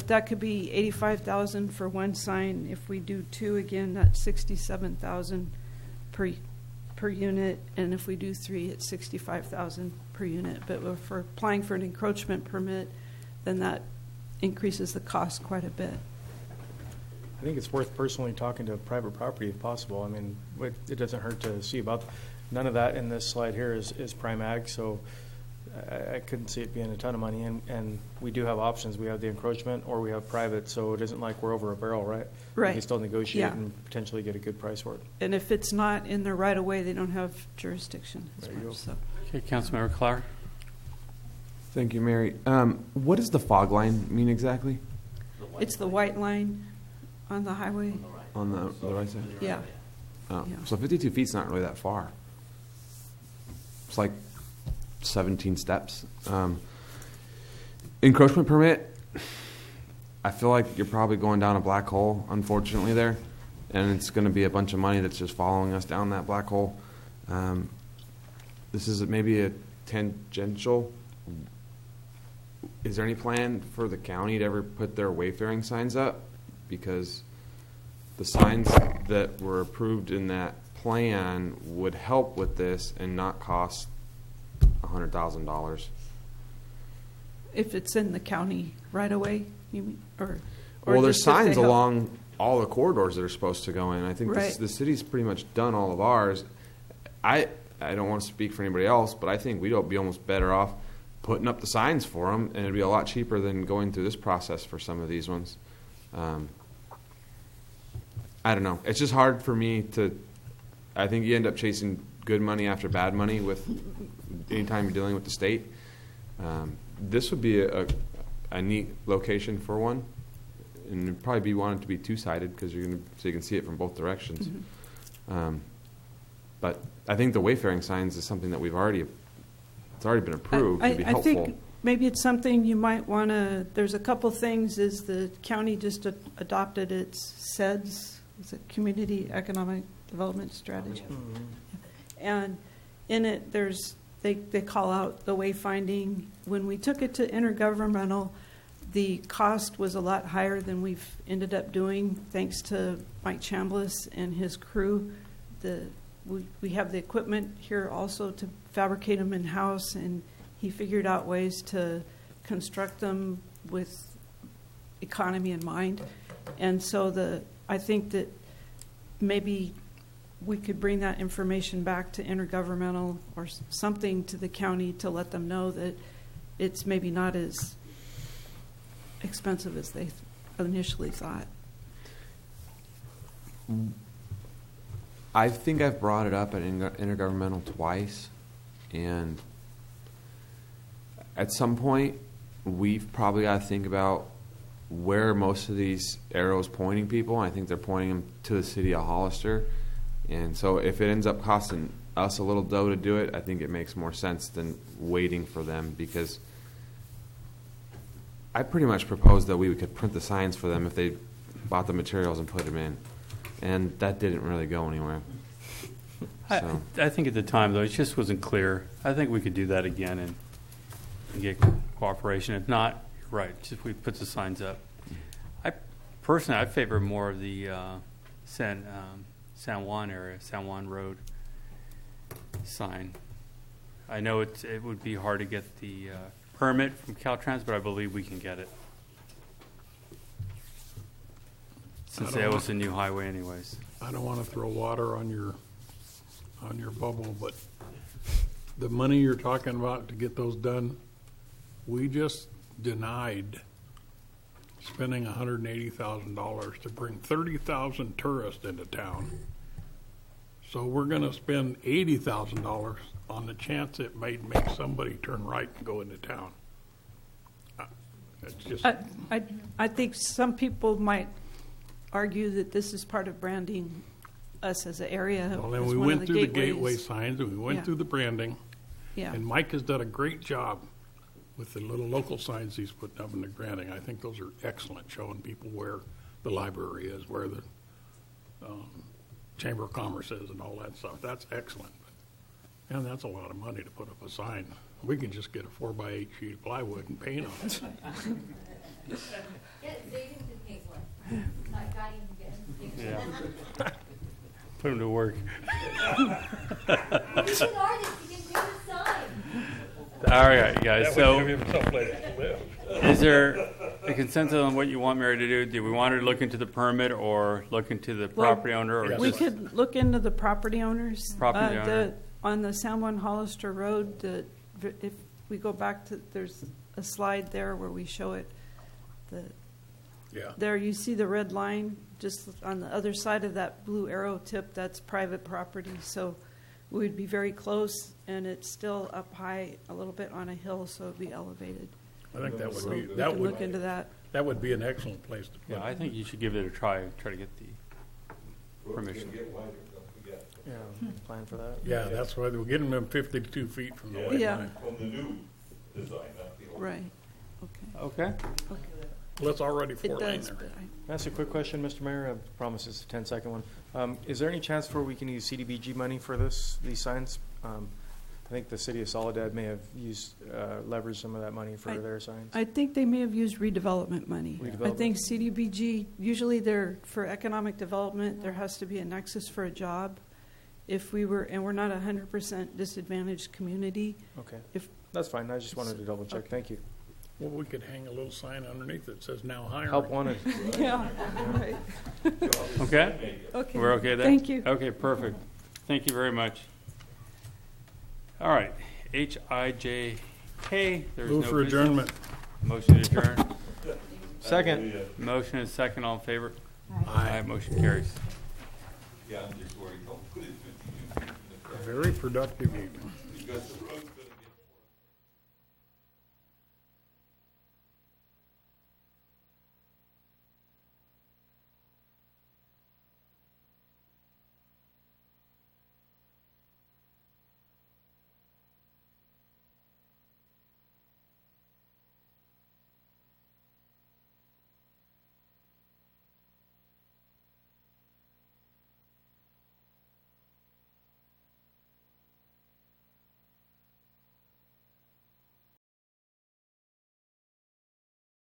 Speaker 8: that could be $85,000 for one sign. If we do two, again, that's $67,000 per unit, and if we do three, it's $65,000 per unit. But if we're applying for an encroachment permit, then that increases the cost quite a bit.
Speaker 3: I think it's worth personally talking to private property if possible. I mean, it doesn't hurt to see about. None of that in this slide here is prime ag, so I couldn't see it being a ton of money. And we do have options. We have the encroachment or we have private, so it isn't like we're over a barrel, right?
Speaker 8: Right.
Speaker 3: We can still negotiate
Speaker 8: Yeah.
Speaker 3: and potentially get a good price for it.
Speaker 8: And if it's not in their right of way, they don't have jurisdiction.
Speaker 3: There you go.
Speaker 8: So.
Speaker 2: Okay, Councilmember Clark.
Speaker 22: Thank you, Mary. What does the fog line mean exactly?
Speaker 8: It's the white line on the highway.
Speaker 22: On the right side?
Speaker 8: Yeah.
Speaker 22: Oh,
Speaker 8: Yeah.
Speaker 22: so 52 feet's not really that far. It's like 17 steps. Encroachment permit, I feel like you're probably going down a black hole, unfortunately, there. And it's going to be a bunch of money that's just following us down that black hole. This is maybe a tangential. Is there any plan for the county to ever put their wayfaring signs up? Because the signs that were approved in that plan would help with this and not cost $100,000.
Speaker 8: If it's in the county right away, you mean, or
Speaker 22: Well, there's
Speaker 8: just if they
Speaker 22: signs
Speaker 8: help?
Speaker 22: along all the corridors that are supposed to go in. I think
Speaker 8: Right.
Speaker 22: the city's pretty much done all of ours. I don't want to speak for anybody else, but I think we'd be almost better off putting up the signs for them, and it'd be a lot cheaper than going through this process for some of these ones. I don't know. It's just hard for me to. I think you end up chasing good money after bad money with anytime you're dealing with the state. This would be a neat location for one, and it'd probably be wanted to be two-sided because so you can see it from both directions.
Speaker 8: Mm-hmm.
Speaker 22: But I think the wayfaring signs is something that it's already been approved. It'd be helpful.
Speaker 8: I think maybe it's something you might want to. There's a couple things. Is the county just adopted its CEDS? It's a Community Economic Development Strategy, and in it they call out the wayfinding. When we took it to intergovernmental, the cost was a lot higher than we've ended up doing, thanks to Mike Chambliss and his crew. We have the equipment here also to fabricate them in-house, and he figured out ways to construct them with economy in mind. And so I think that maybe we could bring that information back to intergovernmental or something to the county to let them know that it's maybe not as expensive as they initially thought.
Speaker 22: I think I've brought it up at intergovernmental twice, and at some point, we've probably got to think about where most of these arrows pointing people. I think they're pointing them to the city of Hollister, and so if it ends up costing us a little dough to do it, I think it makes more sense than waiting for them, because I pretty much proposed that we could print the signs for them if they bought the materials and put them in, and that didn't really go anywhere. So.
Speaker 2: I think at the time, though, it just wasn't clear. I think we could do that again and get cooperation. If not, you're right, just we put the signs up. Personally, I favor more of the San Juan area, San Juan Road sign. I know it would be hard to get the permit from Caltrans, but I believe we can get it. Since that was a new highway anyways.
Speaker 1: I don't want to throw water on your bubble, but the money you're talking about to get those done, we just denied spending $180,000 to bring 30,000 tourists into town. So we're going to spend $80,000 on the chance it might make somebody turn right and go into town. It's just.
Speaker 8: I think some people might argue that this is part of branding us as an area.
Speaker 1: Well, then we went through the gateway signs and we went through the branding.
Speaker 8: Yeah.
Speaker 1: And Mike has done a great job with the little local signs he's putting up in the branding. I think those are excellent, showing people where the library is, where the Chamber of Commerce is, and all that stuff. That's excellent. And that's a lot of money to put up a sign. We can just get a 4x8 sheet of plywood and paint on it.
Speaker 2: Yeah. Put him to work. All right, guys. So, is there a consensus on what you want Mary to do? Do we want her to look into the permit or look into the property owner? Or
Speaker 8: we could look into the property owners.
Speaker 2: Property owner.
Speaker 8: On the San Juan Hollister Road, if we go back to, there's a slide there where we show it. There you see the red line. Just on the other side of that blue arrow tip, that's private property. So we'd be very close, and it's still up high a little bit on a hill, so it'd be elevated.
Speaker 1: I think that would
Speaker 8: so
Speaker 1: be
Speaker 8: we
Speaker 1: that
Speaker 8: can
Speaker 1: would
Speaker 8: look into that.
Speaker 1: That would be an excellent place to put.
Speaker 2: Yeah, I think you should give it a try. Try to get the permission.
Speaker 3: Yeah, plan for that.
Speaker 1: Yeah, that's why we're getting them 52 feet from the white line.
Speaker 10: From the new design, not the old.
Speaker 8: Right.
Speaker 2: Okay.
Speaker 1: Well, it's already 4 lane
Speaker 8: does,
Speaker 1: there.
Speaker 8: but
Speaker 3: Can I ask a quick question, Mr. Mayor? I promise it's a 10-second one. Is there any chance where we can use CDBG money for these signs? I think the city of Soledad may have used leveraged some of that money for their signs.
Speaker 8: I think they may have used redevelopment money. I think CDBG, usually they're for economic development, there has to be a nexus for a job. If we were, and we're not a 100% disadvantaged community.
Speaker 3: Okay. That's fine. I just wanted to double check.
Speaker 8: Okay.
Speaker 3: Thank you.
Speaker 1: Well, we could hang a little sign underneath that says now hiring.
Speaker 3: Help wanted.
Speaker 8: Yeah, right.
Speaker 2: Okay?
Speaker 8: Okay.
Speaker 2: We're okay there?
Speaker 8: Thank you.
Speaker 2: Okay, perfect. Thank you very much. All right. HIJK. There's
Speaker 1: Move
Speaker 2: no
Speaker 1: for
Speaker 2: business.
Speaker 1: adjournment.
Speaker 2: Motion to adjourn.
Speaker 3: Second.
Speaker 2: Motion is second. All in favor?
Speaker 1: Aye.
Speaker 2: Motion carries.
Speaker 10: Yeah, I'm just worried. Don't put it 52 feet in the front.
Speaker 1: Very productive evening.
Speaker 10: Because the road